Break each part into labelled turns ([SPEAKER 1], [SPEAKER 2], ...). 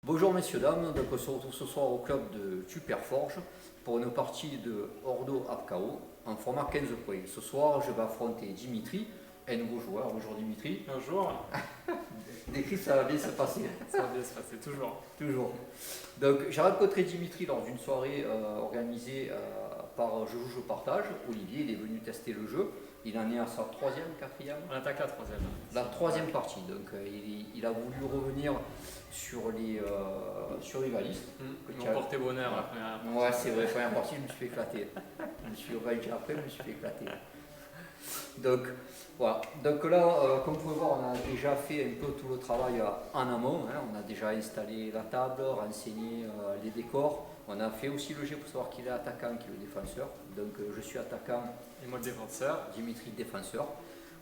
[SPEAKER 1] Bonjour messieurs dames, donc on se retrouve ce soir au club de Tuperforge pour une partie de Ordo Apkao en format 15 points. Ce soir je vais affronter Dimitri, un nouveau joueur. Bonjour Dimitri.
[SPEAKER 2] Bonjour.
[SPEAKER 1] Décrit, ça va bien se passer.
[SPEAKER 2] Ça va bien se passer, toujours.
[SPEAKER 1] Toujours. Donc j'ai rencontré Dimitri lors d'une soirée organisée par Je joue, je partage. Olivier, il est venu tester le jeu. Il en est à sa troisième, quatrième.
[SPEAKER 2] On attaque la troisième.
[SPEAKER 1] La troisième partie. Donc il a voulu revenir sur les balistes.
[SPEAKER 2] Ils m'ont porté bonheur la première partie.
[SPEAKER 1] Ouais, c'est vrai, la première partie, je me suis fait éclater. Je me suis revaincu après, je me suis fait éclater. Donc, voilà. Donc là, comme vous pouvez voir, on a déjà fait un peu tout le travail en amont. Hein. On a déjà installé la table, renseigné les décors. On a fait aussi le jeu pour savoir qui est l'attaquant, qui est le défenseur. Donc je suis attaquant.
[SPEAKER 2] Et moi le défenseur.
[SPEAKER 1] Dimitri, défenseur.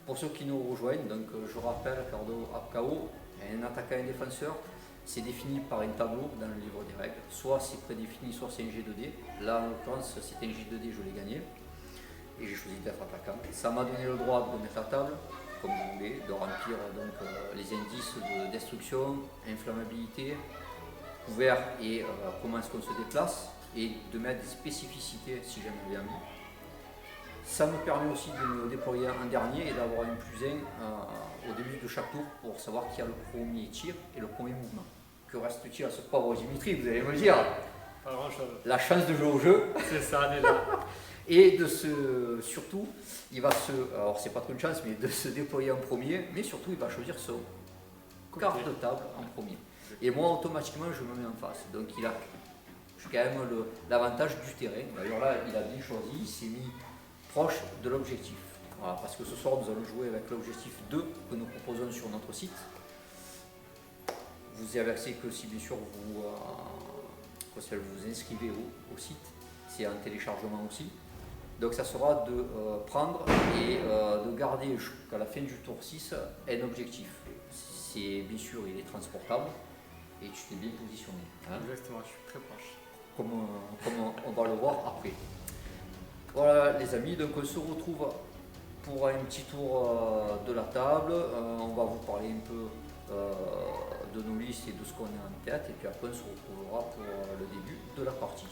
[SPEAKER 1] Pour ceux qui nous rejoignent, donc, je rappelle qu'Ordo Apkao, un attaquant et un défenseur, c'est défini par un tableau dans le livre des règles. Soit c'est prédéfini, soit c'est un G2D. Là, en l'occurrence, c'est un G2D, je l'ai gagné. Et j'ai choisi d'être attaquant. Ça m'a donné le droit de mettre la table, comme je voulais, de remplir donc, les indices de destruction, inflammabilité, couvert et comment est-ce qu'on se déplace, et de mettre des spécificités si j'en avais envie. Ça me permet aussi de me déployer en dernier et d'avoir un +1 au début de chaque tour pour savoir qui a le premier tir et le premier mouvement. Que reste-t-il à ce pauvre Dimitri, vous allez me dire?
[SPEAKER 2] Pas grand chose.
[SPEAKER 1] La chance de jouer au jeu.
[SPEAKER 2] C'est ça déjà.
[SPEAKER 1] Et surtout, il va alors c'est pas trop une chance, mais de se déployer en premier, mais surtout il va choisir son quart de table en premier. Et moi automatiquement je me mets en face. Donc il a quand même l'avantage du terrain. D'ailleurs là il a bien choisi, il s'est mis proche de l'objectif. Voilà, parce que ce soir nous allons jouer avec l'objectif 2 que nous proposons sur notre site. Vous y avez accès que si bien sûr vous inscrivez au site, c'est un téléchargement aussi. Donc ça sera de prendre et de garder jusqu'à la fin du tour 6 un objectif. C'est bien sûr il est transportable et tu t'es bien positionné. Hein,
[SPEAKER 2] Exactement, je suis très proche.
[SPEAKER 1] comme on va le voir après. Voilà les amis, donc on se retrouve pour un petit tour de la table. On va vous parler un peu de nos listes et de ce qu'on a en tête, et puis après on se retrouvera pour le début de la partie.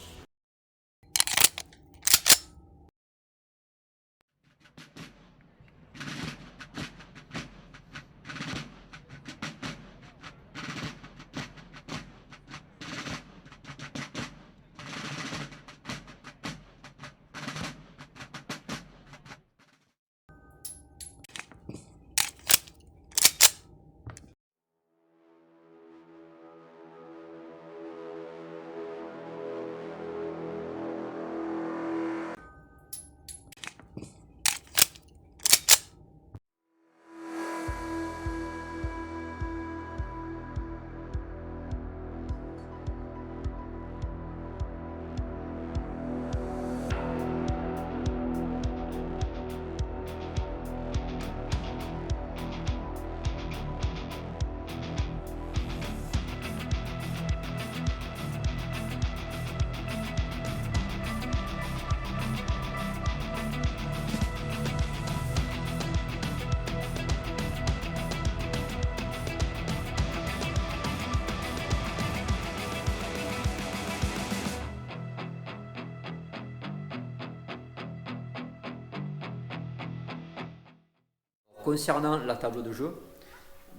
[SPEAKER 1] Concernant la table de jeu,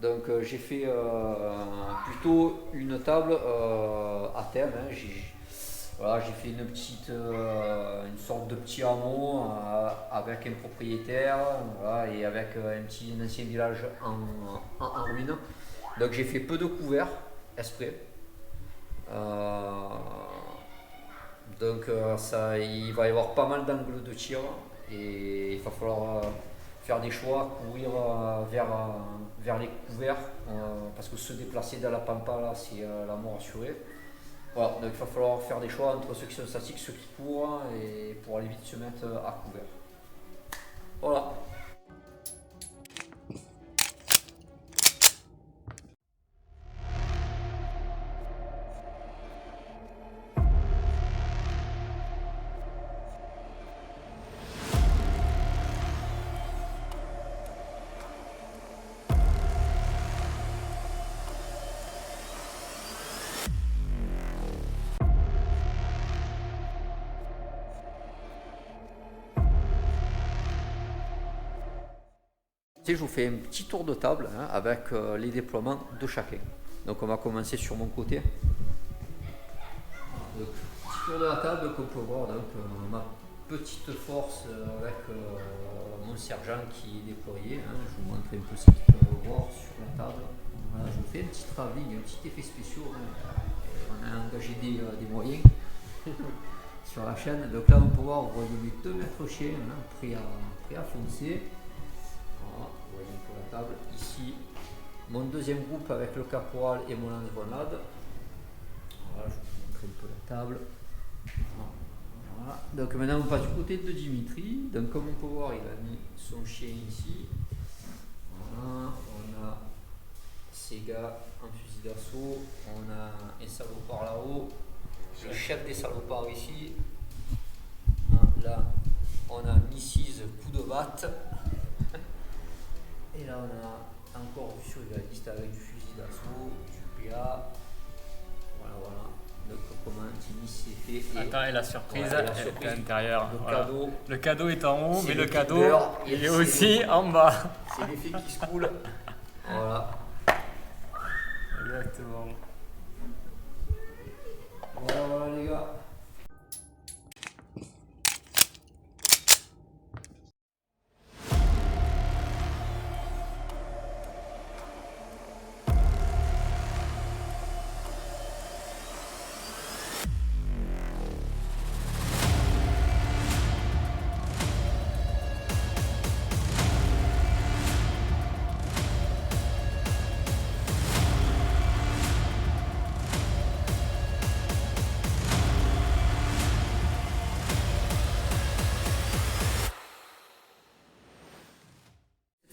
[SPEAKER 1] donc j'ai fait plutôt une table à thème. Hein. J'ai fait une sorte de petit hameau avec un propriétaire, voilà, et avec un ancien village en ruine. Donc j'ai fait peu de couverts exprès. Donc il va y avoir pas mal d'angles de tir et il va falloir faire des choix, courir vers les couverts, parce que se déplacer dans la pampa là c'est la mort assurée. Voilà, donc il va falloir faire des choix entre ceux qui sont statiques, ceux qui courent, et pour aller vite se mettre à couvert. Voilà. Je vous fais un petit tour de table avec les déploiements de chacun. Donc on va commencer sur mon côté. Donc, petit tour de la table qu'on peut voir donc, ma petite force avec mon sergent qui est déployé. Je vous montre un peu ce qu'il peut voir sur la table. Voilà, je vous fais un petit travelling, un petit effet spécial. On a engagé des moyens sur la chaîne. Donc là on peut voir, vous voyez mes 2 mètres chiens prêts à foncer. Voilà, vous voyez un peu la table. Ici, mon deuxième groupe avec le caporal et mon lance-grenade. Voilà, je vous montre un peu la table. Voilà. Donc maintenant on passe du côté de Dimitri. Donc comme on peut voir, il a mis son chien ici. Voilà, on a ces gars en fusil d'assaut. On a un salopard là-haut. Le chef des salopards ici. Là, on a Mrs. Coup de batte. Et là, on a encore du survivaliste avec du fusil d'assaut, du PA. Voilà. Donc, comment Timmy s'est fait.
[SPEAKER 2] Attends, et la surprise,
[SPEAKER 1] ouais,
[SPEAKER 2] elle est à l'intérieur.
[SPEAKER 1] Voilà.
[SPEAKER 2] Le cadeau est en haut, mais le cadeau
[SPEAKER 1] il
[SPEAKER 2] est aussi en bas.
[SPEAKER 1] C'est l'effet qui se coule. Voilà.
[SPEAKER 2] Exactement.
[SPEAKER 1] Voilà les gars.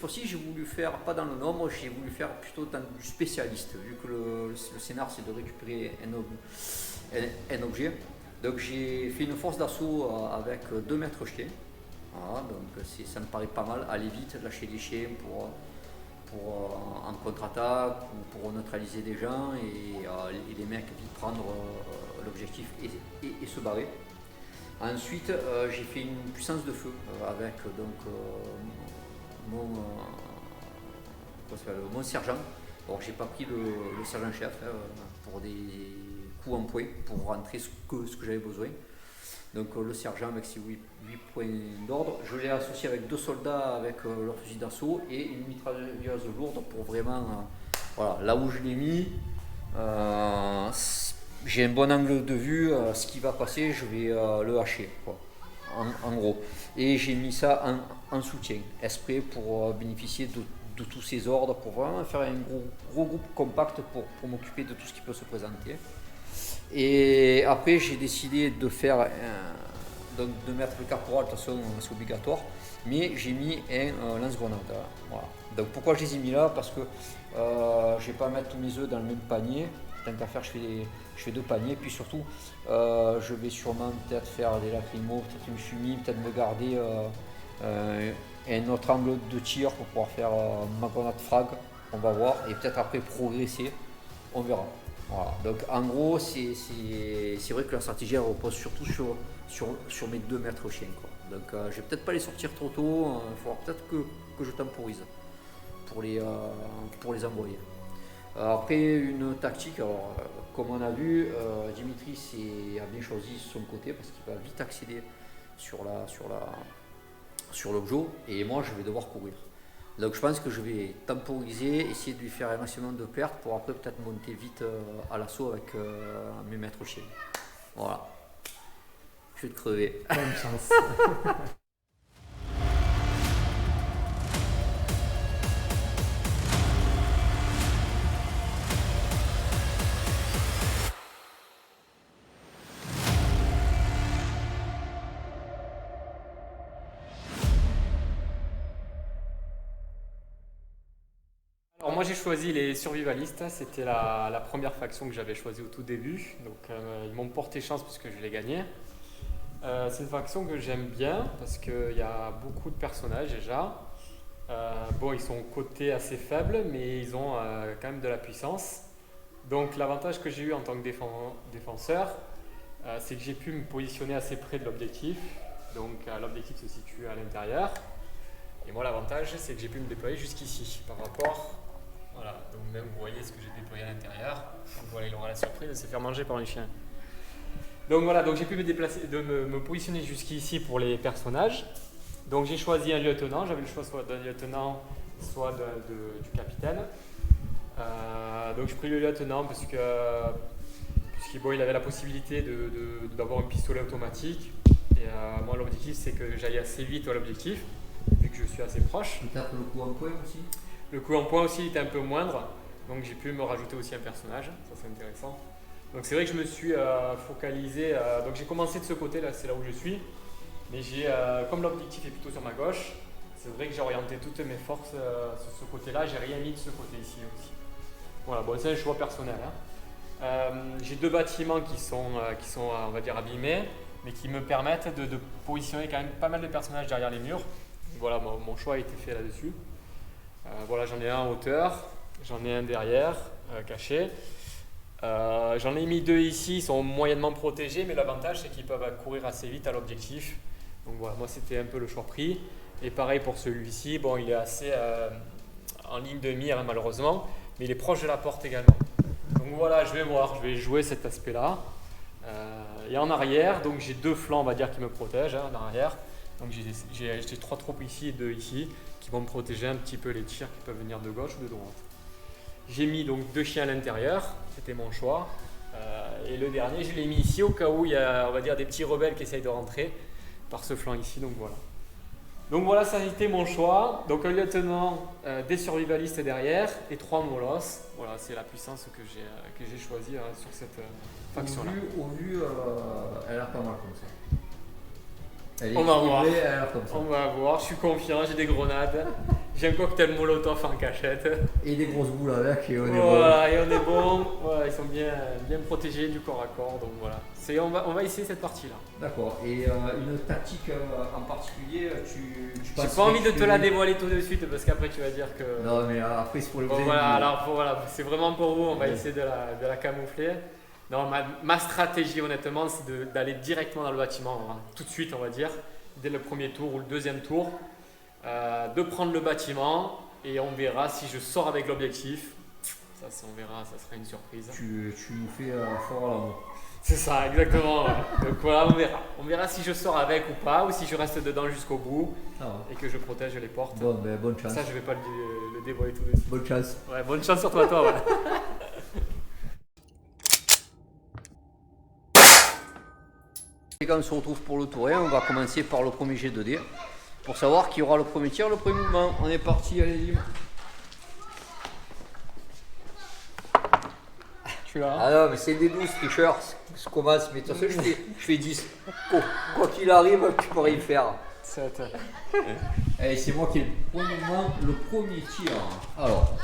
[SPEAKER 1] Aussi, j'ai voulu faire, pas dans le nombre, j'ai voulu faire plutôt dans du spécialiste, vu que le scénar c'est de récupérer un objet. Donc j'ai fait une force d'assaut avec 2 mètres chiens. Voilà, donc ça me paraît pas mal, aller vite, lâcher les chiens pour en contre-attaque ou pour neutraliser des gens et les mecs vite prendre l'objectif et se barrer. Ensuite, j'ai fait une puissance de feu avec donc mon sergent. Bon, j'ai pas pris le sergent-chef pour des coups en point, pour rentrer ce que j'avais besoin. Donc le sergent avec ses 8 points d'ordre, je l'ai associé avec 2 soldats avec leur fusil d'assaut et une mitrailleuse lourde pour vraiment, voilà, là où je l'ai mis, j'ai un bon angle de vue, ce qui va passer, je vais le hacher, quoi. En gros. Et j'ai mis ça en soutien, exprès pour bénéficier de tous ces ordres, pour vraiment faire un gros groupe compact pour m'occuper de tout ce qui peut se présenter. Et après, j'ai décidé de faire, donc de mettre le caporal, de toute façon c'est obligatoire, mais j'ai mis un lance-grenade. Voilà. Donc pourquoi je les ai mis là? Parce que je ne vais pas mettre tous mes œufs dans le même panier. Tant qu'à faire, je fais 2 paniers. Puis surtout, je vais sûrement peut-être faire des lacrymos, peut-être une fumée, peut-être me garder un autre angle de tir pour pouvoir faire ma grenade frag. On va voir. Et peut-être après progresser. On verra. Voilà. Donc en gros, c'est vrai que la stratégie elle repose surtout sur mes 2 mètres chiens, quoi. Donc je vais peut-être pas les sortir trop tôt. Il faudra peut-être que je temporise pour les envoyer. Après une tactique, alors, comme on a vu, Dimitri a bien choisi son côté parce qu'il va vite accéder sur l'objet et moi je vais devoir courir. Donc je pense que je vais temporiser, essayer de lui faire un maximum de pertes pour après peut-être monter vite à l'assaut avec mes maîtres chiens. Voilà. Je vais te crever.
[SPEAKER 3] Bonne chance.
[SPEAKER 2] Alors moi j'ai choisi les survivalistes, c'était la première faction que j'avais choisie au tout début, donc ils m'ont porté chance puisque je l'ai gagné. C'est une faction que j'aime bien parce qu'il y a beaucoup de personnages déjà. Bon, ils sont cotés assez faibles mais ils ont quand même de la puissance. Donc l'avantage que j'ai eu en tant que défenseur, c'est que j'ai pu me positionner assez près de l'objectif. Donc l'objectif se situe à l'intérieur. Et moi, l'avantage, c'est que j'ai pu me déployer jusqu'ici par rapport. Voilà, donc même vous voyez ce que j'ai déployé à l'intérieur. Donc voilà, il aura la surprise de se faire manger par un chien. Donc voilà, donc j'ai pu me déplacer, me positionner jusqu'ici pour les personnages. Donc j'ai choisi un lieutenant, j'avais le choix soit d'un lieutenant, soit du capitaine. Donc j'ai pris le lieutenant parce que puisqu'il avait la possibilité d'avoir un pistolet automatique. Et moi l'objectif c'est que j'aille assez vite à l'objectif, vu que je suis assez proche.
[SPEAKER 1] Tu tapes le coup en point aussi?
[SPEAKER 2] Le coup en point aussi était un peu moindre, donc j'ai pu me rajouter aussi un personnage, ça c'est intéressant. Donc c'est vrai que je me suis focalisé, donc j'ai commencé de ce côté là, c'est là où je suis, mais comme l'objectif est plutôt sur ma gauche, c'est vrai que j'ai orienté toutes mes forces sur ce côté là, j'ai rien mis de ce côté ici aussi. Voilà, bon c'est un choix personnel. J'ai deux bâtiments qui sont on va dire abîmés, mais qui me permettent de positionner quand même pas mal de personnages derrière les murs. Voilà, mon choix a été fait là-dessus. Voilà, j'en ai un en hauteur, j'en ai un derrière, caché. J'en ai mis deux ici, ils sont moyennement protégés, mais l'avantage c'est qu'ils peuvent courir assez vite à l'objectif. Donc voilà, moi c'était un peu le choix pris. Et pareil pour celui-ci, bon il est assez en ligne de mire malheureusement, mais il est proche de la porte également. Donc voilà, je vais jouer cet aspect-là. Et en arrière, donc j'ai deux flancs on va dire qui me protègent en arrière. Donc j'ai trois troupes ici et deux ici qui vont me protéger un petit peu les tirs qui peuvent venir de gauche ou de droite. J'ai mis donc deux chiens à l'intérieur, c'était mon choix. Et le dernier, je l'ai mis ici au cas où il y a on va dire des petits rebelles qui essayent de rentrer par ce flanc ici. Donc voilà. Donc voilà, ça a été mon choix. Donc un lieutenant, des survivalistes derrière et trois molosses. Voilà, c'est la puissance que j'ai choisie sur cette faction-là.
[SPEAKER 1] Au vu, elle a l'air pas mal comme ça. Elle est
[SPEAKER 2] On va voir.
[SPEAKER 1] elle a l'air comme ça.
[SPEAKER 2] On va voir, je suis confiant, j'ai des grenades, j'ai un cocktail molotov en cachette.
[SPEAKER 1] Et des grosses boules avec et on est
[SPEAKER 2] Voilà, et on est bon. Voilà, ils sont bien protégés du corps à corps, donc voilà. On va essayer cette partie-là.
[SPEAKER 1] D'accord. Et une tactique en particulier, tu
[SPEAKER 2] J'ai pas envie de te la dévoiler tout de suite parce qu'après tu vas dire que.
[SPEAKER 1] Non, mais après c'est pour les
[SPEAKER 2] Bon, voilà, alors voilà, c'est vraiment pour vous, on va essayer de la camoufler. Non, ma stratégie honnêtement c'est d'aller directement dans le bâtiment, hein, tout de suite on va dire, dès le premier tour ou le deuxième tour, de prendre le bâtiment et on verra si je sors avec l'objectif. Ça on verra, ça sera une surprise.
[SPEAKER 1] Tu nous fais fort à l'amour.
[SPEAKER 2] C'est ça, exactement. Ouais. Donc voilà, on verra. On verra si je sors avec ou pas, ou si je reste dedans jusqu'au bout et que je protège les portes.
[SPEAKER 1] Bon, ben, bonne chance.
[SPEAKER 2] Ça, je vais pas le dévoiler tout de suite.
[SPEAKER 1] Bonne chance.
[SPEAKER 2] Ouais, bonne chance sur toi. Ouais.
[SPEAKER 1] Et quand on se retrouve pour le tour 1, on va commencer par le premier jet de dés pour savoir qui aura le premier tir, le premier mouvement. On est parti, allez-y.
[SPEAKER 2] Je suis là.
[SPEAKER 1] Ah non, mais c'est des 12 tricheurs. Je commence, mais de toute façon, je fais 10. Quoi qu'il arrive, tu peux rien faire.
[SPEAKER 2] 7.
[SPEAKER 1] Allez, c'est moi qui ai le premier mouvement, le premier tir. Alors,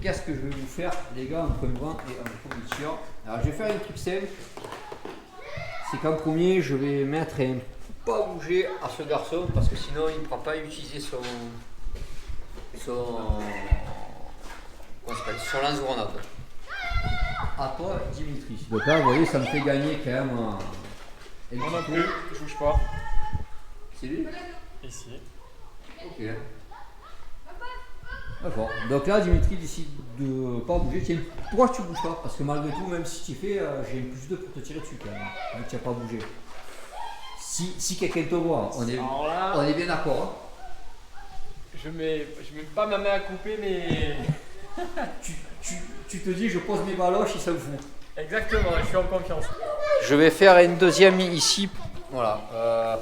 [SPEAKER 1] qu'est-ce que je vais vous faire, les gars, en premier mouvement et en premier tir? Alors, je vais faire un truc simple. C'est qu'en premier, je vais mettre un pas bouger à ce garçon parce que sinon, il ne pourra pas utiliser son lance-grenade. À toi, Dimitri. Donc là, vous voyez, ça me fait gagner quand même un
[SPEAKER 2] Moi non plus, je bouge pas.
[SPEAKER 1] C'est lui?
[SPEAKER 2] Ici.
[SPEAKER 1] Ok. D'accord. Donc là, Dimitri décide de pas bouger. Tiens, pourquoi tu bouges pas? Parce que malgré tout, même si tu fais, j'ai une plus 2 pour te tirer dessus quand même. Donc tu n'as pas bougé. Si quelqu'un te voit, on est bien d'accord. Hein.
[SPEAKER 2] Je mets pas ma main à couper, mais.
[SPEAKER 1] Tu te dis, je pose mes baloches et ça me fout.
[SPEAKER 2] Exactement, je suis en confiance.
[SPEAKER 1] Je vais faire une deuxième ici. Voilà.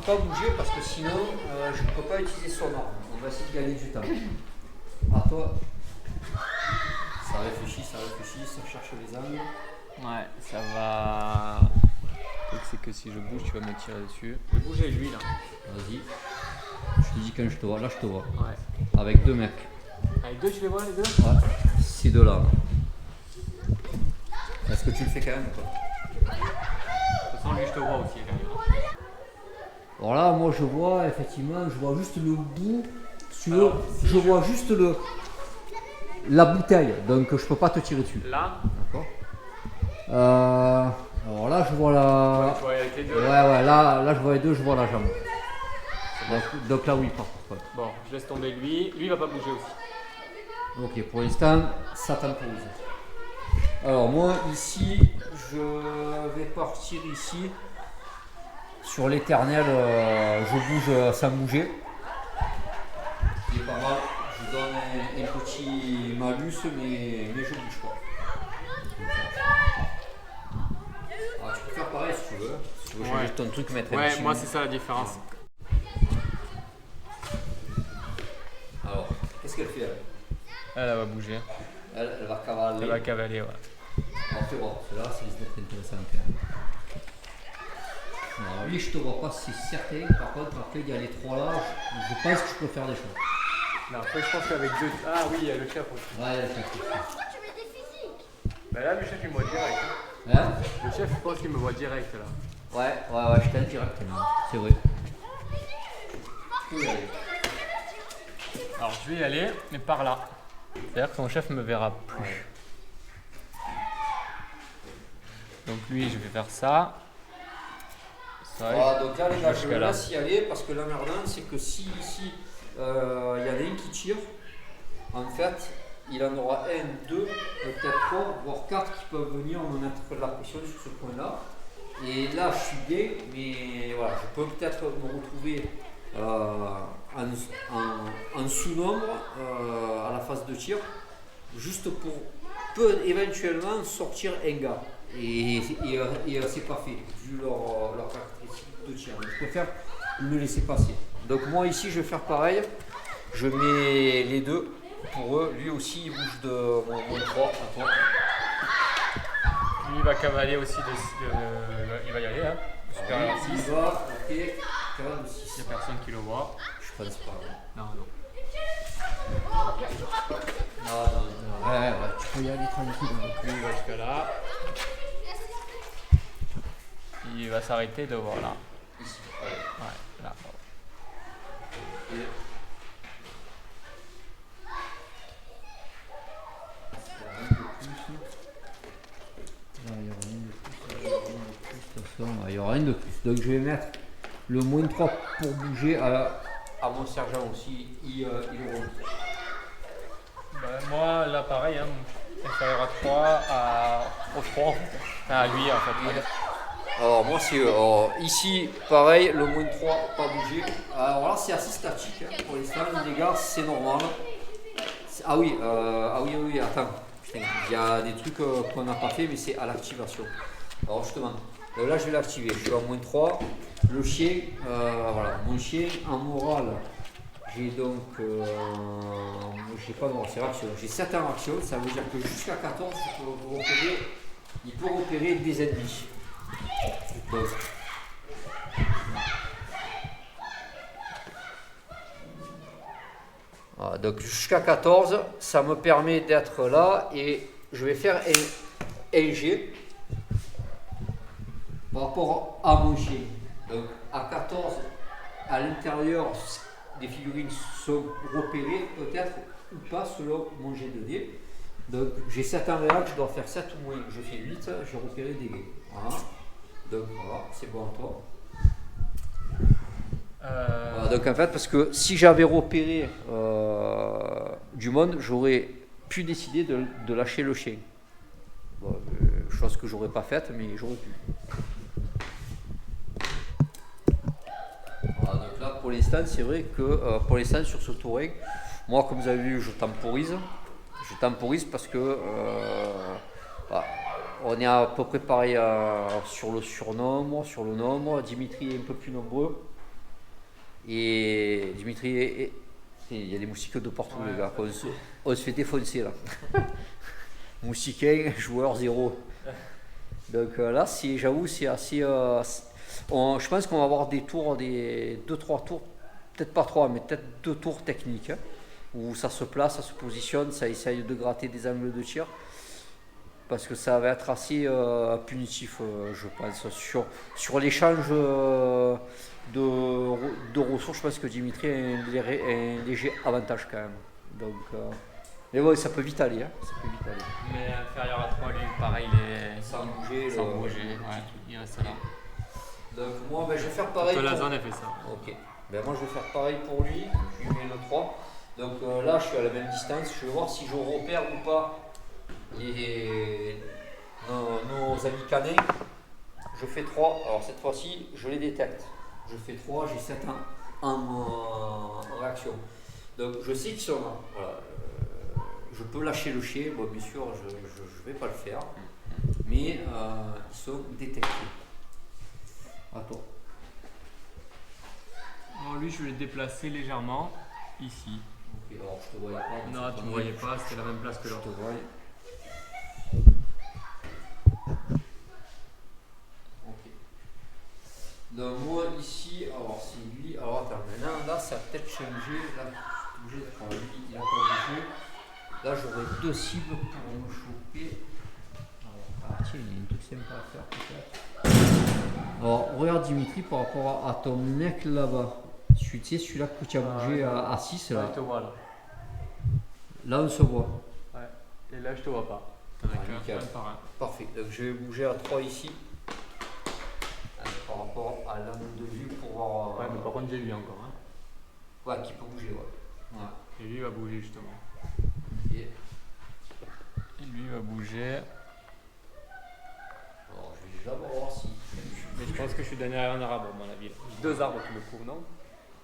[SPEAKER 1] Pas bouger parce que sinon, je ne peux pas utiliser son arme. On va essayer de gagner du temps. À toi. Ça réfléchit, ça cherche les angles.
[SPEAKER 2] Ouais, ça va. C'est que si je bouge, tu vas me tirer dessus. Je vais bouger lui là.
[SPEAKER 1] Vas-y. Je te dis quand je te vois. Là, je te vois.
[SPEAKER 2] Ouais.
[SPEAKER 1] Avec deux mecs.
[SPEAKER 2] Avec deux, tu les vois les deux?
[SPEAKER 1] Ouais. Ces deux-là. Est-ce que tu le fais quand même ou pas?
[SPEAKER 2] De toute façon, lui, je te vois aussi.
[SPEAKER 1] Alors là, moi, je vois effectivement, je vois juste le bout. Si tu veux, je vois juste la bouteille, donc je peux pas te tirer dessus.
[SPEAKER 2] Là?
[SPEAKER 1] D'accord. Alors là, je vois la.
[SPEAKER 2] Ouais, tu vois avec les deux.
[SPEAKER 1] Ouais, là, je vois les deux, je vois la jambe.
[SPEAKER 2] C'est
[SPEAKER 1] Donc là, oui, par contre.
[SPEAKER 2] Bon, je laisse tomber lui. Lui, il va pas bouger aussi.
[SPEAKER 1] Ok, pour l'instant, ça temporise. Alors moi, ici, je vais partir ici. Sur l'éternel, je bouge sans bouger. C'est pas mal. Je donne un petit malus, mais je bouge pas. Ah, tu peux faire pareil si tu veux. Si tu veux changer ton truc, mettre un
[SPEAKER 2] Ouais,
[SPEAKER 1] petit...
[SPEAKER 2] moi c'est ça la différence.
[SPEAKER 1] Alors, qu'est-ce qu'elle fait elle?
[SPEAKER 2] Elle va bouger.
[SPEAKER 1] Elle va cavaler.
[SPEAKER 2] Elle va cavaler, ouais.
[SPEAKER 1] Alors fais voir, celle-là, ça risque d'être intéressant quand même. Alors lui, je te vois pas, c'est certain. Par contre, après, il y a les trois là. Je pense que je peux faire des choses.
[SPEAKER 2] Non, après, je pense qu'avec deux. Ah oui, il y a le chef aussi.
[SPEAKER 1] Ouais, le chef.
[SPEAKER 2] Bah là, le chef, il me voit direct.
[SPEAKER 1] Hein?
[SPEAKER 2] Le chef, je pense qu'il me voit direct là.
[SPEAKER 1] Ouais, je t'aime directement. C'est vrai. Tu peux y aller.
[SPEAKER 2] Alors, je vais y aller, mais par là. C'est-à-dire que son chef me verra plus.
[SPEAKER 1] Ouais.
[SPEAKER 2] Donc lui, je vais faire ça.
[SPEAKER 1] Voilà, donc là, les gars, je
[SPEAKER 2] jusqu'à
[SPEAKER 1] me laisse y aller parce que l'emmerdant, c'est que si ici, il y en a un qui tire, en fait, il en aura un, deux, peut-être trois, voire quatre qui peuvent venir me mettre de la pression sur ce point-là. Et là, je suis bien, mais voilà, je peux peut-être me retrouver en sous-nombre à la phase de tir, juste pour peut éventuellement sortir un gars. Et c'est pas fait, vu leur caractéristique de tir. Donc, je préfère le laisser passer. Donc moi ici, je vais faire pareil. Je mets les deux pour eux. Lui aussi, il bouge de mon 3 à toi.
[SPEAKER 2] Lui, il va cavaler aussi. Il va y aller, hein. Supérieur à 6.
[SPEAKER 1] Il va, ok, cavale de 6.
[SPEAKER 2] Il n'y a personne qui le voit.
[SPEAKER 1] Je pense pas.
[SPEAKER 2] Non.
[SPEAKER 1] Non. Ouais, tu peux y aller tranquille.
[SPEAKER 2] Lui, il va jusqu'à là. Il va s'arrêter de voir là.
[SPEAKER 1] Ici.
[SPEAKER 2] Ouais, là.
[SPEAKER 1] Et... Il n'y aura rien de plus. Donc je vais mettre le moins 3 pour bouger à mon sergent aussi. Il roule.
[SPEAKER 2] Moi, là, pareil, hein, inférieur à 3, au 3, à lui, en fait.
[SPEAKER 1] Alors moi c'est ici pareil, le moins 3 pas bouger. Alors là c'est assez statique hein, pour l'instant les gars, c'est normal. Ah oui, attends, putain, il y a des trucs qu'on n'a pas fait mais c'est à l'activation. Alors justement, là je vais l'activer, je suis à moins 3. Le chien, voilà, mon chien en morale, j'ai donc, j'ai pas de réaction, j'ai 7 en action, ça veut dire que jusqu'à 14 il peut repérer des ennemis. Donc, voilà, donc jusqu'à 14, ça me permet d'être là et je vais faire un G par rapport à mon chien. Donc à 14, à l'intérieur, des figurines sont repérées peut-être ou pas selon mon G2D. Donc j'ai 7 en réac, je dois faire 7 ou moins, je fais 8, j'ai repéré des gains. Voilà. Donc voilà, c'est bon à toi. Voilà, donc en fait, parce que si j'avais repéré du monde, j'aurais pu décider de lâcher le chien. Bon, chose que j'aurais pas faite, mais j'aurais pu. Voilà, donc là pour l'instant, c'est vrai que pour l'instant sur ce touring, moi comme vous avez vu, je temporise. Je temporise parce que voilà, on est à peu près pareil sur le surnombre, sur le nombre. Dimitri est un peu plus nombreux. Et Dimitri, il y a des moustiques de partout, les gars. On se fait défoncer là. Moustiquin, joueur 0. Donc là, j'avoue, c'est assez. Je pense qu'on va avoir des tours, des 2-3 tours, peut-être pas 3, mais peut-être 2 tours techniques. Hein, où ça se place, ça se positionne, ça essaye de gratter des angles de tir. Parce que ça va être assez punitif, je pense. Sur l'échange de ressources, je pense que Dimitri a un léger avantage quand même. Donc, mais bon, ça peut vite aller. Hein. Ça peut vite aller.
[SPEAKER 2] Mais inférieur à 3, lui, pareil, il est
[SPEAKER 1] sans bouger.
[SPEAKER 2] Ouais, il reste là.
[SPEAKER 1] Donc moi ben, je vais faire pareil.
[SPEAKER 2] La zone elle fait ça.
[SPEAKER 1] Ok. Ben, moi je vais faire pareil pour lui. Je lui mets le 3. Donc là je suis à la même distance. Je vais voir si je repère ou pas nos amis canins. Je fais 3. Alors cette fois-ci je les détecte. Je fais 3, j'ai 7 en réaction. Donc je sais qu'ils sont là. Voilà. Je peux lâcher le chien. Bon, bien sûr je ne vais pas le faire. Mais ils sont détectés. Attends.
[SPEAKER 2] Alors lui, je vais le déplacer légèrement ici.
[SPEAKER 1] Ok, alors je te voyais pas.
[SPEAKER 2] Non, tu ne me voyais pas, c'était la même place que l'autre.
[SPEAKER 1] Je te voyais. Ok. Donc moi ici, alors c'est lui. Alors attends, maintenant là ça a peut-être changé. Là, je suis obligé de lui, il a pas bougé. Là j'aurai 2 cibles pour me choper. Alors, tiens, il y a une toute sympa à faire peut-être. Alors regarde Dimitri par rapport à ton mec là-bas. Celui-là que tu as bougé à 6 là.
[SPEAKER 2] Je te vois là.
[SPEAKER 1] Là on se voit.
[SPEAKER 2] Ouais. Et là je te vois pas.
[SPEAKER 1] Nickel. Parfait. Donc je vais bouger à 3 ici. Par rapport à l'angle de vue pour voir.
[SPEAKER 2] Ouais, mais par contre j'ai lui encore. Hein.
[SPEAKER 1] Ouais, qui peut bouger, ouais.
[SPEAKER 2] Et lui il va bouger justement.
[SPEAKER 1] Ok.
[SPEAKER 2] Et lui il va bouger.
[SPEAKER 1] Alors je vais d'abord voir si.
[SPEAKER 2] Mais je pense que je suis derrière un arbre à mon avis. 2 arbres qui me couvrent, non?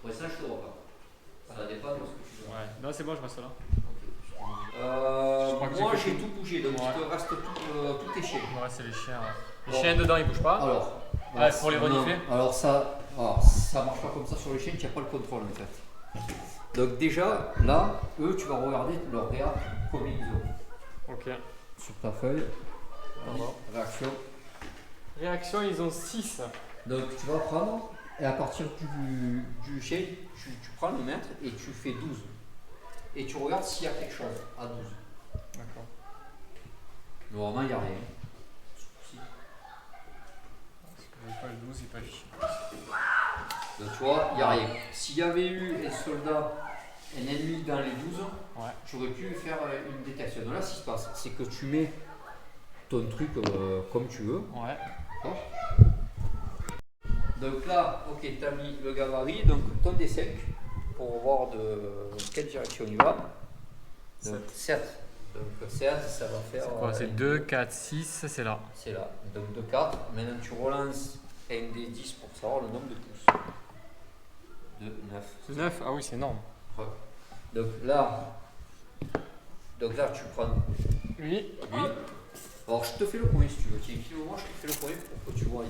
[SPEAKER 1] Ouais, ça je te vois pas. Ça dépend de ce que tu veux.
[SPEAKER 2] Ouais. Non, c'est bon, je reste là.
[SPEAKER 1] Ok. Moi j'ai tout bougé, donc il te reste tous tes chiens.
[SPEAKER 2] Ouais, c'est les chiens. Ouais. Les chiens dedans ils bougent pas.
[SPEAKER 1] Alors.
[SPEAKER 2] Ouais, pour les renifler.
[SPEAKER 1] Alors ça marche pas comme ça sur les chiens, tu n'as pas le contrôle en fait. Donc déjà, là, eux, tu vas regarder leur réa comme ils ont.
[SPEAKER 2] Ok.
[SPEAKER 1] Sur ta feuille.
[SPEAKER 2] Voilà.
[SPEAKER 1] Réaction.
[SPEAKER 2] Réaction, ils ont 6.
[SPEAKER 1] Donc tu vas prendre, et à partir du chien, tu prends le mètre et tu fais 12. Et tu regardes s'il y a quelque chose à 12.
[SPEAKER 2] D'accord.
[SPEAKER 1] Normalement, il n'y a rien.
[SPEAKER 2] Pas le 12, c'est pas le chien.
[SPEAKER 1] Donc tu vois, il n'y a rien. S'il y avait eu un soldat, un ennemi dans les 12,
[SPEAKER 2] ouais.
[SPEAKER 1] tu aurais pu faire une détection. Donc là, ce qui se passe, c'est que tu mets ton truc comme tu veux.
[SPEAKER 2] Ouais.
[SPEAKER 1] D'accord. Donc là, ok, tu as mis le gabarit, donc ton D5 pour voir de quelle direction il va. Donc 7. Donc 7, ça va faire.
[SPEAKER 2] C'est quoi? C'est 2, 4, 6, c'est là.
[SPEAKER 1] C'est là. Donc de 4. Maintenant tu relances un D10 pour savoir le nombre de pouces. De 9.
[SPEAKER 2] C'est 9? Ah oui, c'est énorme.
[SPEAKER 1] Ouais. Donc là tu prends
[SPEAKER 2] Oui.
[SPEAKER 1] Alors je te fais le premier si tu veux. Tiens, moi je te fais le premier pour que tu vois.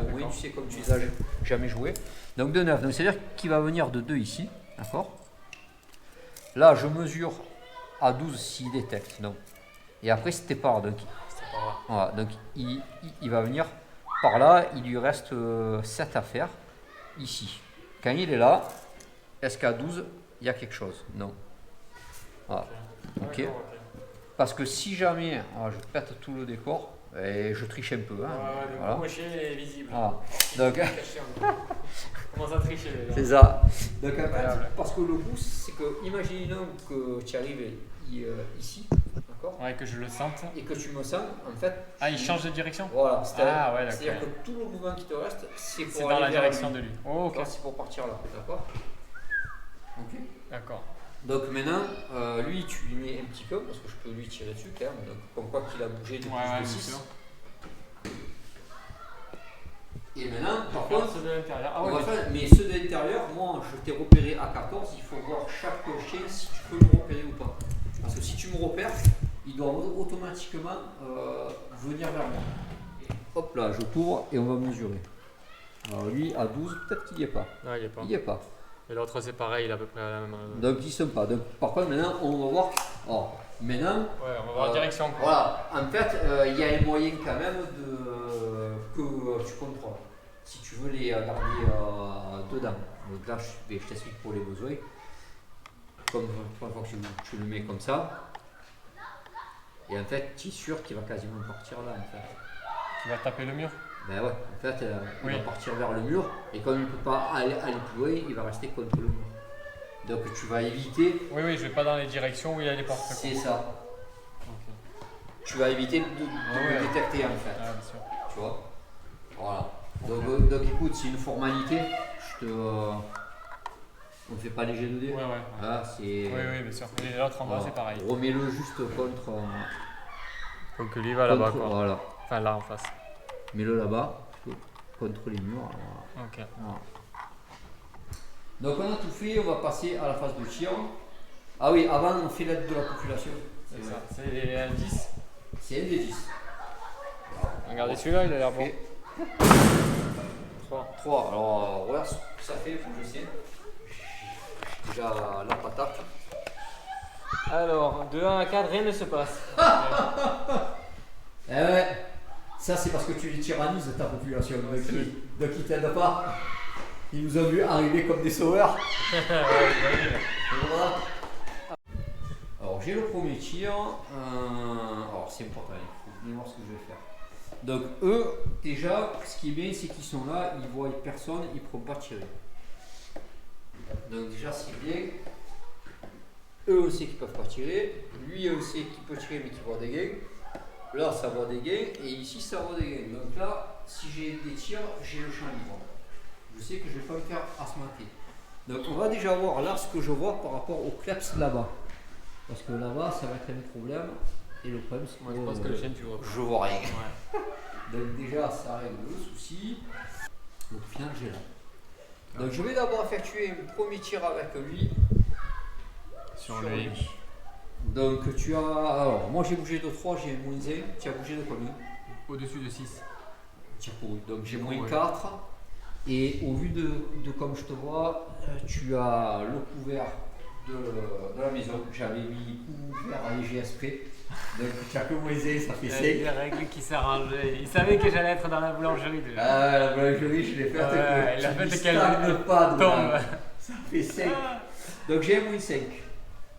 [SPEAKER 1] Au moins tu sais comme tu les as jamais joué. Donc de 9. Donc c'est-à-dire qu'il va venir de 2 ici. D'accord. Là je mesure à 12 s'il détecte. Non. Et après c'était par. Donc, voilà, donc il va venir par là. Il lui reste 7 à faire. Ici. Quand il est là, est-ce qu'à 12 il y a quelque chose? Non. Voilà. Ok. Parce que si jamais je pète tout le décor, et je triche un peu. Hein,
[SPEAKER 2] le
[SPEAKER 1] voilà.
[SPEAKER 2] crochet est visible.
[SPEAKER 1] Voilà. Donc,
[SPEAKER 2] commence à tricher.
[SPEAKER 1] c'est ça. Donc, en fait, parce que le boost, c'est que, imaginons que tu arrives ici, d'accord?
[SPEAKER 2] Ouais, que je le sente.
[SPEAKER 1] Et que tu me sens, en fait.
[SPEAKER 2] Ah, il change de direction?
[SPEAKER 1] Voilà.
[SPEAKER 2] C'est-à-dire
[SPEAKER 1] que tout le mouvement qui te reste, c'est pour
[SPEAKER 2] dans
[SPEAKER 1] aller
[SPEAKER 2] la direction de lui.
[SPEAKER 1] Oh, ok. C'est pour partir là, d'accord? Ok.
[SPEAKER 2] D'accord.
[SPEAKER 1] Donc maintenant, lui, tu lui mets un petit peu, parce que je peux lui tirer dessus quand même, donc comme quoi qu'il a bougé de plus de 6. Et maintenant, par contre,
[SPEAKER 2] ceux de l'intérieur.
[SPEAKER 1] on va faire, mais ceux de l'intérieur, moi je t'ai repéré à 14, il faut voir chaque chien si tu peux me repérer ou pas. Parce que si tu me repères, il doit automatiquement venir vers moi. Et hop là, je cours et on va mesurer. Alors lui, à 12, peut-être qu'il n'y est pas.
[SPEAKER 2] Non, il n'y est pas.
[SPEAKER 1] Il n'y est pas.
[SPEAKER 2] Et l'autre c'est pareil, il est à peu près à la même.
[SPEAKER 1] Donc ils ne sont pas. Donc, par contre maintenant on va voir. Alors, maintenant.
[SPEAKER 2] Ouais, on va voir la direction.
[SPEAKER 1] Voilà. En fait, il y a un moyen quand même que tu contrôles. Si tu veux les garder dedans. Donc là je t'explique pour les besoins. Comme une fois que tu le mets comme ça. Et en fait tu es sûr qu'il va quasiment partir là en fait.
[SPEAKER 2] Il va taper le mur?
[SPEAKER 1] Ben ouais, en fait, il va partir vers le mur et comme il ne peut pas aller plus loin, il va rester contre le mur. Donc tu vas éviter.
[SPEAKER 2] Oui, je vais pas dans les directions où il y a les portes.
[SPEAKER 1] C'est ça. Okay. Tu vas éviter de le détecter en fait.
[SPEAKER 2] Ah, bien sûr.
[SPEAKER 1] Tu vois. Voilà. Donc écoute, c'est une formalité. On ne fait pas les G de dés.
[SPEAKER 2] Ouais.
[SPEAKER 1] Voilà, c'est...
[SPEAKER 2] Oui, bien sûr. Et l'autre en bas, c'est pareil.
[SPEAKER 1] Remets-le juste contre...
[SPEAKER 2] Donc lui va là-bas, quoi.
[SPEAKER 1] Voilà.
[SPEAKER 2] Enfin, là en face.
[SPEAKER 1] Mets-le là-bas, contre les murs. Voilà.
[SPEAKER 2] Ok.
[SPEAKER 1] Voilà. Donc on a tout fait, on va passer à la phase de tir. Ah oui, avant on fait l'aide de la population.
[SPEAKER 2] C'est ça. C'est un 10.
[SPEAKER 1] C'est un des 10.
[SPEAKER 2] Regardez celui-là, il a l'air bon.
[SPEAKER 1] 3. Alors regarde ce que ça fait, faut que je sais. J'ai déjà la patate.
[SPEAKER 2] Alors, de 1 à 4, rien ne se passe.
[SPEAKER 1] Eh ouais, ça c'est parce que tu les tyrannises ta population. Donc ils t'aident pas. Ils nous ont vu arriver comme des sauveurs. Voilà. Alors j'ai le premier tir. Alors c'est important, il faut bien voir ce que je vais faire. Donc eux, déjà, ce qui est bien, c'est qu'ils sont là, ils voient personne, ils ne pourront pas tirer. Donc déjà c'est bien. Eux on sait qu'ils ne peuvent pas tirer. Lui on sait qu'il peut tirer mais qu'il voit des gains. Là ça voit des gains et ici ça voit des gains. Donc là, si j'ai des tirs, j'ai le champ libre. Je sais que je ne vais pas me faire asmater. Donc on va déjà voir là ce que je vois par rapport au kleps là-bas. Parce que là-bas ça va être un problème. Et le problème c'est que,
[SPEAKER 2] je pense que le chien tu vois.
[SPEAKER 1] Je vois rien. Ouais. Donc déjà ça règle le souci. Donc au final j'ai là. Donc je vais d'abord effectuer un premier tir avec lui.
[SPEAKER 2] Sur lui.
[SPEAKER 1] Donc tu as... Alors moi j'ai bougé de 3, j'ai moins 1. Tu as bougé de combien?
[SPEAKER 2] Au-dessus de 6.
[SPEAKER 1] Tu as couru. Donc j'ai moins 4. Et au vu de comme je te vois, tu as le couvert de la maison. J'avais mis couvert léger esprit. Donc tu as que moins 1, ça fait 5.
[SPEAKER 2] Des règles qui s'arrangeaient. Il savait que j'allais être dans la boulangerie déjà.
[SPEAKER 1] Ah, la boulangerie, je l'ai faite.
[SPEAKER 2] Il a fait
[SPEAKER 1] qu'elle pas
[SPEAKER 2] tombe.
[SPEAKER 1] Ça fait 5. Donc j'ai moins 5.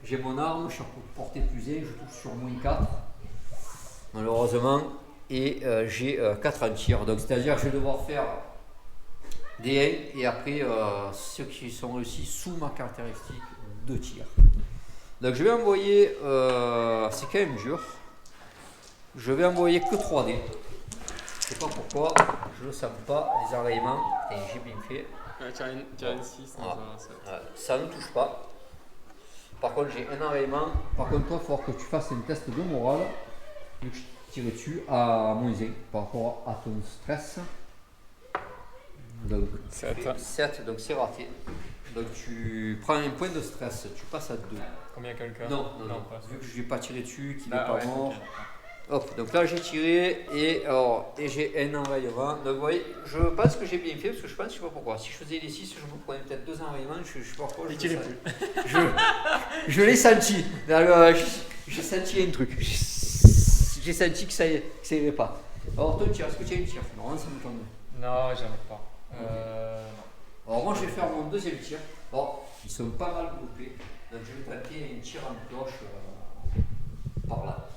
[SPEAKER 1] J'ai mon arme, je suis porté plus 1, je touche sur moins 4. Malheureusement. Et j'ai 4 en tir. Donc c'est-à-dire que je vais devoir faire des 1 et après ceux qui sont réussis sous ma caractéristique de tir. Donc je vais envoyer, c'est quand même dur, je vais envoyer que 3D. Je sais pas pourquoi, je ne sens pas les enrayements et j'ai bien fait.
[SPEAKER 2] Ouais, tu as une 6.
[SPEAKER 1] Ça ne touche pas. Par contre j'ai un enrayement. Par contre toi il faut que tu fasses un test de morale. Donc je tire dessus à moins 1 par rapport à ton stress. Donc 7, donc c'est raté. Donc tu prends un point de stress, tu passes à 2.
[SPEAKER 2] Combien quelqu'un?
[SPEAKER 1] Non, vu que je n'ai pas tiré dessus, qu'il n'est pas mort.
[SPEAKER 2] Okay.
[SPEAKER 1] Hop, donc là j'ai tiré et j'ai un enrayement. Donc vous voyez, je pense que j'ai bien fait parce que je sais pas pourquoi. Si je faisais les 6, je me prenais peut-être 2 enrayements, je sais pas pourquoi. Je l'ai senti. J'ai senti un truc. J'ai senti que ça irait pas. Alors toi, est-ce que tu as une tir? Non, ça me tombe.
[SPEAKER 2] Non, j'en ai pas.
[SPEAKER 1] Alors moi je vais faire mon deuxième tir. Bon, ils sont pas mal groupés. Donc je vais tenter un tir en cloche par là.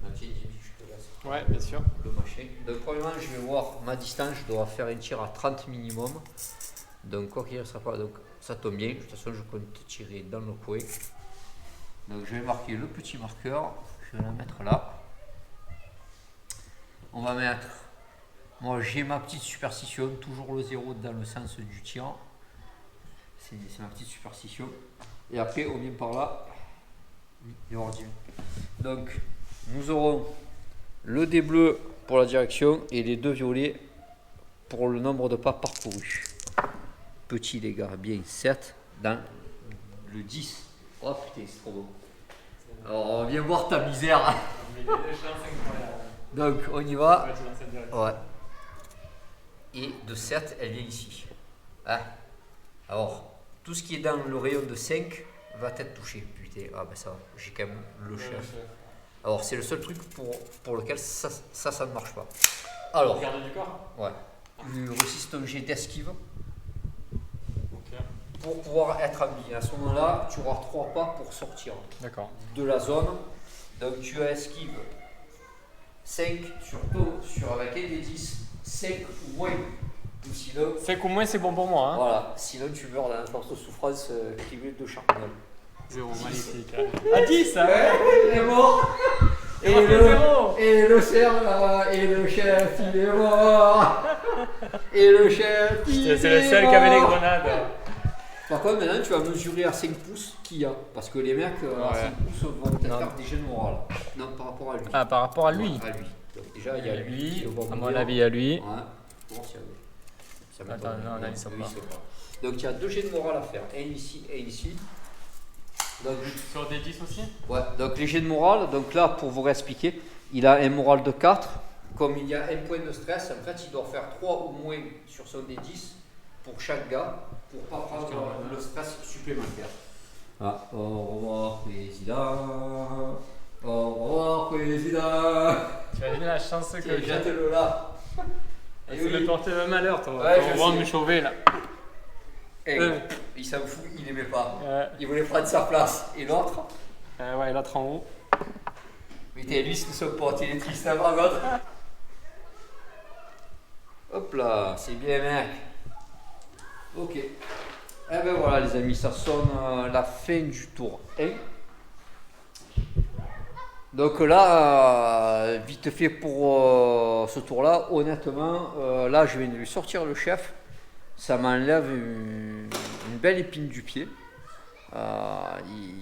[SPEAKER 1] Un petit je te laisse.
[SPEAKER 2] Ouais, bien sûr.
[SPEAKER 1] Le machin. Donc premièrement je vais voir ma distance, je dois faire un tir à 30 minimum. Donc quoi qu'il ne sera pas, donc ça tombe bien. De toute façon je compte tirer dans le coin. Donc je vais marquer le petit marqueur. Je vais la mettre là. On va mettre... Moi j'ai ma petite superstition, toujours le 0 dans le sens du tir. C'est ma petite superstition. Et après on vient par là. Donc nous aurons le dé bleu pour la direction et les 2 violets pour le nombre de pas parcourus. Petit les gars, bien 7 dans le 10. Oh putain c'est trop beau. Alors on vient voir ta misère. Donc on y va. Ouais. Et de 7, elle vient ici. Ah. Alors, tout ce qui est dans le rayon de 5 va être touché. Putain, ah ben ça va, j'ai quand même le chef. Alors, c'est le seul truc pour lequel ça ne marche pas. Alors,
[SPEAKER 2] garde du corps.
[SPEAKER 1] Ouais. Tu réussis ton jet d'esquive.
[SPEAKER 2] Ok.
[SPEAKER 1] Pour pouvoir être en vie. À ce moment-là, tu auras 3 pas pour sortir de la zone. Donc, tu as esquive 5 avec un des 10. 5 ou moins. Ou sinon,
[SPEAKER 2] 5 ou moins, c'est bon pour moi. Hein.
[SPEAKER 1] Voilà, sinon tu meurs dans la force de souffrance qui vient de Charpentol.
[SPEAKER 2] 0, magnifique. À 10, hein.
[SPEAKER 1] Ouais, il est mort. Et le chef, il est mort. Et le chef,
[SPEAKER 2] C'est le seul qui avait les grenades.
[SPEAKER 1] Par contre, maintenant, tu vas mesurer à 5 pouces qu'il y a. Parce que les mecs à 5 pouces vont peut-être faire des jeux de morale. Non, par rapport à lui.
[SPEAKER 2] Ah, par rapport à lui.
[SPEAKER 1] Ouais, à lui. Donc, déjà, il y a lui. qui va
[SPEAKER 2] À mon
[SPEAKER 1] mourir.
[SPEAKER 2] avis, il y a lui.
[SPEAKER 1] Ouais. Bon, ça m'étonne.
[SPEAKER 2] Attends, non, là, ils sont pas.
[SPEAKER 1] Donc, il y a 2 jets de morale à faire. Un ici et ici. Donc,
[SPEAKER 2] Sur des 10 aussi?
[SPEAKER 1] ouais, donc les jets de morale, donc là pour vous réexpliquer, il a un moral de 4. Comme il y a un point de stress, en fait il doit faire 3 ou moins sur son D10 pour chaque gars, pour ne pas prendre le stress supplémentaire. Ah, au revoir président. Au revoir président.
[SPEAKER 2] Tu as vu la chance que
[SPEAKER 1] Tiens, jette-le là.
[SPEAKER 2] Et c'est me porter malheur, ton
[SPEAKER 1] Ouais, je
[SPEAKER 2] roi
[SPEAKER 1] sais.
[SPEAKER 2] me chauver là.
[SPEAKER 1] Et il s'en fout, il n'aimait pas.
[SPEAKER 2] Il
[SPEAKER 1] Il voulait prendre sa place. Et l'autre,
[SPEAKER 2] ouais, l'autre en haut.
[SPEAKER 1] putain, lui c'est son pote, il est triste à voir l'autre. Hop là, c'est bien mec. Ok. Eh ben voilà les amis, ça sonne la fin du tour 1. Donc là, vite fait pour ce tour-là, honnêtement, là je viens de lui sortir le chef. Ça m'enlève une belle épine du pied.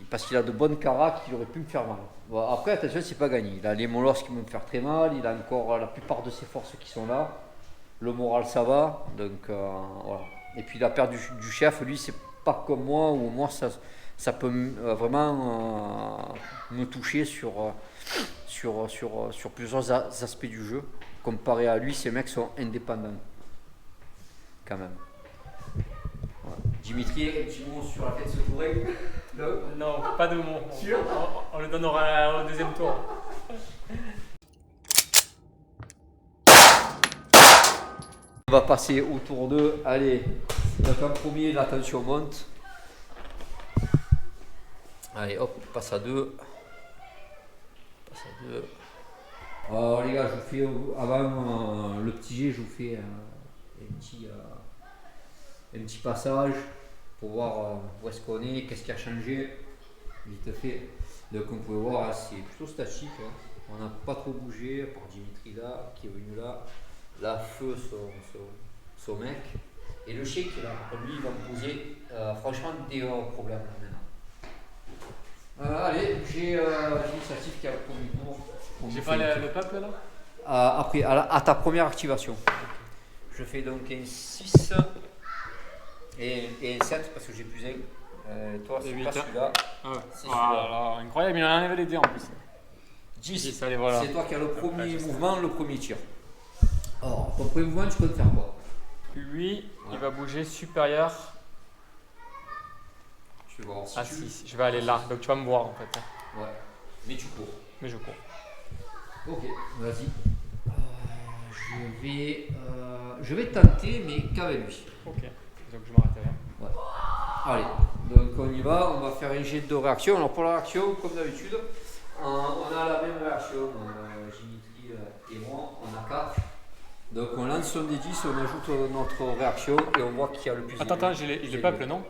[SPEAKER 1] Parce qu'il a de bonnes caracs qui auraient pu me faire mal. Bon, après, attention, c'est pas gagné. Il a les molosses qui vont me faire très mal. Il a encore la plupart de ses forces qui sont là. Le moral, ça va. Donc voilà. Et puis la perte du chef, lui, c'est pas comme moi, où moi, ça peut vraiment me toucher sur plusieurs aspects du jeu. Comparé à lui, ces mecs sont indépendants. Quand même. Ouais. Dimitri, un petit mot sur la fête de ce tour.
[SPEAKER 2] Non, pas de mots.
[SPEAKER 1] Sûr?
[SPEAKER 2] On le donnera au deuxième tour.
[SPEAKER 1] On va passer au tour 2. Allez, donc en premier, la tension monte. Allez, hop, on passe à 2. Alors les gars, je vous fais avant le petit jet, je vous fais un petit passage pour voir où est-ce qu'on est, qu'est-ce qui a changé. Vite fait. Donc on peut voir, hein, c'est plutôt statique. Hein. On n'a pas trop bougé, à part Dimitri là, qui est venu là. Là, feu son mec. Et le chèque là, lui, il va me poser franchement des problèmes là, maintenant. Allez, j'ai l'initiative qui a le premier tour.
[SPEAKER 2] J'ai pas le peuple là?
[SPEAKER 1] Après, à ta première activation. Je fais donc un 6 et un 7 parce que j'ai plus 1. Toi, c'est pas celui-là.
[SPEAKER 2] Ah ouais.
[SPEAKER 1] C'est celui-là.
[SPEAKER 2] Alors, incroyable, il en a enlevé les dés en plus.
[SPEAKER 1] 10.
[SPEAKER 2] Allez, voilà.
[SPEAKER 1] C'est toi qui as le premier
[SPEAKER 2] je sais.
[SPEAKER 1] mouvement, le premier tir. Alors, ton premier mouvement, tu peux te faire quoi?
[SPEAKER 2] Lui, il va bouger supérieur
[SPEAKER 1] Je vais voir si
[SPEAKER 2] à
[SPEAKER 1] tu...
[SPEAKER 2] 6. Je vais aller là, donc tu vas me voir en fait.
[SPEAKER 1] Ouais, mais tu cours.
[SPEAKER 2] Mais je cours.
[SPEAKER 1] Ok, vas-y. Je vais tenter, mais qu'avec lui.
[SPEAKER 2] Ok, donc je m'arrête rien.
[SPEAKER 1] Ouais. Allez, donc on y va, on va faire un jet de réaction. Alors pour la réaction, comme d'habitude, on a la même réaction. Dimitri et moi, on a 4. Donc on lance son des 10, on ajoute notre réaction et on voit qui a le plus.
[SPEAKER 2] Attends, j'ai le peuple, non?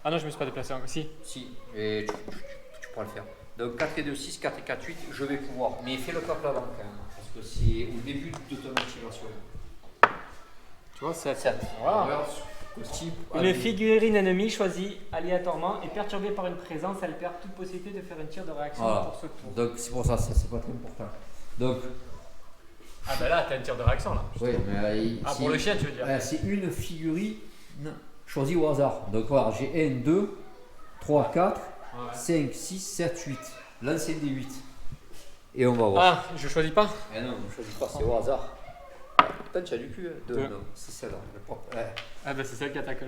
[SPEAKER 2] Ah non, je me suis pas déplacé encore. Si.
[SPEAKER 1] Si, et tu pourras le faire. Donc 4 et 2, 6, 4 et 4, 8, je vais pouvoir. Mais fais le peuple avant quand même, parce que c'est au début de ton activation.
[SPEAKER 2] Tu vois, 7.
[SPEAKER 1] 7.
[SPEAKER 2] Voilà.
[SPEAKER 1] Type,
[SPEAKER 2] Une figurine ennemie choisie aléatoirement et perturbée par une présence, elle perd toute possibilité de faire un tir de réaction
[SPEAKER 1] voilà.
[SPEAKER 2] pour ce tour.
[SPEAKER 1] Donc c'est pour ça, c'est pas très important. Donc,
[SPEAKER 2] Ah bah là, t'as un tir de réaction là.
[SPEAKER 1] oui, mais
[SPEAKER 2] Pour le chien, tu veux dire?
[SPEAKER 1] c'est une figurine choisie au hasard. Donc voilà, j'ai 1, 2, 3, 4, 5, 6, 7, 8. Lancer des 8. Et on va voir.
[SPEAKER 2] Ah, je choisis pas?
[SPEAKER 1] Eh non, je choisis pas, c'est au hasard. Putain, tu as du cul, hein?
[SPEAKER 2] Deux.
[SPEAKER 1] Non, c'est celle-là. Ouais.
[SPEAKER 2] Ah bah c'est celle qui attaque.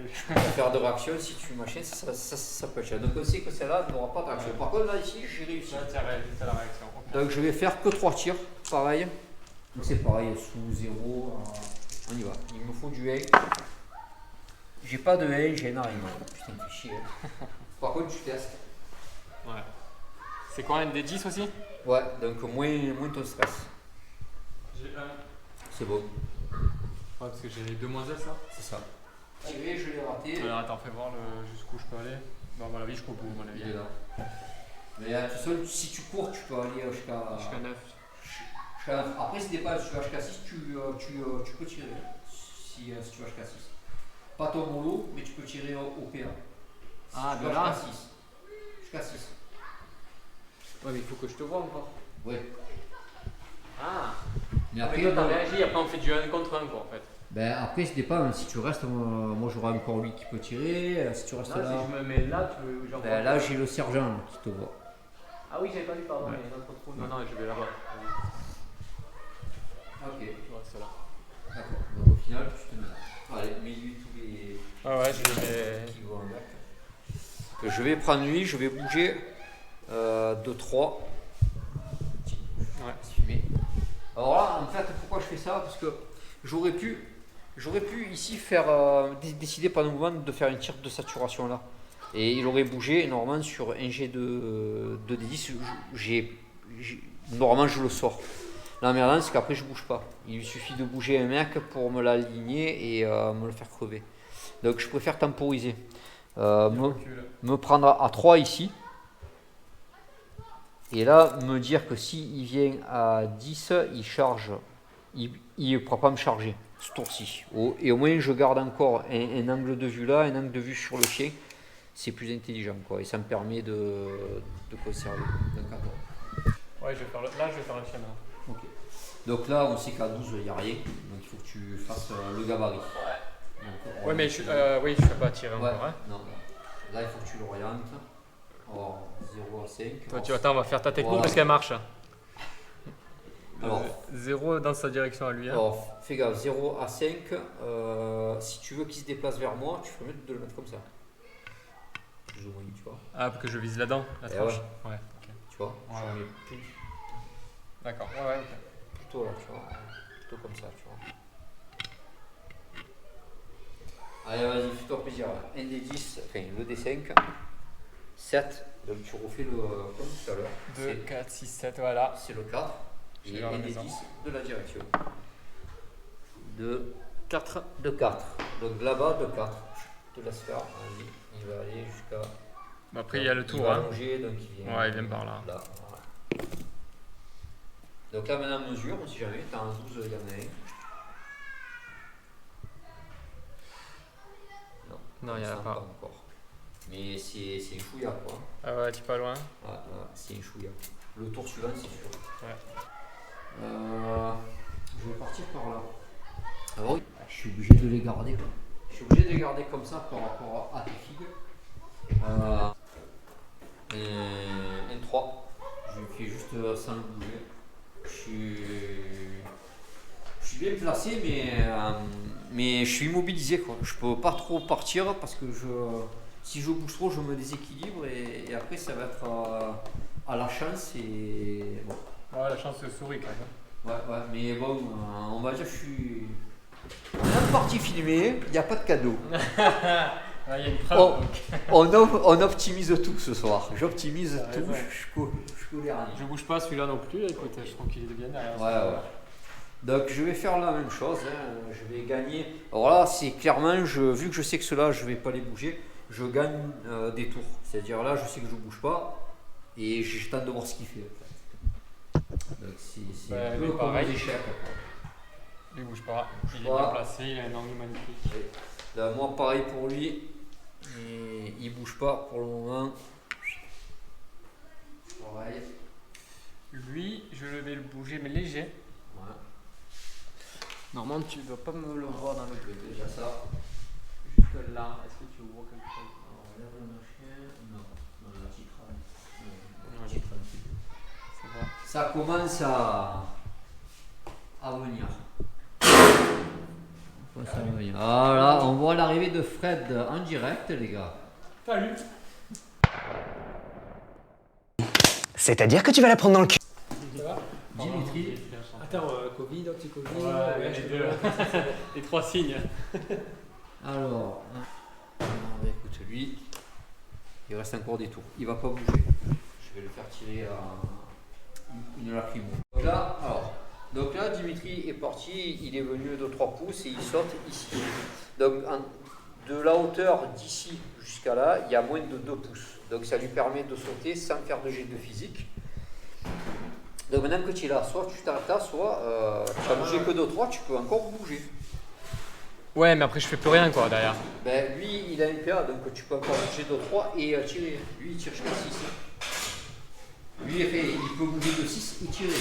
[SPEAKER 1] Faire de réaction, si tu machines, ça peut être. Donc on sait que celle-là n'aura pas de réaction. Par contre, là, ici, j'ai réussi.
[SPEAKER 2] Là, t'as la réaction. Okay.
[SPEAKER 1] Donc je vais faire que 3 tirs, pareil. Donc c'est pareil, sous 0. On y va. Il me faut du 1. J'ai pas de 1, j'ai un arrêt. Putain, fais chier. Par contre, tu testes.
[SPEAKER 2] Ouais. C'est quoi, un des 10 aussi?
[SPEAKER 1] Ouais, donc moins ton stress.
[SPEAKER 2] J'ai 1.
[SPEAKER 1] C'est bon.
[SPEAKER 2] Ouais, parce que j'ai 2 moins 1, ça?
[SPEAKER 1] C'est ça. Je l'ai raté.
[SPEAKER 2] Alors attends, fais voir jusqu'où je peux aller. Bon, à mon avis, je cours au bout, à mon avis.
[SPEAKER 1] Il est là. Mais de toute façon, si tu cours, tu peux aller jusqu'à
[SPEAKER 2] 9.
[SPEAKER 1] Après, si dépend si tu as HK6, tu peux tirer si tu as HK6. Pas ton mollo, mais tu peux tirer au PA.
[SPEAKER 2] Ah,
[SPEAKER 1] si
[SPEAKER 2] de
[SPEAKER 1] tu
[SPEAKER 2] là
[SPEAKER 1] as HK6.
[SPEAKER 2] Ouais, mais il faut que je te vois encore.
[SPEAKER 1] Ouais.
[SPEAKER 2] Ah.
[SPEAKER 1] Mais
[SPEAKER 2] Après,
[SPEAKER 1] après,
[SPEAKER 2] toi, t'as réagi, après on fait du 1 contre 1 quoi en fait.
[SPEAKER 1] ben après, ça dépend. Si tu restes, moi j'aurai encore lui qui peut tirer. Si tu restes
[SPEAKER 2] Non,
[SPEAKER 1] là,
[SPEAKER 2] si je me mets là, tu veux genre.
[SPEAKER 1] ben là j'ai le sergent qui te voit.
[SPEAKER 2] Ah oui, j'avais pas vu, pardon,
[SPEAKER 1] Ouais.
[SPEAKER 2] il y a un autre trou. Non, non, je vais là-bas.
[SPEAKER 1] Ok.
[SPEAKER 2] Tu restes là.
[SPEAKER 1] D'accord. Donc au final, tu te mets là. Allez, mets-lui tous les.
[SPEAKER 2] Ah ouais, je vais.
[SPEAKER 1] Qui vont avec. Je vais prendre lui, je vais bouger de 3.
[SPEAKER 2] Ouais.
[SPEAKER 1] Assumer. Alors là, en fait, pourquoi je fais ça? Parce que j'aurais pu ici faire décider par le mouvement de faire une tire de saturation là. Et il aurait bougé, normalement sur un G de D10, normalement je le sors. L'emmerdant, c'est qu'après je bouge pas. Il lui suffit de bouger un mec pour me l'aligner et me le faire crever. Donc je préfère temporiser. Me prendre à 3 ici. Et là, me dire que s'il vient à 10, il charge. Il ne pourra pas me charger ce tour-ci. Et au moins, je garde encore un angle de vue là, un angle de vue sur le chien. C'est plus intelligent, quoi. Et ça me permet de conserver. Donc, attends.
[SPEAKER 2] Ouais, je vais faire là, je vais faire un chien.
[SPEAKER 1] Ok. Donc là, on sait qu'à 12, il n'y a rien. Donc il faut que tu fasses le gabarit. Donc,
[SPEAKER 2] Ouais, mais oui, je ne peux pas tirer
[SPEAKER 1] ouais,
[SPEAKER 2] encore. Hein.
[SPEAKER 1] non. Là, il faut que tu l'orientes. Alors, 0 à 5.
[SPEAKER 2] Toi, tu attends, on va faire ta technique
[SPEAKER 1] Voilà.
[SPEAKER 2] parce qu'elle marche.
[SPEAKER 1] Alors,
[SPEAKER 2] 0 dans sa direction à lui. Hein.
[SPEAKER 1] Alors, fais gaffe, 0 à 5, si tu veux qu'il se déplace vers moi, tu peux mieux de le mettre comme ça. Plus ou moins, tu vois.
[SPEAKER 2] Ah, pour que je vise là-dedans, la
[SPEAKER 1] Eh
[SPEAKER 2] tranche. Ouais, ok.
[SPEAKER 1] Tu vois,
[SPEAKER 2] Ouais,
[SPEAKER 1] tu
[SPEAKER 2] ouais.
[SPEAKER 1] mets plus,
[SPEAKER 2] D'accord, ouais, ok.
[SPEAKER 1] plutôt là, tu vois. Plutôt comme ça, tu vois. Allez, vas-y, fais-toi plaisir. Un des 10, enfin le D5, 7, donc tu refais le comme tout à l'heure.
[SPEAKER 2] 2, 4, 6, 7, voilà.
[SPEAKER 1] C'est le 4.
[SPEAKER 2] Je
[SPEAKER 1] Et
[SPEAKER 2] vais vers
[SPEAKER 1] un
[SPEAKER 2] la
[SPEAKER 1] des
[SPEAKER 2] maison.
[SPEAKER 1] 10 de la direction. De
[SPEAKER 2] 4.
[SPEAKER 1] 4. Donc là-bas, de 4. Je te laisse faire. Vas-y, il va aller jusqu'à.
[SPEAKER 2] Après, il y a le
[SPEAKER 1] Il
[SPEAKER 2] tour.
[SPEAKER 1] va
[SPEAKER 2] Hein.
[SPEAKER 1] longer, donc il vient.
[SPEAKER 2] Ouais, il vient par là.
[SPEAKER 1] Voilà. Donc là, maintenant, mesure, si jamais, tu as un 12, il y en a un.
[SPEAKER 2] Non, il n'y en a
[SPEAKER 1] ça,
[SPEAKER 2] pas.
[SPEAKER 1] encore. Mais c'est un chouïa, quoi.
[SPEAKER 2] Ah ouais, tu es pas loin.
[SPEAKER 1] Ouais, c'est un chouïa. Le tour suivant, c'est sûr.
[SPEAKER 2] Ouais.
[SPEAKER 1] Je vais partir par là. Ah oui, je suis obligé de les garder. Quoi. Je suis obligé de les garder comme ça par rapport à tes figues. Un 3. Je fais juste sans le bouger. Je suis bien placé, mais je suis immobilisé. Quoi. Je peux pas trop partir parce que si je bouge trop, je me déséquilibre et après ça va être à la chance. Et, bon.
[SPEAKER 2] Ouais, la chance de souris quand même.
[SPEAKER 1] Ouais, mais bon, on va dire que je suis. On a une partie filmée, il n'y a pas de cadeau.
[SPEAKER 2] Il y a une preuve.
[SPEAKER 1] On optimise tout ce soir. J'optimise
[SPEAKER 2] T'as
[SPEAKER 1] tout,
[SPEAKER 2] raison.
[SPEAKER 1] je colle rien.
[SPEAKER 2] Je bouge pas celui-là non plus, écoute, je trouve qu'il est bien derrière.
[SPEAKER 1] Ouais. Donc je vais faire la même chose, hein. Je vais gagner. Alors là, c'est clairement, vu que je sais que ceux-là, je vais pas les bouger, je gagne des tours. C'est-à-dire là, je sais que je bouge pas et je tente de voir ce qu'il fait. En fait. Donc c'est un peu comme
[SPEAKER 2] pareil.
[SPEAKER 1] les échecs.
[SPEAKER 2] Il bouge pas, il est
[SPEAKER 1] pas.
[SPEAKER 2] bien placé, il a un angle magnifique.
[SPEAKER 1] Là, moi, pareil pour lui. Et il bouge pas pour le moment. Pareil.
[SPEAKER 2] Lui, je vais le bouger, mais léger.
[SPEAKER 1] Ouais.
[SPEAKER 2] Normalement, tu dois pas me le voir dans le
[SPEAKER 1] Je vais déjà ça.
[SPEAKER 2] Jusque là, est-ce que tu vois quelque chose?
[SPEAKER 1] Alors, regarde le machin. Non, la petite rame.
[SPEAKER 2] Ouais.
[SPEAKER 1] Petite rame.
[SPEAKER 2] C'est bon.
[SPEAKER 1] Ça commence à venir. Voilà, on voit l'arrivée de Fred en direct, les gars.
[SPEAKER 2] Salut!
[SPEAKER 3] C'est-à-dire que tu vas la prendre dans le cul.
[SPEAKER 2] Ça va?
[SPEAKER 1] Dimitri.
[SPEAKER 4] Attends, Covid, anti-Covid,
[SPEAKER 2] Ouais,
[SPEAKER 4] je
[SPEAKER 2] les
[SPEAKER 4] peux
[SPEAKER 2] deux.
[SPEAKER 4] pas.
[SPEAKER 2] Les trois signes.
[SPEAKER 1] Alors, écoute, lui, il reste encore des tours. Il va pas bouger. Je vais le faire tirer une lacrymo. Donc là, Dimitri est parti, il est venu de 3 pouces et il saute ici. Donc, de la hauteur d'ici jusqu'à là, il y a moins de 2 pouces. Donc, ça lui permet de sauter sans faire de jet de physique. Donc maintenant que tu es là, soit tu t'arrêtes là, soit tu vas bouger que 2-3, tu peux encore bouger.
[SPEAKER 2] Ouais, mais après je fais plus rien quoi derrière.
[SPEAKER 1] Ben, lui, il a un PA, donc tu peux encore bouger 2-3 et tirer. Lui, il tire jusqu'à 6. Lui, il peut bouger de 6 et tirer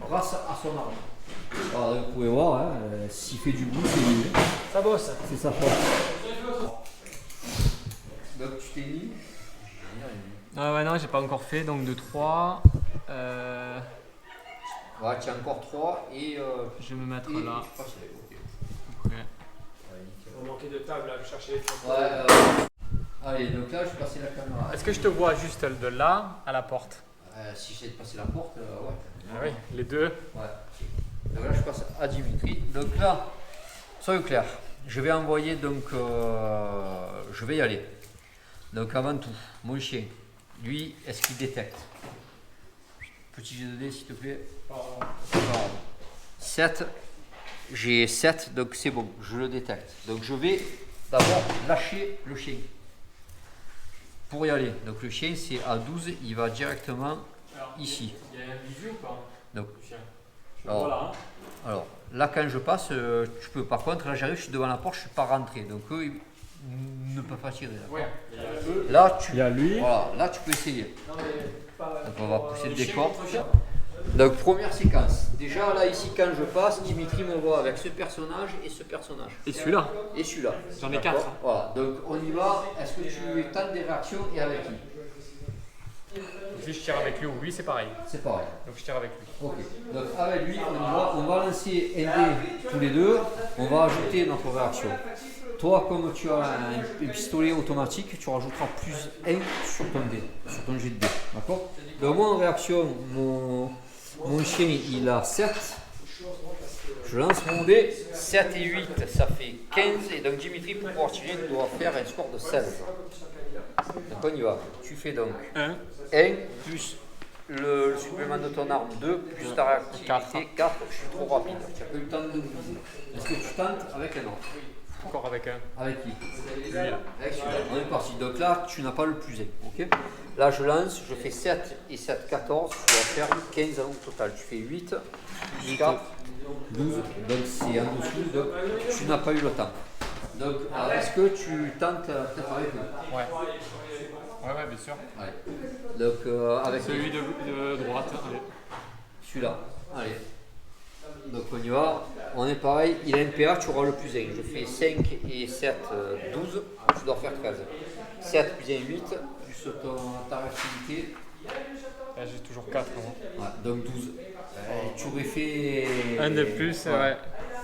[SPEAKER 1] grâce à son arme. Alors, vous pouvez voir, hein, s'il fait du bruit, c'est lui.
[SPEAKER 4] Ça bosse.
[SPEAKER 1] C'est sa force. Donc tu t'es mis.
[SPEAKER 2] Ah ouais, non, j'ai pas encore fait, donc de 3.
[SPEAKER 1] Ouais, tu as encore 3 et.
[SPEAKER 2] Je vais me mettre
[SPEAKER 1] et-
[SPEAKER 2] là.
[SPEAKER 1] je crois que c'est ok.
[SPEAKER 2] Après.
[SPEAKER 4] On manquait de table là, je cherchais les trucs.
[SPEAKER 1] Ouais, allez, donc là, je vais passer la caméra.
[SPEAKER 2] Est-ce que je te vois juste de là à la porte?
[SPEAKER 1] Si j'essaie de passer la porte, ouais.
[SPEAKER 2] Ah oui, les deux.
[SPEAKER 1] Ouais. Donc là, je passe à Dimitri. Donc là, soyons clairs, je vais envoyer, donc je vais y aller. Donc avant tout, mon chien, lui, est-ce qu'il détecte? Petit jet de dés, s'il te plaît. 7. J'ai 7, donc c'est bon, je le détecte. Donc je vais d'abord lâcher le chien pour y aller. Donc le chien, c'est à 12, il va directement ici.
[SPEAKER 2] Il y a un visu ou pas?
[SPEAKER 1] Donc,
[SPEAKER 2] Alors, voilà. Hein.
[SPEAKER 1] alors, là, quand je passe, tu peux. Par contre, là, j'arrive, je suis devant la porte, je ne suis pas rentré. Donc, eux, ils ne peuvent pas tirer. Là,
[SPEAKER 2] Ouais, il y a eux.
[SPEAKER 1] là, tu,
[SPEAKER 2] Il y a lui.
[SPEAKER 1] voilà, là, tu peux essayer. Donc, on va pousser le décor. Donc, première séquence. Déjà, là, ici, quand je passe, Dimitri me voit avec ce personnage et ce personnage.
[SPEAKER 2] Et celui-là.
[SPEAKER 1] Et celui-là.
[SPEAKER 2] J'en ai
[SPEAKER 1] D'accord.
[SPEAKER 2] 4.
[SPEAKER 1] Voilà. Donc, on y va. Est-ce que tu tentes des réactions et avec qui?
[SPEAKER 2] Si je tire avec lui ou lui, c'est pareil.
[SPEAKER 1] C'est pareil.
[SPEAKER 2] Donc je tire avec lui.
[SPEAKER 1] Ok, donc avec lui, on va lancer un dé tous les deux, on va ajouter notre réaction. Toi, comme tu as un pistolet automatique, tu rajouteras plus 1 sur ton dé, sur ton jet de dé. D'accord? Donc moi en réaction, mon chien il a 7. Je lance mon dé, 7 et 8, ça fait 15. Et donc Dimitri, pour pouvoir tirer, doit faire un score de 16. Donc on y va. Tu fais donc 1 plus le supplément de ton arme 2 plus ta réactivité 4. Je suis trop rapide. Tu n'as pas eu le temps de viser. Est-ce que tu tentes avec un autre?
[SPEAKER 2] Encore avec un.
[SPEAKER 1] Avec qui?
[SPEAKER 2] Lui.
[SPEAKER 1] Avec celui-là. On est parti. Donc là, tu n'as pas le plus 1. Ok? Là, je lance, je fais 7 et 7, 14. Tu vas faire 15 au total. Tu fais 8 plus 4, 12. Donc c'est en dessous. Donc tu n'as pas eu le temps. Donc est-ce que tu tentes peut-être avec eux?
[SPEAKER 2] Ouais. Ouais, bien sûr.
[SPEAKER 1] Ouais. Donc avec
[SPEAKER 2] Celui de droite. Allez.
[SPEAKER 1] celui-là. Allez. Donc on y va. On est pareil. Il a une PA, tu auras le plus 1. Je fais 5 et 7, 12. Tu dois faire 13. 7 plus 1, 8. Plus ta réactivité.
[SPEAKER 2] Là, j'ai toujours 4. Hein.
[SPEAKER 1] Ouais, donc 12. Tu aurais fait.
[SPEAKER 2] Un de plus, ouais.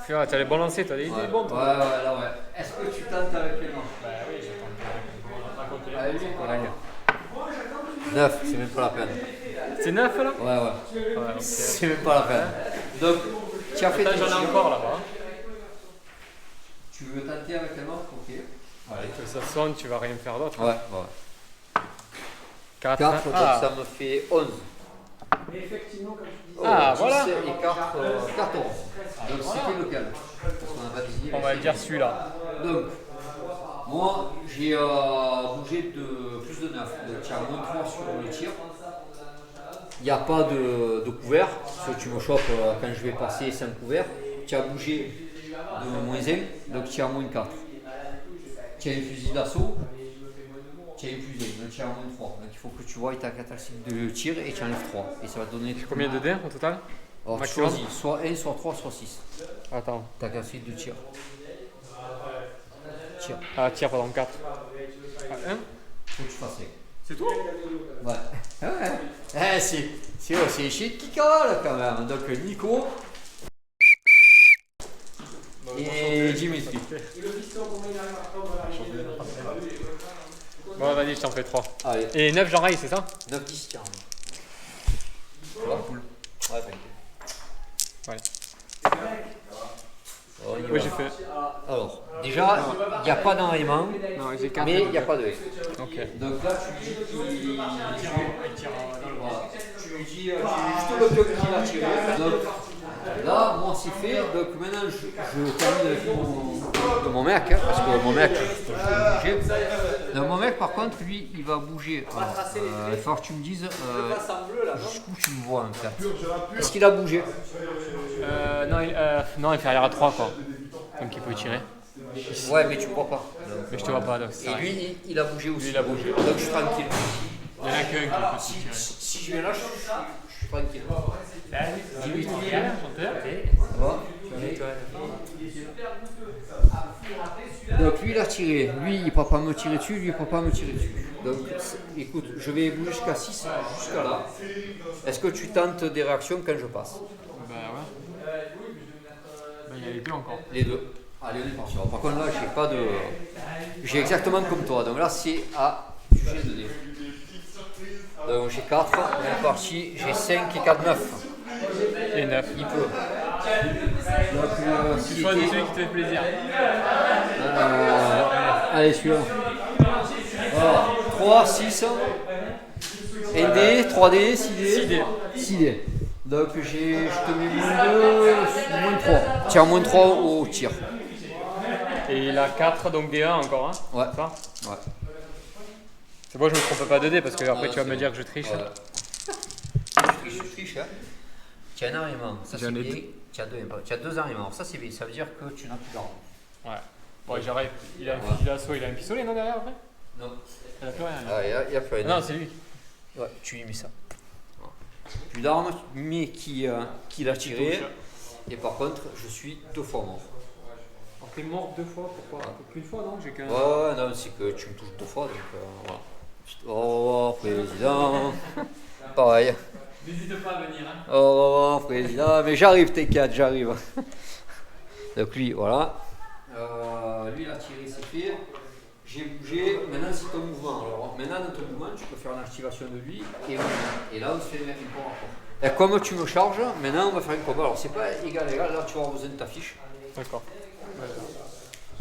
[SPEAKER 2] Tu as les bons lancers, tu as des idées bonnes.
[SPEAKER 1] Ouais, là, ouais. Est-ce que tu tentes avec les mains?
[SPEAKER 2] Bah oui, j'ai tenté.
[SPEAKER 1] Allez, 9, c'est même pas la peine.
[SPEAKER 2] C'est 9 là?
[SPEAKER 1] Ouais.
[SPEAKER 2] Ouais, ok.
[SPEAKER 1] C'est même pas la peine. Donc, tu as fait
[SPEAKER 2] Attends,
[SPEAKER 1] tes
[SPEAKER 2] j'en ai
[SPEAKER 1] tirs.
[SPEAKER 2] encore là-bas.
[SPEAKER 1] Tu veux tenter avec un autre? Ok.
[SPEAKER 2] Allez, que ça sonne, tu vas rien faire d'autre.
[SPEAKER 1] Ouais.
[SPEAKER 2] 4.
[SPEAKER 1] 4, donc ça me fait 11.
[SPEAKER 4] Mais effectivement, comme tu dis,
[SPEAKER 2] Ah,
[SPEAKER 1] 10
[SPEAKER 2] voilà.
[SPEAKER 1] et 4, 14. Donc c'était lequel? Parce qu'on n'a pas désigné.
[SPEAKER 2] On va dire celui-là.
[SPEAKER 1] Donc, moi, j'ai bougé de plus de 9. Donc, tu as moins 3 sur le tir. Il n'y a pas de couvert. Parce que tu me chopes quand je vais passer sans couvert. Tu as bougé de moins 1. Donc, tu as moins 4. Tu as un fusil d'assaut. Tu as un plus 1. Donc, tu as moins 3. Donc, il faut que tu vois ta capacité de tir et tu enlèves 3. Et ça va te donner.
[SPEAKER 2] Combien de dés au total?
[SPEAKER 1] Alors, tu
[SPEAKER 2] maximum?
[SPEAKER 1] choisis soit 1, soit 3, soit 6.
[SPEAKER 2] Attends.
[SPEAKER 1] Ta capacité de tir. Tire.
[SPEAKER 2] Ah, tire pendant 4. Ah, 1?
[SPEAKER 1] Faut que tu fasses 1.
[SPEAKER 2] C'est tout?
[SPEAKER 1] Ouais. C'est chic qui cale quand même. Donc Nico et Dimitri.
[SPEAKER 2] Bon, vas-y, je t'en fais 3.
[SPEAKER 1] Allez,
[SPEAKER 2] Et 9, j'en raille, c'est ça?
[SPEAKER 1] 9, 10, tiens. Ouais, cool. Ouais, t'inquiète.
[SPEAKER 2] Ouais.
[SPEAKER 1] On y
[SPEAKER 2] Oui,
[SPEAKER 1] va.
[SPEAKER 2] j'ai fait.
[SPEAKER 1] Alors, déjà, il n'y a pas d'enrayement,
[SPEAKER 2] Non, j'ai 4.
[SPEAKER 1] mais il n'y a pas de haie.
[SPEAKER 2] Ok.
[SPEAKER 1] Donc là, tu dis qu'il voilà. Tu lui dis juste le bloc qu'il a tiré. Donc là, moi c'est fait. Donc maintenant, je termine avec mon mec, hein, parce que mon mec, je peux bouger. Donc mon mec, par contre, lui, il va bouger. Alors, il va falloir que tu me dises jusqu'où tu me vois en fait. Est-ce qu'il a bougé?
[SPEAKER 2] Non, inférieur à 3 quoi. Donc il peut tirer.
[SPEAKER 1] Ouais, mais tu me vois pas.
[SPEAKER 2] Mais je te vois pas là.
[SPEAKER 1] Et lui, il a bougé aussi.
[SPEAKER 2] Lui, il a bougé.
[SPEAKER 1] Donc je suis tranquille.
[SPEAKER 2] Il y en a qu'un qui peut tirer.
[SPEAKER 1] Si je viens là, je suis tranquille.
[SPEAKER 2] Dis-lui, chanteur.
[SPEAKER 1] Ça va? Donc lui il a tiré, lui il ne peut pas me tirer dessus, lui il ne peut pas me tirer dessus. Donc écoute, je vais bouger jusqu'à 6, jusqu'à là. Est-ce que tu tentes des réactions quand je passe?
[SPEAKER 2] Bah ouais. Bah il y a les deux encore.
[SPEAKER 1] Les deux. Allez on est parti. Alors, par contre là j'ai pas de. J'ai exactement comme toi, donc là c'est à sujet de dé. Donc j'ai 4, on est parti, j'ai 5 et 4, 9.
[SPEAKER 2] Et 9.
[SPEAKER 1] Il peut. Donc,
[SPEAKER 2] Tu choisis celui qui te fait plaisir.
[SPEAKER 1] Allez, celui-là. Voilà. 3, 6. ND, 3D, 6D. 6D. Donc, je te mets moins 3. Tiens, moins 3 au tir.
[SPEAKER 2] Et il a 4, donc D1 encore, hein?
[SPEAKER 1] Ouais.
[SPEAKER 2] Ça
[SPEAKER 1] Ouais.
[SPEAKER 2] c'est bon, je me trompe pas de D parce que après tu vas me dire que je triche.
[SPEAKER 1] Je triche, hein. Tu as un arrière, ça c'est bien. Tu as deux arrières, ça c'est bien. Ça veut dire que tu n'as plus d'armes.
[SPEAKER 2] Ouais. Bon, j'arrive. Il a un fusil d'assaut, il a un pistolet, non, derrière après?
[SPEAKER 1] Non.
[SPEAKER 2] Il a plus rien. Là.
[SPEAKER 1] Ah, il n'y a plus rien.
[SPEAKER 2] Non, c'est lui.
[SPEAKER 1] Ouais, tu lui mets ça. Plus d'armes, mais qui l'a tiré. Et par contre, je suis 2 fois mort.
[SPEAKER 2] Alors t'es mort 2 fois, pourquoi? Qu'une fois, non? J'ai qu'un.
[SPEAKER 1] Ouais, non, c'est que tu me touches 2 fois, donc voilà. Au revoir, président. Pareil.
[SPEAKER 2] N'hésite pas à venir, hein.
[SPEAKER 1] Au revoir, président. Mais j'arrive, t'inquiète, j'arrive. Donc lui, voilà. Lui, il a tiré, c'est fait. J'ai bougé. Maintenant, c'est ton mouvement. Alors, maintenant, dans ton mouvement, tu peux faire une activation de lui et là, on se fait le mettre une fois rapport. Et comme tu me charges, maintenant, on va faire un combat. Alors, c'est pas égal. Là, tu vas avoir besoin de ta fiche.
[SPEAKER 2] D'accord.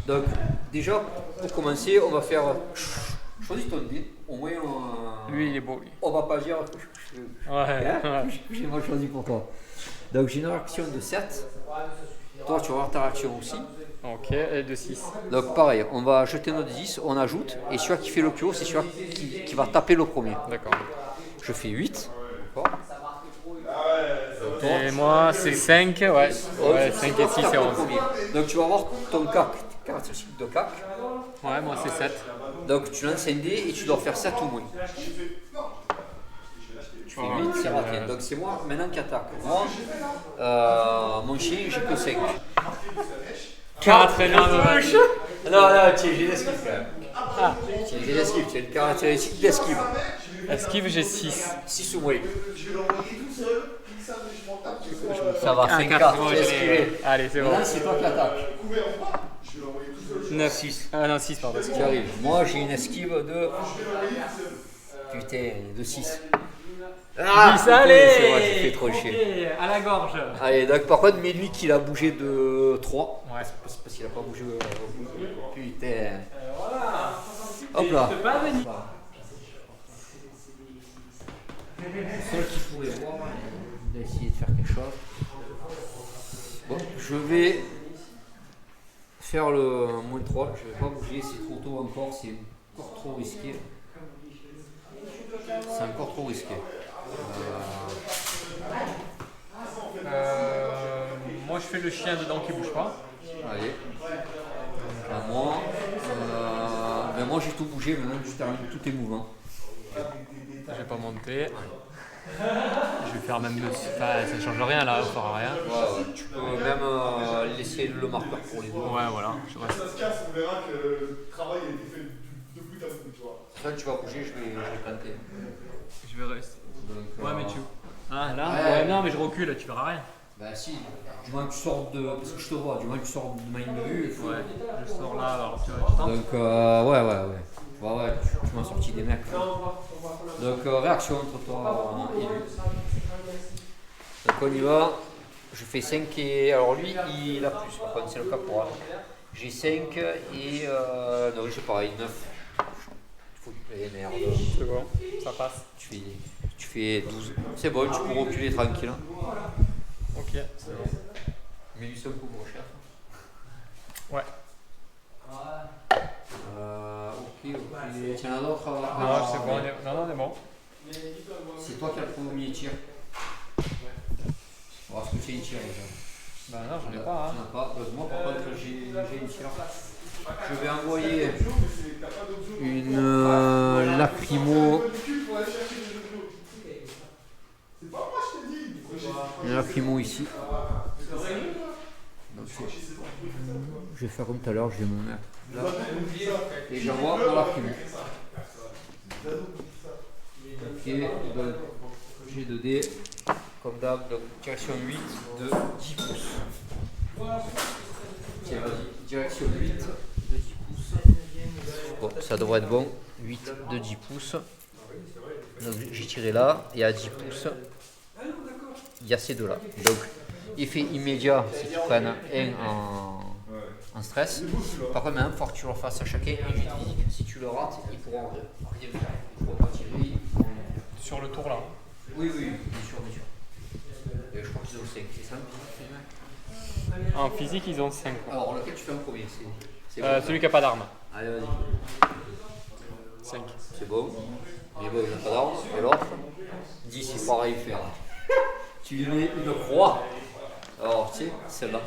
[SPEAKER 1] Donc, déjà, pour commencer, on va faire. Choisis ton dé. Au moins,
[SPEAKER 2] Lui, il est beau, lui.
[SPEAKER 1] on va pas dire que j'ai mal choisi pour toi. Donc, j'ai une réaction de 7. Toi, tu vas avoir ta réaction aussi.
[SPEAKER 2] Ok, et de 6.
[SPEAKER 1] Donc, pareil, on va jeter notre 10, on ajoute. Et celui qui fait le plus haut, c'est celui qui va taper le premier.
[SPEAKER 2] D'accord.
[SPEAKER 1] Je fais 8. D'accord.
[SPEAKER 2] Et moi, c'est 5, ouais. Ouais, 5 et 6 et 11.
[SPEAKER 1] Donc, tu vas avoir ton caractéristique de CAC.
[SPEAKER 2] Ouais, moi, c'est 7.
[SPEAKER 1] Donc, tu lances un dé et tu dois faire 7 ou moins. Tu fais 8, c'est raté. Donc, c'est moi maintenant qui attaque. Moi, mon chien, j'ai que 5.
[SPEAKER 2] 4 et 9.
[SPEAKER 1] Non, j'ai l'esquive quand même. J'ai l'esquive, tu as une caractéristique d'esquive.
[SPEAKER 2] Esquive, j'ai 6.
[SPEAKER 1] 6 ou moins. Ça va, c'est 4.
[SPEAKER 2] Allez, c'est bon.
[SPEAKER 1] Maintenant, c'est toi qui attaques.
[SPEAKER 2] 9, 6. Ah non, 6, pardon.
[SPEAKER 1] Qui arrive. Moi, j'ai une esquive de. Putain, de 6. Ah,
[SPEAKER 2] 10, allez!
[SPEAKER 1] C'est moi qui fais trop chier.
[SPEAKER 2] À la gorge.
[SPEAKER 1] Allez, donc par contre, mais lui qu'il a bougé de 3.
[SPEAKER 2] Ouais.
[SPEAKER 1] C'est parce qu'il a pas bougé. Putain. Hop là.
[SPEAKER 2] Tu peux pas venir.
[SPEAKER 1] Le seul qui pourrait voir, il va essayer de faire quelque chose. Bon, je vais faire le moins 3. Je vais pas bouger, c'est trop tôt encore, c'est encore trop risqué. C'est encore trop risqué.
[SPEAKER 2] Moi, je fais le chien dedans qui bouge pas.
[SPEAKER 1] Allez. Moi, ben moi j'ai tout bougé, maintenant je termine tous tes mouvements.
[SPEAKER 2] Je vais pas monter. Je vais faire même le. Enfin, ça change rien là, ça fera rien.
[SPEAKER 1] Ouais, tu peux même laisser le marqueur pour les deux.
[SPEAKER 2] Ouais, voilà. Je reste.
[SPEAKER 5] Ça se casse, on verra que le travail a été fait de bout à bout, tu vois.
[SPEAKER 1] Quand tu vas bouger, je vais planter.
[SPEAKER 2] Je vais rester.
[SPEAKER 1] Donc,
[SPEAKER 2] Ouais, mais tu. Ah, là
[SPEAKER 1] Ouais.
[SPEAKER 2] ouais, non, mais je recule, tu verras rien.
[SPEAKER 1] Bah si, du moins que tu sors de. Parce que je te vois, du moins que tu sors de ma ligne de vue.
[SPEAKER 2] Ouais, je sors là, alors tu vois, tu tentes.
[SPEAKER 1] Donc ouais, tu m'as sorti des mecs. Donc réaction entre toi et lui. Donc on y va. Je fais 5 et. Alors lui il a plus, par contre c'est le caporal. J'ai 5 et. Non j'ai pareil, 9. Et merde.
[SPEAKER 2] C'est bon, ça passe.
[SPEAKER 1] Tu fais 12. C'est bon, tu peux reculer tranquille.
[SPEAKER 2] Ok, c'est bon.
[SPEAKER 1] Mais lui c'est un peu gros cher.
[SPEAKER 2] Ouais.
[SPEAKER 1] Ok. Tu en as d'autres
[SPEAKER 2] Non, c'est bon, on est bon.
[SPEAKER 1] C'est toi qui as le premier tir. On va voir ce que tu as une tir déjà.
[SPEAKER 2] Bah non, j'en ai pas. Hein.
[SPEAKER 1] Tu n'en as pas. Donc moi par contre j'ai une tir. Je vais envoyer une lacrymo. Une lacrymo ici. Donc, je vais faire comme tout à l'heure, je vais me mettre là. Et j'envoie dans lacrymo. Ok, donc j'ai 2 dés. Comme d'hab, donc direction 8 de 10 pouces. Tiens, vas-y, direction 8 de 10 pouces. Bon, ça devrait être bon. 8 de 10 pouces. Donc j'ai tiré là, et à 10 pouces, il y a ces deux-là. Donc, effet immédiat si tu prennes un en stress. Par contre, maintenant, il faut que tu leur fasses à chacun un jet de physique. Si tu le rates, ils pourront rien faire. Ils ne pourront pas tirer.
[SPEAKER 2] Sur le tour là.
[SPEAKER 1] Oui, bien sûr. Et je crois qu'ils ont 5, c'est ça?
[SPEAKER 2] En physique, ils ont 5.
[SPEAKER 1] Alors, lequel tu fais en premier? C'est
[SPEAKER 2] Celui qui n'a pas d'arme.
[SPEAKER 1] Allez, vas-y.
[SPEAKER 2] 5.
[SPEAKER 1] C'est bon. Mais bon, il n'a pas d'arme. Et l'autre 10, c'est pareil faire. Tu lui mets une croix. Alors, tu sais, celle-là.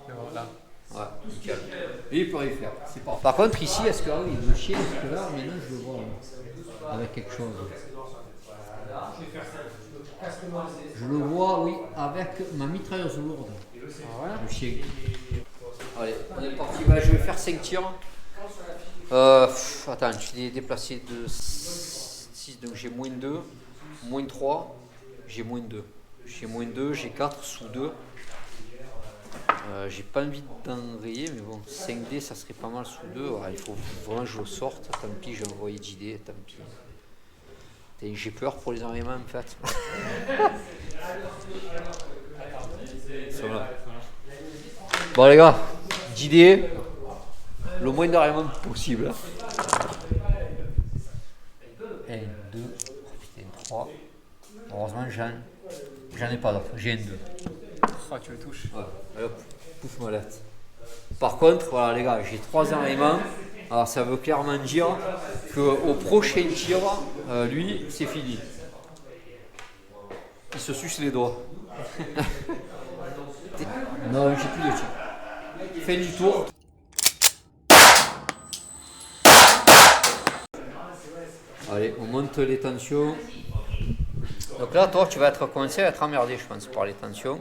[SPEAKER 2] Voilà.
[SPEAKER 1] Ouais, nickel. Et il peut rien faire. C'est parfait. Par contre, ici, est-ce que le chien, est-ce que là, maintenant, je le vois avec quelque chose? Je le vois, oui, avec ma mitrailleuse lourde. Le chien. Allez, on est parti. Bah, je vais faire 5 tirs. Attends, je suis déplacé de 6, donc j'ai moins 2, moins 3, j'ai moins 2. J'ai moins 2, j'ai 4 sous 2. J'ai pas envie d'enrayer, mais bon, 5D ça serait pas mal sous 2. Ouais, il faut vraiment que je le sorte. Tant pis, j'ai envoyé 10D, tant pis. J'ai peur pour les enrayements en fait. Bon les gars, 10D, le moins d'enrayements possible. 1, 2, putain, 3. Heureusement, j'en ai pas d'autres, j'ai un 2.
[SPEAKER 2] Oh, tu le touches.
[SPEAKER 1] Ouais, allez hop, pouf molette. Par contre, voilà les gars, j'ai 3 enrayements. Alors ça veut clairement dire qu'au prochain tir, lui, c'est fini. Il se suce les doigts. Non, j'ai plus de tir. Fin du tour. Allez, on monte les tensions. Donc là, toi, tu vas commencer à être emmerdé, je pense, par les tensions.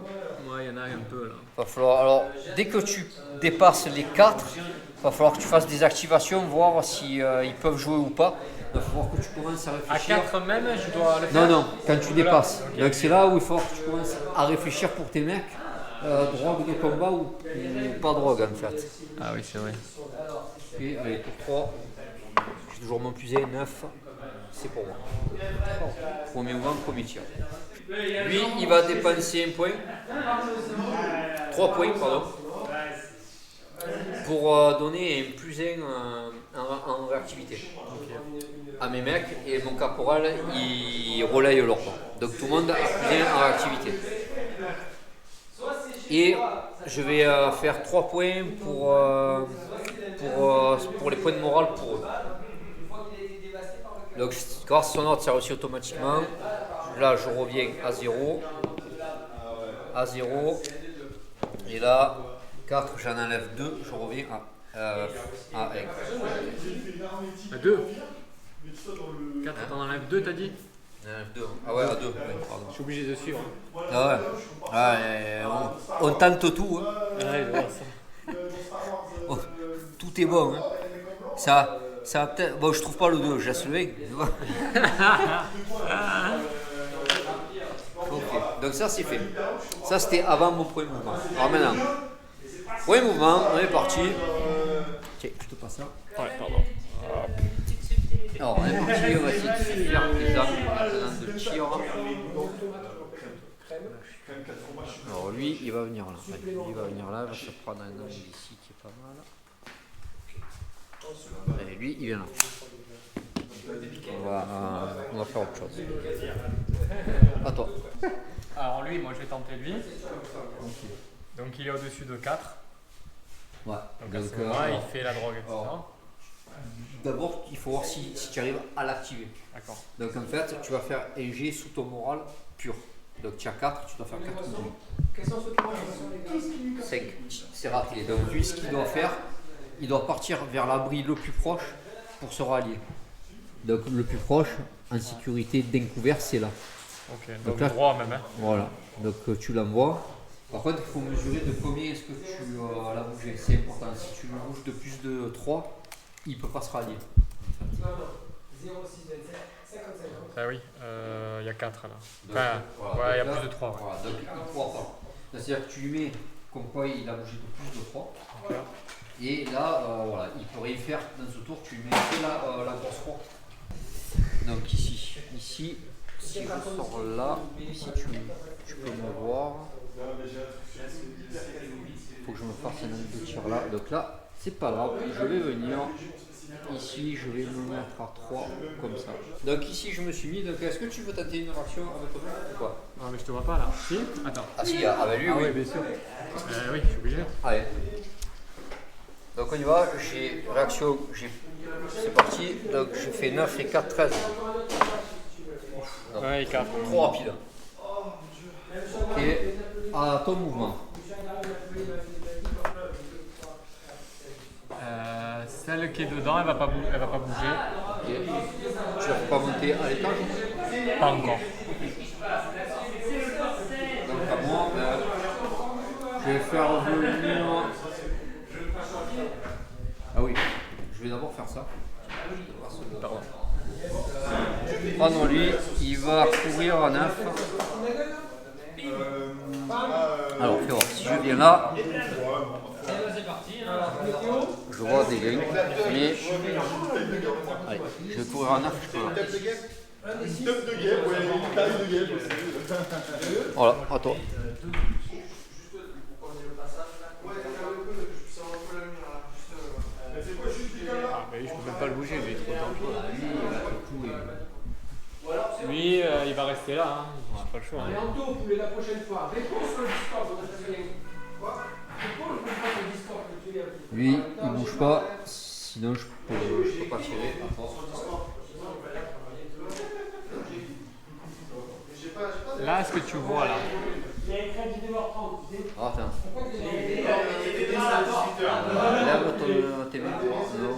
[SPEAKER 2] Ouais, il y en a un peu là.
[SPEAKER 1] Va falloir, alors, dès que tu dépasses les 4, il va falloir que tu fasses des activations, voir si ils peuvent jouer ou pas. Il va falloir que tu commences à
[SPEAKER 2] À
[SPEAKER 1] réfléchir.
[SPEAKER 2] 4 même, je dois le faire.
[SPEAKER 1] Non, quand tu dépasses. Donc c'est là où il faut que tu commences à réfléchir pour tes mecs. Drogue de combat ou pas drogue en fait.
[SPEAKER 2] Ah oui, c'est vrai.
[SPEAKER 1] Et allez, pour 3, j'ai toujours mon plus 1, 9. C'est pour moi. Premier mouvement, premier tir. Lui, il va dépenser 1 point. 3 points, pardon. Pour donner un plus 1 en réactivité à mes mecs, et mon caporal il relaye l'ordre. Donc tout le monde a plus 1 en réactivité. Et je vais faire 3 points pour les points de morale pour eux. Donc grâce à son ordre, ça réussit automatiquement. Là, je reviens à 0. À 0. Et là, 4, j'en enlève 2, je reviens à 1.
[SPEAKER 2] À 2. 4, t'en enlèves 2, t'as dit?
[SPEAKER 1] J'en enlève 2. Ah ouais, à 2, pardon.
[SPEAKER 2] Je suis obligé de suivre.
[SPEAKER 1] Ah ouais. On tente tout. Hein.
[SPEAKER 2] Ouais, je vois ça.
[SPEAKER 1] Oh, tout est bon. Hein. Ça va peut-être. Bon, je trouve pas le 2, je laisse le 1. Ok, donc ça c'est fait. Ça c'était avant mon premier mouvement. Alors maintenant, premier mouvement, on est parti. Tiens, je te passe ça.
[SPEAKER 2] Ouais, pardon.
[SPEAKER 1] Alors on est parti, on va essayer de faire des angles de tir. Alors lui, il va venir là. Ouais, lui, il va venir là, il va se prendre un angle ici qui est pas mal. Et lui, il vient là. On va faire autre chose. À toi.
[SPEAKER 2] Alors lui, moi je vais tenter lui. Donc il est au-dessus de 4.
[SPEAKER 1] Ouais.
[SPEAKER 2] Donc à ce moment-là, il fait la drogue, c'est ça?
[SPEAKER 1] d'abord, il faut voir si tu arrives à l'activer.
[SPEAKER 2] D'accord.
[SPEAKER 1] Donc en fait, tu vas faire un jet sous ton moral pur. Donc tu as 4, tu dois faire 4 coups.
[SPEAKER 4] Quels sont ceux qui ont
[SPEAKER 1] 5, c'est raté. Donc lui, ce qu'il doit faire, il doit partir vers l'abri le plus proche pour se rallier. Donc le plus proche, en sécurité découvert, c'est là.
[SPEAKER 2] Ok,
[SPEAKER 1] Donc
[SPEAKER 2] donc
[SPEAKER 1] là,
[SPEAKER 2] droit même. Hein.
[SPEAKER 1] Voilà, donc tu l'envoies. Par contre, il faut mesurer de combien est-ce que tu l'as bougé. C'est important. Si tu le bouges de plus de 3, il ne peut pas se rallier.
[SPEAKER 4] Non, non. 0, 6, 27, 55.
[SPEAKER 2] Ah oui, il y a 4 là.
[SPEAKER 1] Donc,
[SPEAKER 2] Enfin,
[SPEAKER 1] voilà.
[SPEAKER 2] ouais, il y a
[SPEAKER 1] Donc là,
[SPEAKER 2] plus de 3. Ouais.
[SPEAKER 1] Voilà, donc il ne pourra pas. C'est-à-dire que tu lui mets comme quoi il a bougé de plus de 3.
[SPEAKER 2] Voilà.
[SPEAKER 1] Et là, voilà, il peut rien faire dans ce tour, tu lui mets que la grosse roue. Donc ici, si je sors là, ici tu peux me voir. Il faut que je me fasse un autre de tir là. Donc là, c'est pas grave, je vais venir. Ici, je vais me mettre à 3 comme ça. Donc ici, je me suis mis. Donc est-ce que tu veux tenter une réaction avec toi ou quoi?
[SPEAKER 2] Ah, mais je te vois pas là. Si. Attends.
[SPEAKER 1] Ah si, ah bah lui, oui.
[SPEAKER 2] Oui, bien sûr. Oui, je suis obligé.
[SPEAKER 1] Allez. Donc on y va, j'ai réaction, c'est parti. Donc je fais 9 et 4, 13. Non,
[SPEAKER 2] Ouais, 4.
[SPEAKER 1] trop rapide. Ok, à ton mouvement.
[SPEAKER 2] Celle qui est dedans, elle va pas bouger.
[SPEAKER 1] Ok. Tu ne vas pas monter à l'étage?
[SPEAKER 2] Pas encore.
[SPEAKER 1] Donc à moi, je vais faire venir. Ah oui, je vais d'abord faire ça.
[SPEAKER 2] Pardon.
[SPEAKER 1] Prendre lui, il va courir à 9. Alors fais voir, si je viens là, je vois des gains, mais allez, je vais courir à 9, je peux.
[SPEAKER 5] Une teuf de guêpe, ouais, une taille de guêpe aussi.
[SPEAKER 1] Voilà, à toi.
[SPEAKER 2] Ah, mais lui, je peux même pas le bouger, lui, il est trop dangereux.
[SPEAKER 1] Lui, il va te coup
[SPEAKER 2] Lui, il va rester là, hein. J'ai pas le choix.
[SPEAKER 4] Et
[SPEAKER 2] Hein.
[SPEAKER 4] Anto, pour la prochaine fois, réponds sur le Discord. Quoi? Réponds sur le Discord que tu es.
[SPEAKER 1] Lui, il bouge pas, sinon je peux pas tirer.
[SPEAKER 2] Là, ce que tu vois là.
[SPEAKER 4] Il y a écrit 19h30.
[SPEAKER 1] Ah, attends. Lève tes mains. Non.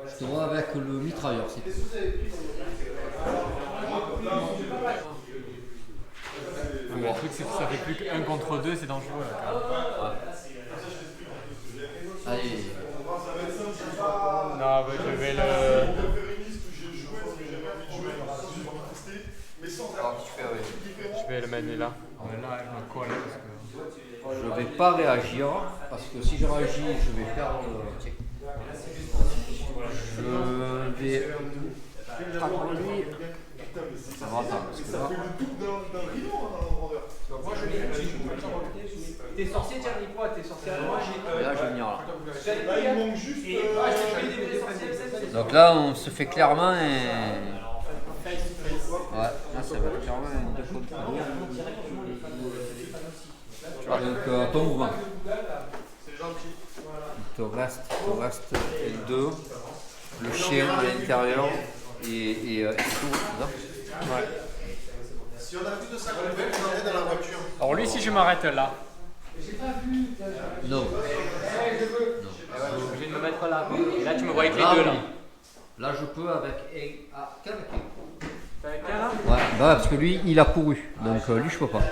[SPEAKER 1] Je te vois avec le mitrailleur.
[SPEAKER 2] Mais le truc, c'est que ça fait plus qu'un contre 2, c'est dangereux là, quand même.
[SPEAKER 1] Allez.
[SPEAKER 2] Non, mais je vais le.
[SPEAKER 1] Ah, tu fais, oui.
[SPEAKER 2] Je vais le mener là. Là, je me colle parce que.
[SPEAKER 1] Je vais pas réagir parce que si je réagis, je vais perdre. Tiens. Je vais prendre lui. Ça va attendre parce que là.
[SPEAKER 4] Moi, je l'ai. T'es sorcier, tiens, dis quoi? T'es sorcier. Moi, j'ai.
[SPEAKER 1] Là, je vais venir là.
[SPEAKER 5] Là, il manque juste.
[SPEAKER 1] Donc là, on se fait clairement un. Ouais, là, ça va être clairement un 2 contre 2. Donc, ton mouvement. Il te reste les deux. Le chien à l'intérieur et tout.
[SPEAKER 2] Ouais.
[SPEAKER 5] Si on a plus de 50 mètres, on en est dans la voiture.
[SPEAKER 2] Alors, lui, si je m'arrête là.
[SPEAKER 1] Non.
[SPEAKER 2] Je suis obligé de me mettre là. Et là, tu me vois avec les
[SPEAKER 1] Là,
[SPEAKER 2] deux là.
[SPEAKER 1] oui. Là, je peux avec un. Ah, qu'avec un.
[SPEAKER 2] T'as avec un là?
[SPEAKER 1] Ouais, bah parce que lui, il a couru. Donc, lui, je peux pas.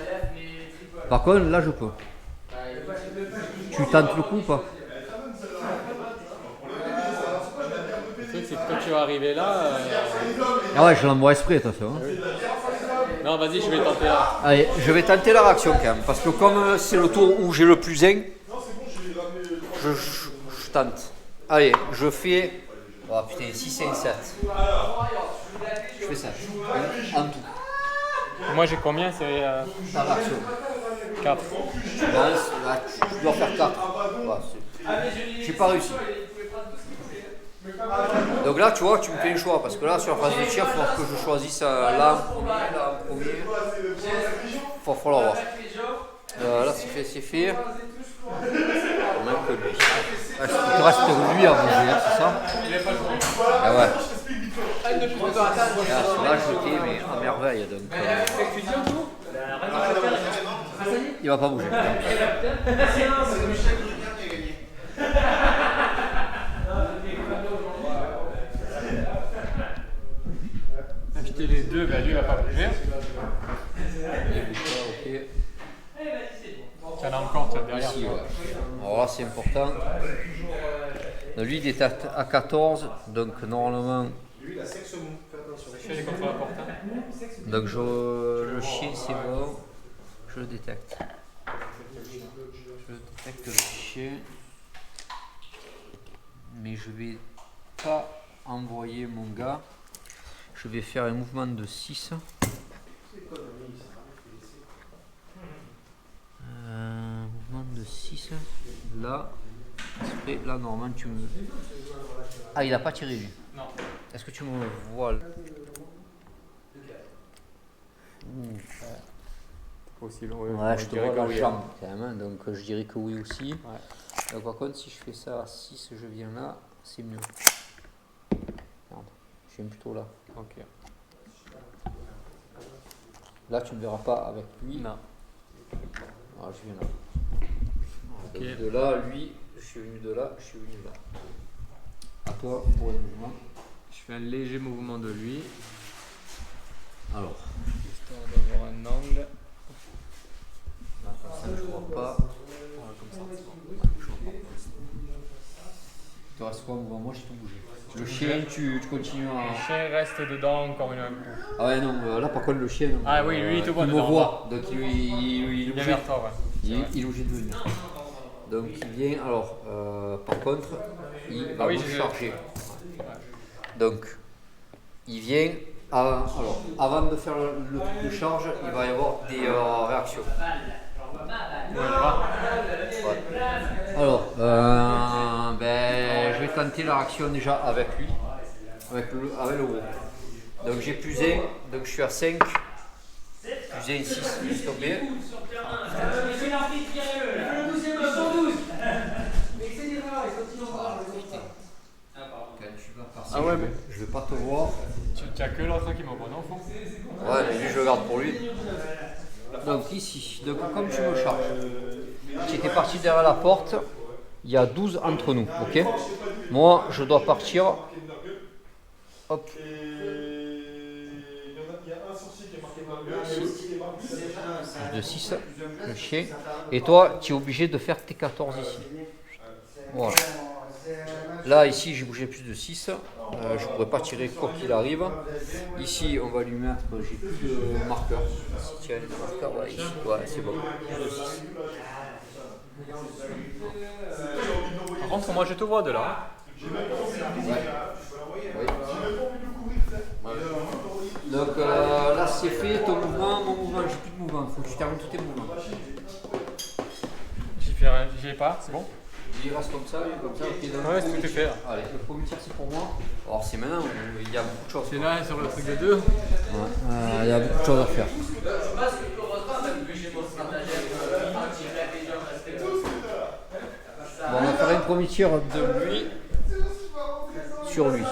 [SPEAKER 1] Par contre, là, je peux. Tu tentes le coup ou pas?
[SPEAKER 2] Le truc, c'est que quand tu vas arriver là.
[SPEAKER 1] Ah ouais, je l'envoie exprès, de toute façon.
[SPEAKER 2] Non, vas-y, je vais tenter là.
[SPEAKER 1] Allez, je vais tenter la réaction quand même. Parce que comme c'est le tour où j'ai le plus 1, je tente. Allez, je fais. Oh putain, 6 et 7. Je fais 7. En tout.
[SPEAKER 2] Moi, j'ai combien? C'est
[SPEAKER 1] Ta réaction.
[SPEAKER 2] 4.
[SPEAKER 1] Tu lances, là, tu dois faire 4. J'ai pas réussi. Donc là, tu vois, tu me fais un choix. Parce que là, sur la phase de tir, il faut que je choisisse là en premier, là en premier. Il va falloir voir. Là, c'est fait. Même que lui. Il te reste lui à bouger, hein, c'est ça? Ah ouais. Là, jeté, mais à merveille. Donc, il va pas bouger.
[SPEAKER 2] Acheter les deux, ben lui il va pas bouger.
[SPEAKER 1] Ok.
[SPEAKER 2] Tiens là encore, tu as derrière.
[SPEAKER 1] Ici, ouais. Alors là, c'est important. Donc, lui, il est à 14, donc normalement.
[SPEAKER 5] Lui, il a sexe mou, fais attention.
[SPEAKER 2] Je fais contre la porte. Hein.
[SPEAKER 1] Donc, le chien, c'est bon. Je le détecte. Je détecte le chien. Mais je vais pas envoyer mon gars. Je vais faire un mouvement de 6. Mouvement de 6. Là. Après, là, normalement, tu me. Ah, il a pas tiré lui.
[SPEAKER 2] Non.
[SPEAKER 1] Est-ce que tu me vois là?
[SPEAKER 2] Aussi long,
[SPEAKER 1] Ouais, je te vois la
[SPEAKER 2] oui,
[SPEAKER 1] jambe quand même, hein, donc je dirais que oui aussi.
[SPEAKER 2] Ouais.
[SPEAKER 1] Donc, par contre, si je fais ça à 6, je viens là, c'est mieux. Regarde, je viens plutôt là.
[SPEAKER 2] Ok.
[SPEAKER 1] Là, tu ne me verras pas avec lui.
[SPEAKER 2] Non.
[SPEAKER 1] Ah, je viens là.
[SPEAKER 2] Ok.
[SPEAKER 1] Donc, de là, lui, je suis venu de là, je suis venu là. À toi pour le mouvement.
[SPEAKER 2] Je fais un léger mouvement de lui,
[SPEAKER 1] Alors,
[SPEAKER 2] histoire d'avoir un angle.
[SPEAKER 1] là, comme ça, je ne vois pas.
[SPEAKER 2] Voilà, comme ça.
[SPEAKER 1] Il te reste quoi mouvement? Moi, j'ai tout bougé. Le chien, tu continues à.
[SPEAKER 2] Le chien reste dedans encore un coup.
[SPEAKER 1] Ah ouais, non, là, par contre, le chien.
[SPEAKER 2] Ah oui, lui, il te voit
[SPEAKER 1] il me
[SPEAKER 2] dedans.
[SPEAKER 1] voit. Donc, il
[SPEAKER 2] Il
[SPEAKER 1] est
[SPEAKER 2] vient
[SPEAKER 1] obligé.
[SPEAKER 2] vers toi, ouais.
[SPEAKER 1] Il est obligé de venir. Donc il vient, alors par contre, il va
[SPEAKER 2] oui,
[SPEAKER 1] me
[SPEAKER 2] j'ai-
[SPEAKER 1] charger. Donc il vient, alors avant de faire le truc de charge, il va y avoir des réactions. Ouais. Alors, ben, je vais tenter la réaction déjà avec lui, avec le gros. Donc j'ai plus 1, donc je suis à 5. Plus 1, 6, je suis tombé.
[SPEAKER 2] Ah ouais, mais
[SPEAKER 1] Je vais pas te voir.
[SPEAKER 2] tu as que l'autre qui m'envoie non fond.
[SPEAKER 1] Ouais, mais lui, je le garde pour lui. Donc ici, donc, comme tu me charges, tu étais parti derrière la porte, il y a 12 entre nous, ok? Moi, je dois partir. Hop.
[SPEAKER 5] Et il y a un sorcier qui est marqué dans le et l'autre qui est marqué.
[SPEAKER 1] De 6, le chien. Et toi, tu es obligé de faire tes 14 ici. Voilà. Là, ici, j'ai bougé plus de 6. Je ne pourrais pas tirer quoi qu'il arrive. Ici, on va lui mettre. J'ai plus de marqueurs. Si tu as les marqueurs, voilà, ici. Ouais, c'est bon. Plus de 6.
[SPEAKER 2] Par contre, moi je te vois de là.
[SPEAKER 1] Oui. Donc là, c'est fait. Ton mouvement, mon mouvement, j'ai plus de mouvement. Il faut que tu termines tous tes mouvements.
[SPEAKER 2] J'y ai pas, c'est bon?
[SPEAKER 1] Il reste comme ça, ok. Donc,
[SPEAKER 2] Ouais, c'est tout est fait.
[SPEAKER 1] Allez, le premier tir, c'est pour moi. Alors, c'est maintenant, il y a beaucoup de choses.
[SPEAKER 2] C'est là sur le truc de 2.
[SPEAKER 1] Ouais, il y a beaucoup de choses à faire. Bon, on va faire un premier tir de lui sur lui.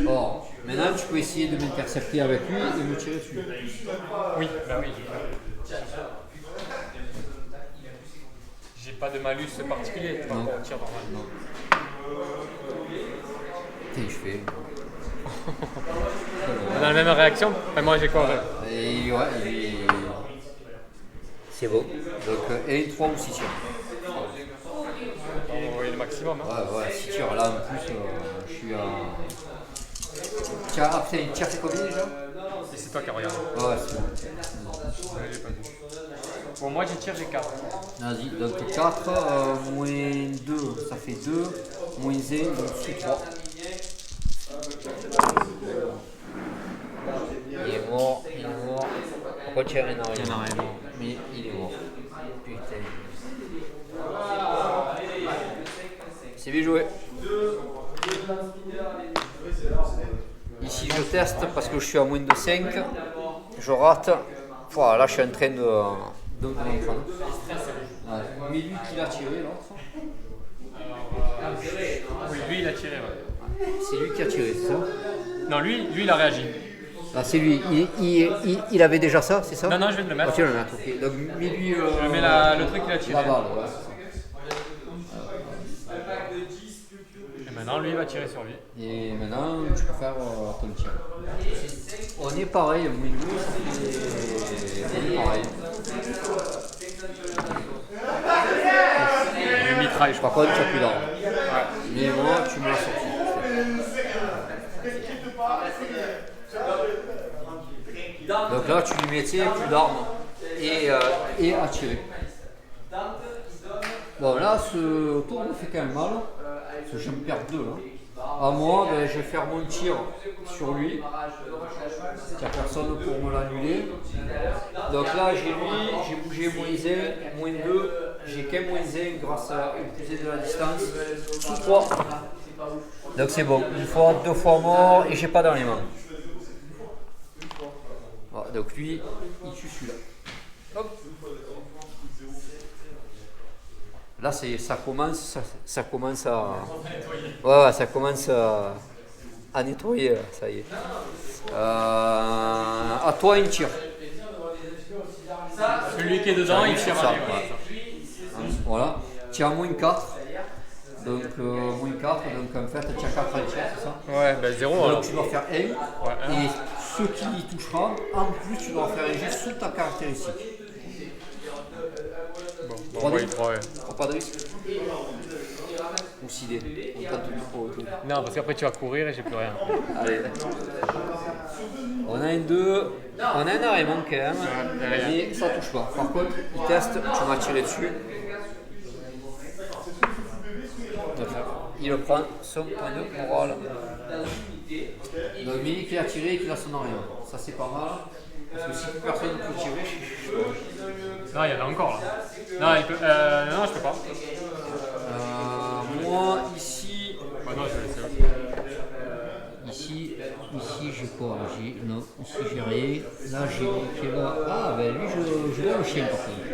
[SPEAKER 1] Bon, maintenant tu peux essayer de m'intercepter avec lui et me tirer dessus.
[SPEAKER 2] Oui, bah oui. J'ai pas de malus particulier, tu vas
[SPEAKER 1] Non.
[SPEAKER 2] pas tir normal.
[SPEAKER 1] Qu'est-ce que je fais?
[SPEAKER 2] On a la même réaction? Enfin, moi j'ai quoi?
[SPEAKER 1] Et ouais, c'est bon. Donc, et 3 ou 6 tirs.
[SPEAKER 2] On va envoyer le maximum. Hein.
[SPEAKER 1] Ouais, 6 tirs. Là, en plus, je suis à. Tiens, ah putain, il tire c'est combien déjà?
[SPEAKER 2] Et c'est toi qui regardes.
[SPEAKER 1] Ouais, c'est bon.
[SPEAKER 2] Ouais, j'ai pas vu. Bon, moi j'ai tir, j'ai 4.
[SPEAKER 1] Vas-y, donc 4, moins 2, ça fait 2, moins 1, donc c'est 3. Il est mort, il est mort. Retiens rien,
[SPEAKER 2] Il y en a rien.
[SPEAKER 1] mais il est mort. Putain. C'est bien joué. Ici je teste parce que je suis à moins de 5. Je rate. Voilà, là je suis en train de me prendre. Ouais. Mais lui qui l'a tiré l'autre.
[SPEAKER 2] Oui, lui il a tiré. Ouais.
[SPEAKER 1] C'est lui qui a tiré, c'est ça?
[SPEAKER 2] Non, lui il a réagi.
[SPEAKER 1] Ah, c'est lui. Il avait déjà ça, c'est ça?
[SPEAKER 2] Non, non, je vais te le mettre.
[SPEAKER 1] Ah, tu vas le mettre, ok. Donc, mets-lui.
[SPEAKER 2] Je mets le truc qu'il a tiré.
[SPEAKER 1] La balle, ouais.
[SPEAKER 2] Et maintenant, lui il va tirer sur lui.
[SPEAKER 1] Et maintenant, tu peux faire ton tir. On est pareil, mais nous, on est pareil.
[SPEAKER 2] Le mitraille, je crois.
[SPEAKER 1] Par contre, tu n'as plus d'armes. Mais moi, tu me l'as sorti. Donc là, tu lui mettais plus d'armes et à tirer. Bon, là, ce tour me fait quand même mal. Parce que je me perds deux là. À moi, ben, je vais faire mon tir sur lui. Il n'y a personne pour me l'annuler. Donc là, j'ai lui, j'ai bougé -1, -2. J'ai qu'un -1 grâce au plus de la distance. Sous 3. Donc c'est bon. Une fois, 2 fois mort et j'ai pas dans les mains. Voilà, donc lui, il tue celui-là. Hop. Là, ça commence à. Ouais, ça commence à nettoyer, là, ça y est. À toi, un tir.
[SPEAKER 2] Celui qui est dedans, il tire
[SPEAKER 1] ça.
[SPEAKER 2] à lui.
[SPEAKER 1] Voilà. Tu as -4. Donc, -4. Donc, en fait, tu as 4 à tir, c'est ça?
[SPEAKER 2] Ouais, ben 0
[SPEAKER 1] Donc,
[SPEAKER 2] alors.
[SPEAKER 1] tu dois faire 1.
[SPEAKER 2] Ouais, un.
[SPEAKER 1] Et ce qui y touchera, en plus, tu dois faire un jet sous ta caractéristique.
[SPEAKER 2] Bon,
[SPEAKER 1] 3D.
[SPEAKER 2] ouais, 3, ouais.
[SPEAKER 1] Pas de risque. Ou 6D. On tente du pro autour.
[SPEAKER 2] Non, parce qu'après tu vas courir et j'ai plus rien.
[SPEAKER 1] Allez. On a un 2. On a un arrêt quand même. Mais ça touche pas. Par contre, il teste, tu m'as tiré dessus. Il le prend son point de morale. Donc, mais qui a tiré et qui a son arrêt. Ça, c'est pas mal. Parce que si personne ne peut tirer,
[SPEAKER 2] Non, il y en a encore là. Non, non, je peux pas.
[SPEAKER 1] moi, ici.
[SPEAKER 2] Bah non, je vais laisser.
[SPEAKER 1] Ici j'ai quoi? Non, ici j'ai rien. Là j'ai lui qui est là. Ah ben lui je vois le chien par contre.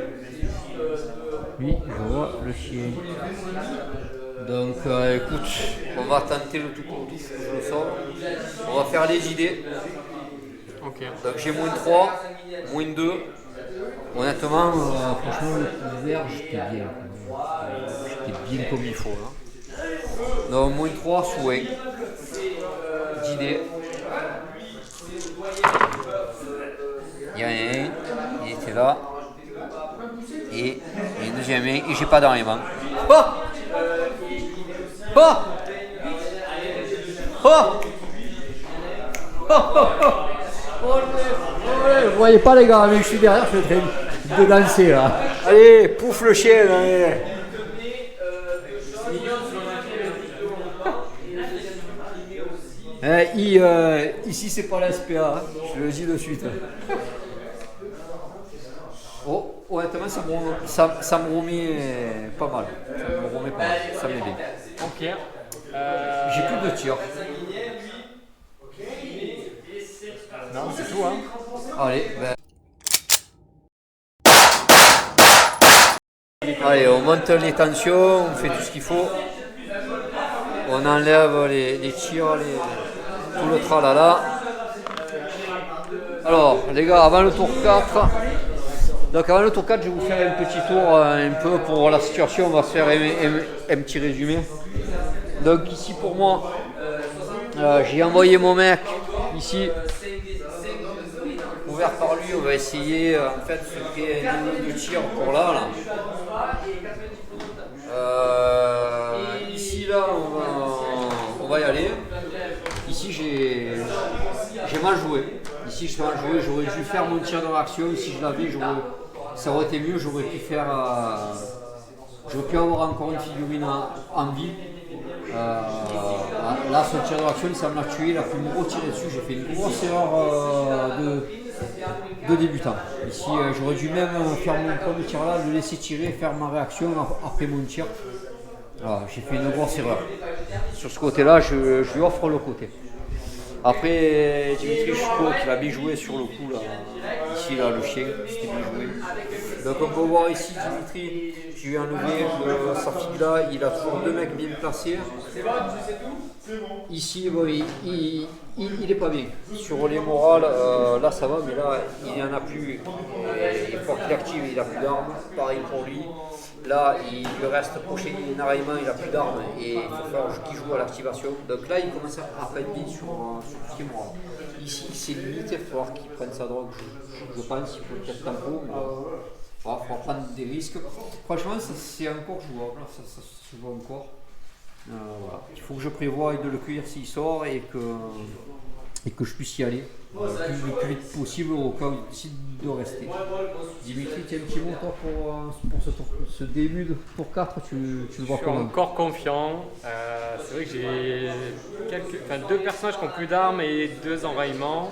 [SPEAKER 1] Lui je vois le chien. Donc écoute, on va tenter le tout pour tout, je le sors. On va faire les idées.
[SPEAKER 2] Ok.
[SPEAKER 1] Donc j'ai -3, -2. Honnêtement, franchement le couvert j'étais bien. J'étais bien comme il faut là. Donc -3 sous 1. D'idées. Il y en a un, il était là. Et une deuxième main, et j'ai pas dans les mains. Oh! Oh! Oh! Vous voyez pas les gars, mais je suis derrière, je suis en train de danser là. Allez, pouf le chien là. Allez. Ici c'est pas la SPA, hein, je le dis de suite. Oh, honnêtement ça me remet pas mal. Ça me remet pas mal, ça m'est bien.
[SPEAKER 2] Ok.
[SPEAKER 1] J'ai plus de tir.
[SPEAKER 2] Non, c'est tout hein.
[SPEAKER 1] Allez, ben. Allez, on monte les tensions, on fait tout ce qu'il faut. On enlève les tirs, tout le tralala. Alors, les gars, avant le tour 4, donc avant le tour 4, je vais vous faire un petit tour un peu pour la situation. On va se faire un petit résumé. Donc ici pour moi, j'ai envoyé mon mec ici. Ouvert par lui, on va essayer en fait de se créer un niveau de tir pour là. Ici là, on va y aller. Ici j'ai mal joué. Ici j'ai mal joué, j'aurais dû faire mon tir dans l'action. Si je l'avais, ça aurait été mieux. J'aurais pu faire, j'aurais pu avoir encore une figurine en vie. Là, son tir dans l'action, ça me l'a tué. Il a pu me retirer dessus. J'ai fait une grosse erreur de débutant. Ici, j'aurais dû même faire mon premier tir là, le laisser tirer, faire ma réaction après mon tir. J'ai fait une grosse erreur. Sur ce côté-là, je lui offre le côté. Après, Dimitri Chouko qui va bien jouer sur le coup là. Ici, là, le chien, c'était bien joué. Donc on peut voir ici Dimitri, je lui ai enlevé sa fille là, il a toujours 2 mecs bien placés. Ici, bon, il est pas bien. Sur les morales, là ça va, mais là il n'y en a plus. Et une fois qu'il active, il n'a plus d'armes. Pareil pour lui. Là, il lui reste prochain énormément, il n'a plus d'armes et il faut faire qu'il joue à l'activation. Donc là, il commence à pas être bien sur tout ce qui est moral. Ici, c'est limite, il va falloir qu'il prenne sa drogue, je pense, il faut peut-être tempo, mais il va prendre des risques. Franchement, c'est encore jouable, ça se joue encore. Voilà. Il faut que je prévoie de le cueillir s'il sort et que je puisse y aller le plus vite possible au cas où il décide de rester. Dimitri, tu as un petit mot toi pour ce début de tour 4, tu le vois comment?
[SPEAKER 2] Je suis encore confiant. C'est vrai que j'ai 2 personnages qui ont plus d'armes et 2 enraillements.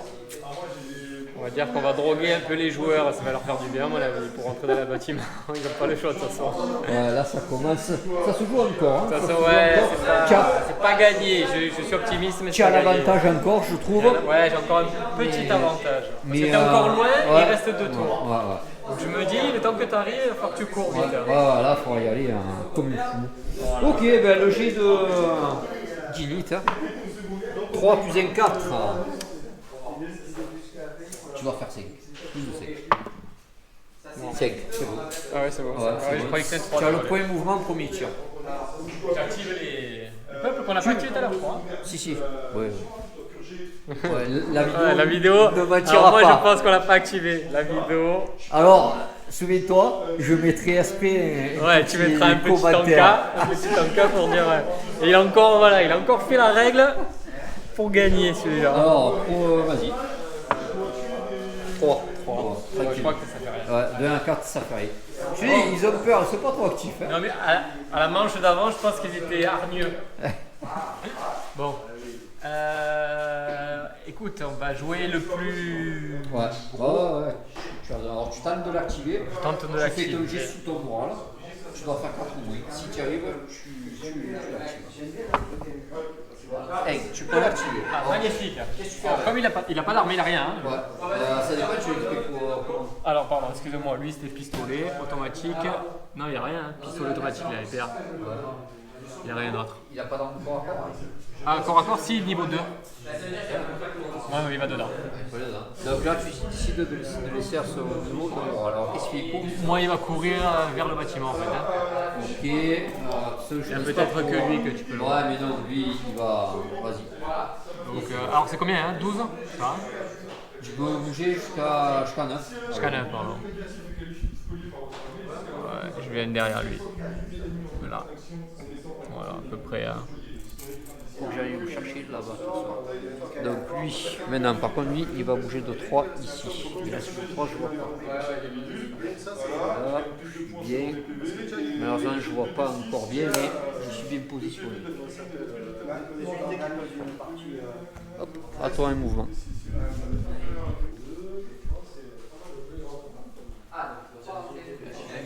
[SPEAKER 2] On va dire qu'on va droguer un peu les joueurs, ça va leur faire du bien à mon avis pour rentrer dans le bâtiment. Ils n'ont pas le choix de toute façon.
[SPEAKER 1] Ouais, là ça commence, ça se joue encore.
[SPEAKER 2] De toute façon, ouais, c'est pas gagné, je suis optimiste. Mais
[SPEAKER 1] tu as l'avantage encore, je trouve.
[SPEAKER 2] Ouais, j'ai encore un petit avantage. Parce que t'es encore loin et il reste 2 tours.
[SPEAKER 1] Ouais.
[SPEAKER 2] Donc je me dis, le temps que tu arrives, il va falloir que tu cours vite.
[SPEAKER 1] Là, il faudra y aller comme une fou. Voilà. Ok, ben, le jet de Ginit. 3 plus 1, 4. Tu dois faire 5. Plus de 5. 5, c'est bon.
[SPEAKER 2] Ah ouais, c'est bon. Je croyais que c'était 3.
[SPEAKER 1] Tu as le premier mouvement, premier tir.
[SPEAKER 2] J'active le peuple qu'on n'a pas activé tout à l'heure, je crois.
[SPEAKER 1] Si. Ouais, la vidéo ne
[SPEAKER 2] m'attirera pas. Moi, je pense qu'on l'a pas activé, la vidéo.
[SPEAKER 1] Alors, souviens-toi, je mettrai SP.
[SPEAKER 2] Ouais, tu mettras un petit tanka pour dire. Et il a encore fait la règle pour gagner celui-là.
[SPEAKER 1] Alors, vas-y. 3.
[SPEAKER 2] Je crois que ça fait rien.
[SPEAKER 1] Ouais, 2 à 4, ça fait rien. Tu dis, ils ont peur, c'est pas trop actif. Hein.
[SPEAKER 2] Non, mais à la manche d'avant, je pense qu'ils étaient hargneux. Bon. Écoute, on va jouer le plus.
[SPEAKER 1] Ouais. Alors, tu tentes de l'activer. Tu fais ton jet sous ton moral. Tu dois faire 4 coups. Si tu y arrives, tu l'actives. Hey, tu peux l'activer.
[SPEAKER 2] Magnifique. Comme il a pas d'arme, il a rien. Hein.
[SPEAKER 1] Ouais. Ça dépend, tu l'équipes comment.
[SPEAKER 2] Alors, pardon, excusez-moi, lui c'était pistolet automatique. Non, il a rien. Hein. Pistolet automatique, il a épée. Il n'y a rien d'autre.
[SPEAKER 1] Il n'a pas d'arme corps à corps.
[SPEAKER 2] Ah, corps à corps, si, niveau 2. Ouais, il va dedans.
[SPEAKER 1] Donc là, tu décides de laisser à ce niveau. Alors, qu'est-ce qu'il court?
[SPEAKER 2] Moi, il va courir vers le bâtiment en fait. Hein.
[SPEAKER 1] Ok.
[SPEAKER 2] Il y a peut-être que lui que tu peux le voir.
[SPEAKER 1] Ouais, mais non, lui, il va. Vas-y.
[SPEAKER 2] Donc, alors, c'est combien hein? 12 ça.
[SPEAKER 1] Tu peux bouger jusqu'à 9.
[SPEAKER 2] Jusqu'à 9, pardon. Ouais, je viens derrière lui. Là. Voilà, à peu près. Hein.
[SPEAKER 1] Faut que j'aille le chercher là-bas. Donc lui, maintenant par contre lui, il va bouger de 3 ici. Et là sur le 3, je vois pas. Là, je suis bien. Malheureusement, je vois pas encore bien, mais je suis bien positionné. Hop, à toi un mouvement.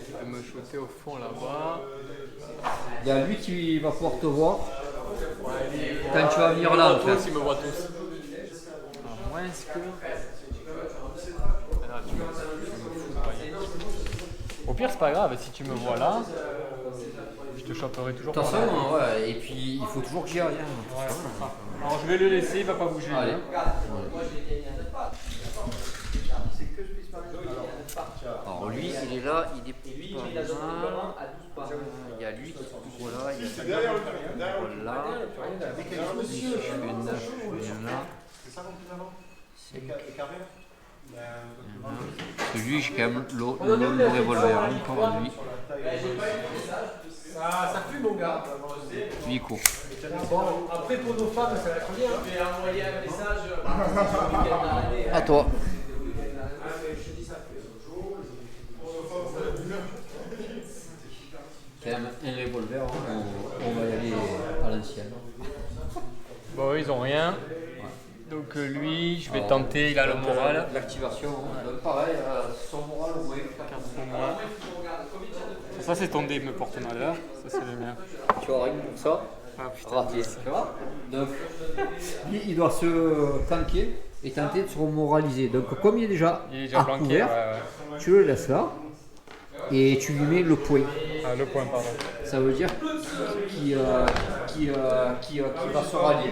[SPEAKER 2] Je vais me shooter au fond là-bas.
[SPEAKER 1] Il y a lui qui va pouvoir te voir. Quand tu vas venir là, en fait.
[SPEAKER 2] Ils me voient tous. À moins que. Ah, tu me fous pas. Au pire, c'est pas grave, si tu me vois là, je te choperai toujours.
[SPEAKER 1] De toute façon, ouais, et puis il faut toujours que j'y aille. Hein.
[SPEAKER 2] Ouais, alors je vais le laisser, il va pas bouger.
[SPEAKER 1] Allez. Alors lui, il est là, il est pas là. Il y a lui qui couvre là, il y a lui qui couvre là. Ici, je fais 9, je viens là. 5. Parce que lui, j'ai quand même le revolver, encore lui.
[SPEAKER 4] Ça pue mon gars.
[SPEAKER 1] Lui, il court.
[SPEAKER 4] Bon, après pour nos femmes, ça va être bien. Je vais envoyer un message.
[SPEAKER 1] À toi. Quand même un revolver, on va y aller à l'ancienne.
[SPEAKER 2] Bon, ils ont rien. Donc lui, je vais tenter, il a le moral.
[SPEAKER 1] L'activation, donc pareil, son moral, oui,
[SPEAKER 2] Ça c'est ton dé me porte malheur, ça c'est le mien.
[SPEAKER 1] tu as rien pour ça.
[SPEAKER 2] Ah putain.
[SPEAKER 1] Raté. Donc, lui, il doit se tanker et tenter de se remoraliser. Donc, comme il est déjà,
[SPEAKER 2] Il est déjà planqué,
[SPEAKER 1] couvert, tu le laisses là. et tu lui mets le point.
[SPEAKER 2] Ah, le point, pardon.
[SPEAKER 1] Ça veut dire qui va se rallier.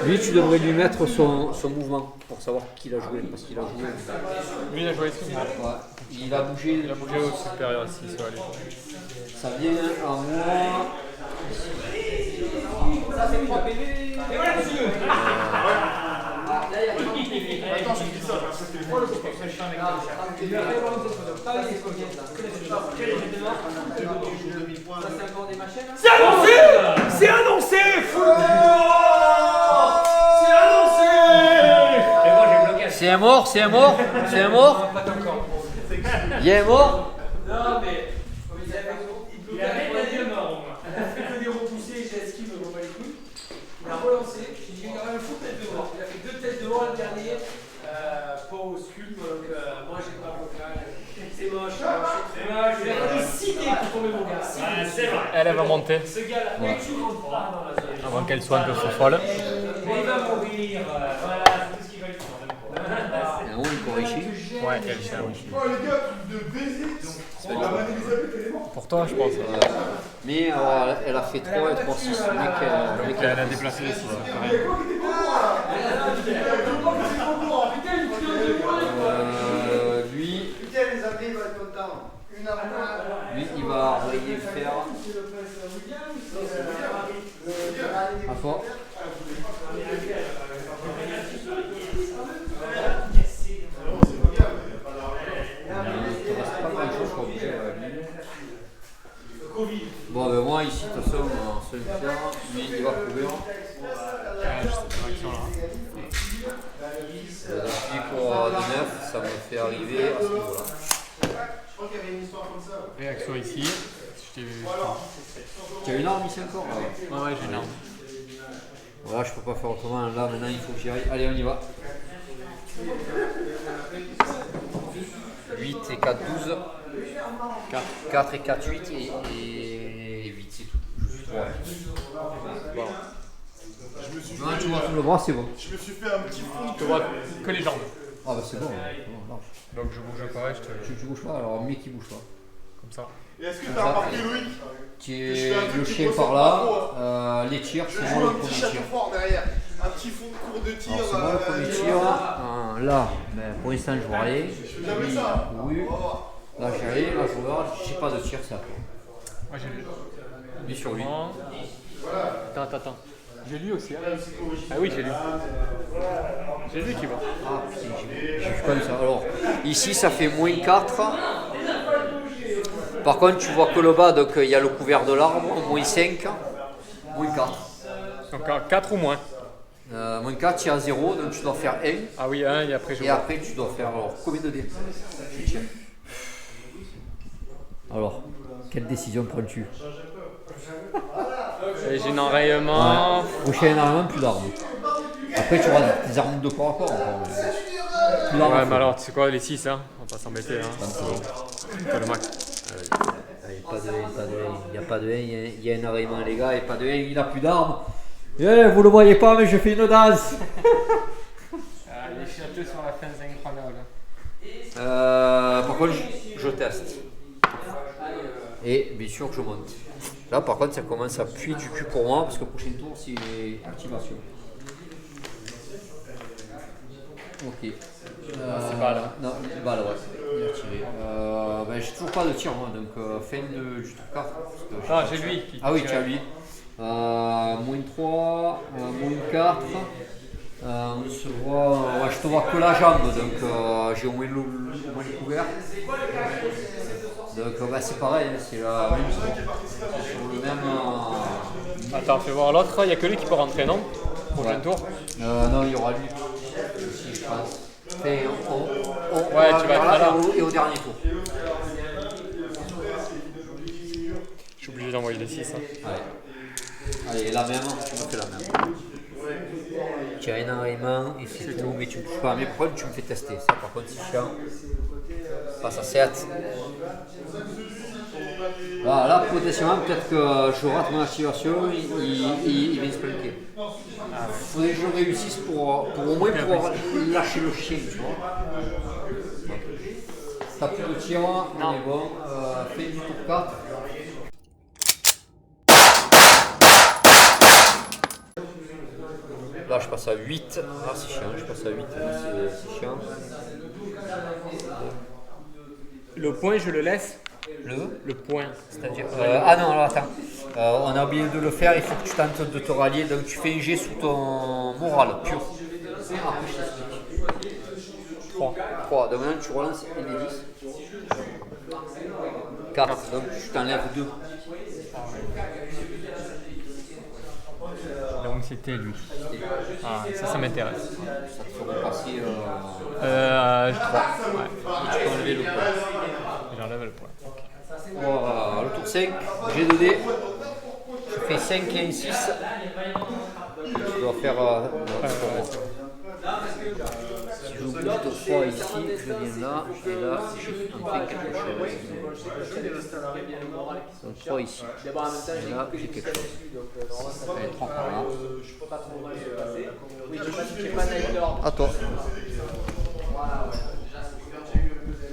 [SPEAKER 1] Lui, tu devrais lui mettre son mouvement pour savoir qui l'a joué. Parce qu'il a joué.
[SPEAKER 2] Lui, il a joué ici.
[SPEAKER 1] Ouais. Il a bougé.
[SPEAKER 2] Il a bougé au supérieur ici, sur la ligne.
[SPEAKER 1] Ça vient à moi.
[SPEAKER 4] Ça fait 3 PV. Et voilà, monsieur. Là, il y a 30 PV.
[SPEAKER 5] Attends, je dis ça, parce que c'est le copain.
[SPEAKER 4] C'est annoncé. C'est annoncé. C'est annoncé. Et moi, j'ai bloqué.
[SPEAKER 1] C'est un mort, c'est un mort, c'est un mort. Il y a un mort.
[SPEAKER 4] Non, mais. Il a fait que des repoussés, j'ai esquivé, je vois pas les couilles. Il a relancé, j'ai dit quand même fou tête de mort. Il a fait 2 têtes de mort le dernier, pas au sculpte, donc moi j'ai pas vocal. C'est moche, c'est moche. Il a fallu 6 dés pour tomber mon gars. C'est vrai.
[SPEAKER 2] Elle va monter.
[SPEAKER 4] Ce gars-là, mais tu rentres pas dans la zone.
[SPEAKER 2] Avant qu'elle soit un peu folle.
[SPEAKER 4] Mais il va mourir, voilà, c'est tout ce qu'il va lui faire.
[SPEAKER 1] Il y a un qui corrige.
[SPEAKER 2] Ouais, elle chien.
[SPEAKER 5] Oh les gars, truc de baiser. La reine Elisabeth, elle est morte.
[SPEAKER 2] Pour toi, je pense.
[SPEAKER 1] Mais alors, elle a fait 3 et 3, 6. Le mec,
[SPEAKER 2] Elle a déplacé les 6.
[SPEAKER 5] Il y a quoi qui était pas bon là? Il y a quoi qui était pas bon? Putain, il tire de moi.
[SPEAKER 1] lui,
[SPEAKER 6] Putain, les amis, ils vont être contents. Une armoire.
[SPEAKER 1] lui, il va rayer le fer. À fort. Bon, ben moi ici, de toute façon, c'est le fer, lui il va couvrir. Depuis pour de 9, ça me fait arriver à ce niveau-là.
[SPEAKER 5] Je crois qu'il y avait une histoire comme ça.
[SPEAKER 2] Réaction ici.
[SPEAKER 1] Tu as une arme ici encore?
[SPEAKER 2] Ouais, j'ai une arme.
[SPEAKER 1] Voilà, je peux pas faire autrement. Là, maintenant, il faut que j'y aille. Allez, on y va. 8 et 4, 12. 4 et 4, 8 et 8, c'est tout. Juste 3. Bon.
[SPEAKER 5] Je me suis
[SPEAKER 1] Non, tu vois tout le bras, c'est bon.
[SPEAKER 5] Je me suis fait un petit fond de
[SPEAKER 2] Je vois que les jambes.
[SPEAKER 1] Ah bah c'est bon, large.
[SPEAKER 2] Donc je bouge pas et je te.
[SPEAKER 1] Tu bouges pas, alors mieux qu'il bouge pas.
[SPEAKER 2] Comme ça.
[SPEAKER 5] Et est-ce que t'as remarqué, Loïc?
[SPEAKER 1] Tu es le chien par là, les tirs,
[SPEAKER 5] Je
[SPEAKER 1] c'est
[SPEAKER 5] joue
[SPEAKER 1] moi
[SPEAKER 5] un
[SPEAKER 1] le
[SPEAKER 5] petit
[SPEAKER 1] premier
[SPEAKER 5] château
[SPEAKER 1] tir.
[SPEAKER 5] fort derrière. Un petit fond de cours de tir.
[SPEAKER 1] Alors c'est moi le premier tir. Là, ben, pour l'instant je vois rien.
[SPEAKER 5] Je jamais
[SPEAKER 1] Lui,
[SPEAKER 5] ça.
[SPEAKER 1] il a couru. Là j'ai rien, là je regarde, j'ai pas de tir, c'est à toi.
[SPEAKER 2] Moi j'ai lu.
[SPEAKER 1] Lui sur lui.
[SPEAKER 2] Attends. J'ai lu aussi. Hein. Ah oui, j'ai lu. J'ai lu qui va.
[SPEAKER 1] Ah putain, j'ai vu comme ça. Alors, ici ça fait moins 4. Par contre, tu vois que le bas, donc il y a le couvert de l'arbre, moins 5, moins 4.
[SPEAKER 2] Donc 4 ou moins.
[SPEAKER 1] Moins 4, tu es à 0, donc tu dois faire 1.
[SPEAKER 2] Ah oui, 1 et après je
[SPEAKER 1] Et
[SPEAKER 2] vois.
[SPEAKER 1] après, tu dois faire alors, combien de dés? Je tiens. Alors, quelle décision prends-tu?
[SPEAKER 2] Et j'ai un enrayement.
[SPEAKER 1] Prochain armement, plus d'armes. Après, tu auras des armes de corps à corps encore. Plus d'armes.
[SPEAKER 2] Ouais, mais alors tu sais quoi, les 6, hein. On va pas s'embêter. Hein. Pas le max.
[SPEAKER 1] Pas de haine, pas de haine. Il n'y a pas de haine, il y a un arrêtement, les gars, et pas de haine, il n'a plus d'armes. Eh, vous le voyez pas, mais je fais une danse.
[SPEAKER 2] Les châteaux sur la fin, c'est incroyable.
[SPEAKER 1] Par contre, je teste. Et bien sûr que je monte. Là, par contre, ça commence à puer du cul pour moi parce que le prochain tour, c'est activation. Ok.
[SPEAKER 2] C'est balle.
[SPEAKER 1] Non, balle, ouais. Il a tiré. Ben, j'ai toujours pas de tir, moi, donc fin du tour 4.
[SPEAKER 2] Ah, j'ai lui. Qui
[SPEAKER 1] Ah oui, tu as lui. Moins 3, moins 4. On se voit. Ouais, je te vois que la jambe, donc j'ai au moins le couvert. Donc bah, c'est pareil, c'est la même chose. Sur le même.
[SPEAKER 2] Attends, fais voir l'autre. Il n'y a que lui qui peut rentrer, non? Prochain tour.
[SPEAKER 1] Non, il y aura lui aussi, je pense. Enfin,
[SPEAKER 2] Ouais, tu vas être là.
[SPEAKER 1] Et au dernier tour.
[SPEAKER 2] Je suis obligé d'envoyer les 6. Hein.
[SPEAKER 1] Allez, la même, tu me fais la même. Tu as un enrayement et c'est tout, mais tu me touches pas. Mais pourquoi tu me fais tester? Ça, par contre, c'est chiant. Passe à 7. Là, potentiellement, peut-être que je rate mon activation, il vient se planquer. Il faudrait que je réussisse pour au moins pouvoir lâcher le chien, tu vois. t'as plus de tir, on est bon. Fais du tour 4. Là je passe à 8. Ah c'est chiant, je passe à 8, c'est chiant.
[SPEAKER 2] Le point, je le laisse.
[SPEAKER 1] Le
[SPEAKER 2] point.
[SPEAKER 1] C'est-à-dire ah non, alors attends. On a oublié de le faire, il faut que tu tentes de te rallier. Donc tu fais un jet sous ton moral pur. Après je t'explique. 3. Donc maintenant tu relances et les 10. 4. Donc tu t'enlèves 2.
[SPEAKER 2] Donc c'était lui. Ah, ça m'intéresse.
[SPEAKER 1] Ça te fera passer.
[SPEAKER 2] 3. Ouais.
[SPEAKER 1] Tu peux enlever le point.
[SPEAKER 2] J'enlève le point.
[SPEAKER 1] Voilà, le tour 5, j'ai 2 dés. Je fais 5 et un 6. Tu dois faire. Si j'oublie le 3 ici, je viens là, et là, on fait quelque chose. Donc 3 ici, et là, j'ai quelque chose. Allez, 3 par là. À toi.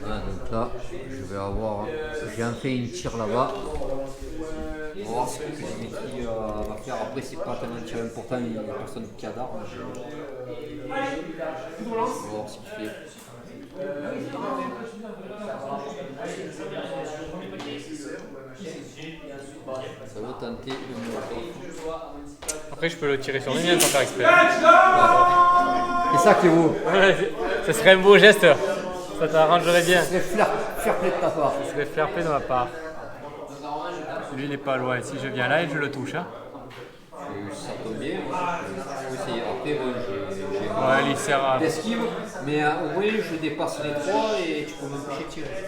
[SPEAKER 1] Voilà, donc là, je vais avoir. J'ai un fait une tire là-bas. On va voir ce que Dimitri va faire. Après, c'est pas tellement un tir important, il n'y a personne qui a d'armes. On va voir ce qu'il fait. Ça va tenter une.
[SPEAKER 2] Après, je peux le tirer sur les miens sans faire exprès.
[SPEAKER 1] C'est ça qui est beau.
[SPEAKER 2] Ce serait un beau geste. Ça t'arrangerait bien.
[SPEAKER 1] C'est fair play de ta part.
[SPEAKER 2] Ce serait fair play de ma part. Lui, il n'est pas loin. Si je viens là, et je le touche. Hein.
[SPEAKER 1] Ça tombe bien. Je vais essayer. Après, j'ai
[SPEAKER 2] Ouais, il sert à.
[SPEAKER 1] l'esquive, mais au moins je dépasse les 3 et tu peux m'empêcher de tirer.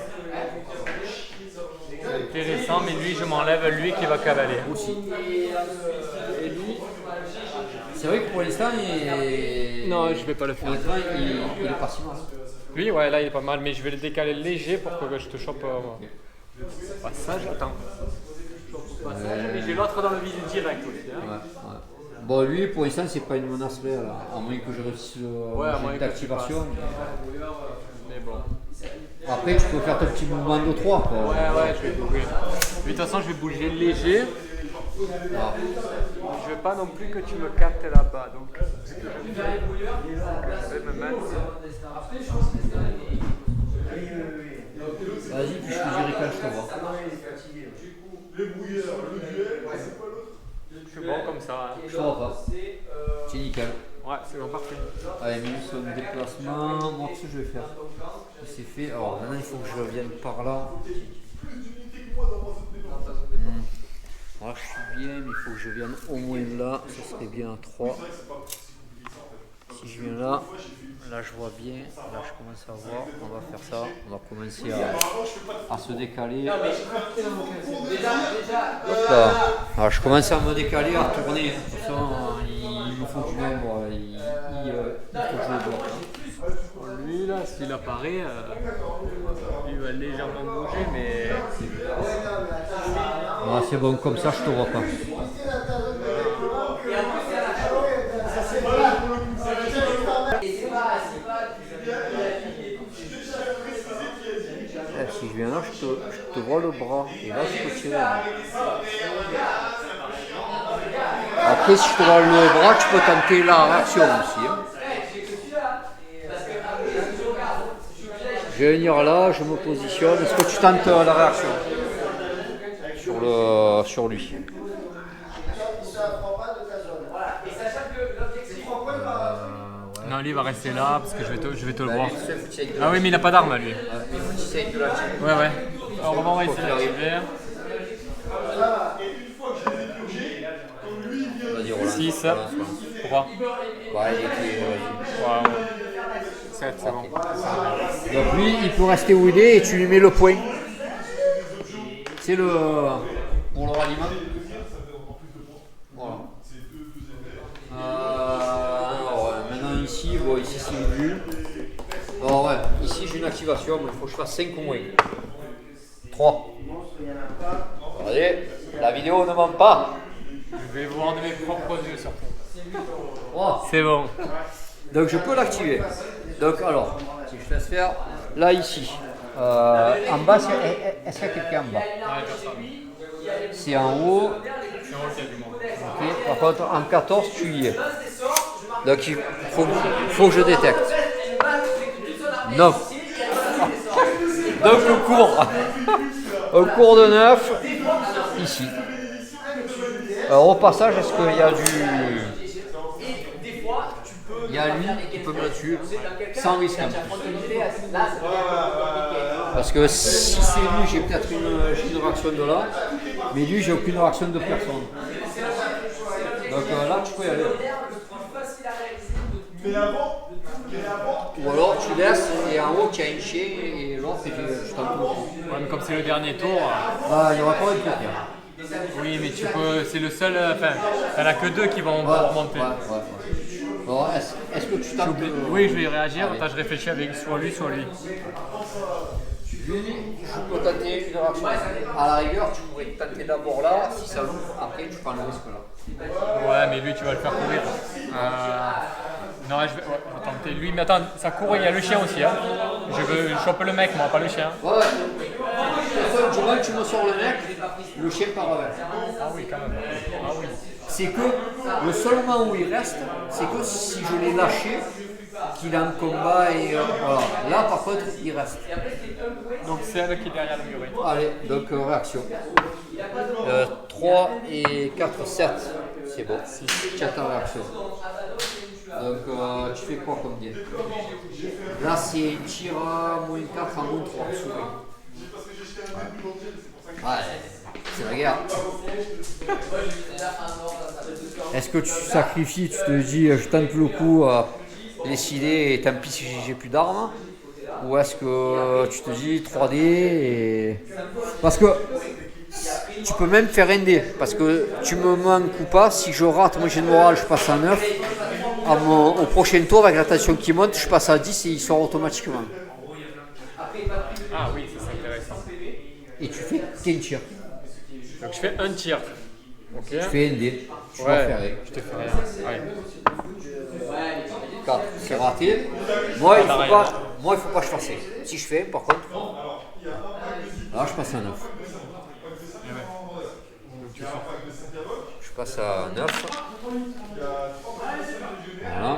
[SPEAKER 2] C'est intéressant, mais lui, je m'enlève lui qui va cavaler.
[SPEAKER 1] Aussi. Et lui, c'est vrai que pour l'instant, il.
[SPEAKER 2] Non, je vais pas le faire.
[SPEAKER 1] Pour l'instant, il est pas si mal.
[SPEAKER 2] Lui, ouais, là, il est pas mal, mais je vais le décaler léger pour que je te chope. Passage, attends. Et j'ai l'autre dans le vide direct aussi. Hein.
[SPEAKER 1] Ouais. Bon, lui, pour l'instant, c'est pas une menace réelle, à moins que je réussisse d'activation.
[SPEAKER 2] Mais bon.
[SPEAKER 1] Après, tu peux faire ton petit mouvement de 3. Quoi.
[SPEAKER 2] Ouais, je vais bouger. Mais de toute façon, je vais bouger léger.
[SPEAKER 1] Ah.
[SPEAKER 2] Je veux pas non plus que tu me captes là-bas. Donc, je vais me mettre.
[SPEAKER 1] Vas-y, puis je te dirai quand je te vois.
[SPEAKER 5] Les brouilleurs, le duel, c'est pas l'autre.
[SPEAKER 2] Je suis bon comme ça. Hein.
[SPEAKER 1] Je te vois pas. C'est nickel.
[SPEAKER 2] Ouais, c'est bon, parfait.
[SPEAKER 1] Allez, minus son déplacement. Moi, ce que je vais faire. C'est fait. Alors maintenant, il faut que je revienne par là. Là, je suis bien, mais il faut que je vienne au moins là. Ça serait bien à 3. Si je viens là, là je vois bien, là je commence à voir, on va faire ça, on va commencer à se décaler. Hop là. Alors, je commence à me décaler, à tourner. De toute façon, il me faut du nombre, il faut que je le bloque.
[SPEAKER 2] Lui là, s'il apparaît, il va légèrement bouger, mais.
[SPEAKER 1] Ah, c'est bon, comme ça je te vois pas. Si je viens là, je te vois le bras et là je peux tirer. Après, si je te vois le bras, tu peux tenter la réaction aussi. Hein. Je vais venir là, je me positionne. Est-ce que tu tentes la réaction sur lui?
[SPEAKER 2] Non, lui il va rester là parce que je vais te le voir. Ah oui, mais il n'a pas d'arme lui. Ouais. Alors on va essayer d'activer.
[SPEAKER 1] Vas-y, relance.
[SPEAKER 2] 6. Pourquoi?
[SPEAKER 1] Ouais, il était.
[SPEAKER 2] 7, c'est bon.
[SPEAKER 1] Donc lui, il peut rester où il est et tu lui mets le point. C'est le. Pour le ralliement. Voilà. Alors, maintenant ici, bon, ici c'est vu. Alors ouais, ici j'ai une activation, mais il faut que je fasse 5 au moins. 3. Regardez, la vidéo ne ment pas.
[SPEAKER 2] Je vais voir de mes propres yeux surtout.
[SPEAKER 1] Oh.
[SPEAKER 2] C'est bon.
[SPEAKER 1] Donc je peux l'activer. Donc alors, si je laisse faire, là ici, En bas, est-ce qu'il y a quelqu'un en bas?
[SPEAKER 2] Ouais, personne.
[SPEAKER 1] C'est en haut.
[SPEAKER 2] C'est en haut qu'il y a du monde.
[SPEAKER 1] Ok. Par contre, en 14, tu y es. Donc il faut que je détecte. 9. Donc je cours. Un cours de 9. Ici. Alors au passage, est-ce qu'il y a du... Il y a lui qui peut me le tuer sans risque. Parce que si c'est lui, j'ai peut-être une réaction de là. Mais lui, j'ai aucune réaction de personne. Donc là, tu peux y aller. Ou alors tu laisses et en haut tu as une chien et l'autre je t'en prie.
[SPEAKER 2] Ouais, mais comme c'est le dernier tour.
[SPEAKER 1] Ah, il n'y aura pas une copie.
[SPEAKER 2] Oui, mais tu peux. C'est le seul. Enfin, t'en as que 2 qui vont remonter.
[SPEAKER 1] Alors, est-ce que tu tentes
[SPEAKER 2] Oui, je vais y réagir.
[SPEAKER 1] Allez.
[SPEAKER 2] Attends, je réfléchis avec soit lui, soit lui.
[SPEAKER 1] Lui, je peux tenter une réaction. À la rigueur, tu pourrais tenter d'abord là, si ça l'ouvre, après tu prends le risque là.
[SPEAKER 2] Ouais, mais lui, tu vas le faire courir. Non, je vais tenter lui. Mais attends, ça court, il y a le chien aussi. Hein. Je chope le mec, moi, pas le chien.
[SPEAKER 1] Ouais. Du moment que tu me sors le mec, le chien part avec.
[SPEAKER 2] Ah oui, quand même. Ah oui.
[SPEAKER 1] C'est que le seul moment où il reste, c'est que si je l'ai lâché, qu'il est en combat et voilà. Là, par contre, il reste.
[SPEAKER 2] Donc c'est elle qui est derrière le muret.
[SPEAKER 1] Allez, donc réaction. 3 et 4, 7. C'est bon. Tu as ta réaction. Donc tu fais quoi comme bien? Là c'est tir à moins 4 à moins 3. Souris. Ouais, c'est la guerre. Est-ce que tu sacrifies, tu te dis je tente le coup à décider et tant pis si j'ai plus d'armes? Ou est-ce que tu te dis 3D et... Parce que tu peux même faire un dé, parce que tu me manques ou pas, si je rate, moi j'ai une morale, je passe à 9. Au prochain tour, avec la tension qui monte, je passe à 10 et il sort automatiquement.
[SPEAKER 2] Ah oui, c'est intéressant.
[SPEAKER 1] Et tu fais qu'un tir.
[SPEAKER 2] Donc je fais un tir. Ok.
[SPEAKER 1] Tu fais un dé. Tu vas faire rien.
[SPEAKER 2] Je te fais rien. Ouais.
[SPEAKER 1] 4, c'est raté. Moi, il ne faut pas que je fasse. Si je fais, par contre, là je passe à 9. Je passe à 9. Voilà.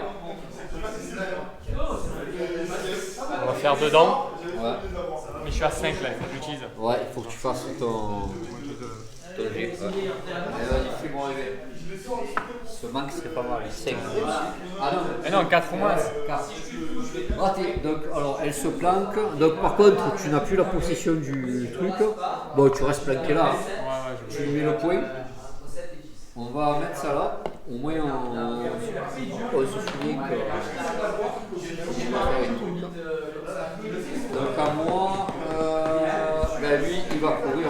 [SPEAKER 2] On va faire dedans.
[SPEAKER 1] Ouais.
[SPEAKER 2] Mais je suis à 5 là, il faut que j'utilise.
[SPEAKER 1] Ouais, il faut que tu fasses ton jet. Ouais. Vas-y, fais-moi rêver. Ce manque serait pas mal. 5. Ah non.
[SPEAKER 2] Mais non, 4 moins.
[SPEAKER 1] 4. Raté. Donc, alors, elle se planque. Donc, par contre, tu n'as plus la possession du truc. Bon, tu restes planqué là. Hein. Tu lui mets le point. On va mettre ça là. Au moins, on se souvient que. Donc, à moi, ben lui, il va courir.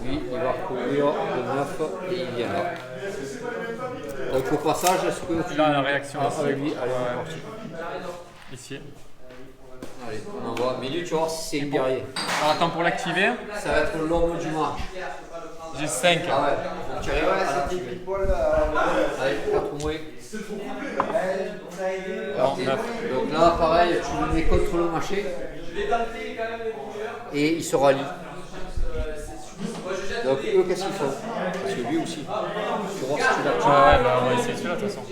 [SPEAKER 1] Lui, il va courir de 9 et il vient là. Donc, au passage, est-ce que tu.
[SPEAKER 2] Il a la réaction
[SPEAKER 1] avec lui, allez, on est parti.
[SPEAKER 2] Ici.
[SPEAKER 1] Allez, on envoie. Mais lui, tu vois, si c'est un guerrier.
[SPEAKER 2] Alors attends, pour l'activer,
[SPEAKER 1] Ça va être l'homme du match.
[SPEAKER 2] j'ai 5.
[SPEAKER 1] Ah ouais, faut que tu arrives à l'activer. Allez, 4 moins.
[SPEAKER 2] Alors, 9.
[SPEAKER 1] Donc là, pareil, tu le mets contre le marché et il se rallie. Donc eux, qu'est-ce qu'ils font? Parce que lui aussi. Tu vois si tu l'as tué.
[SPEAKER 2] Ouais, bah on va essayer celui-là de toute façon.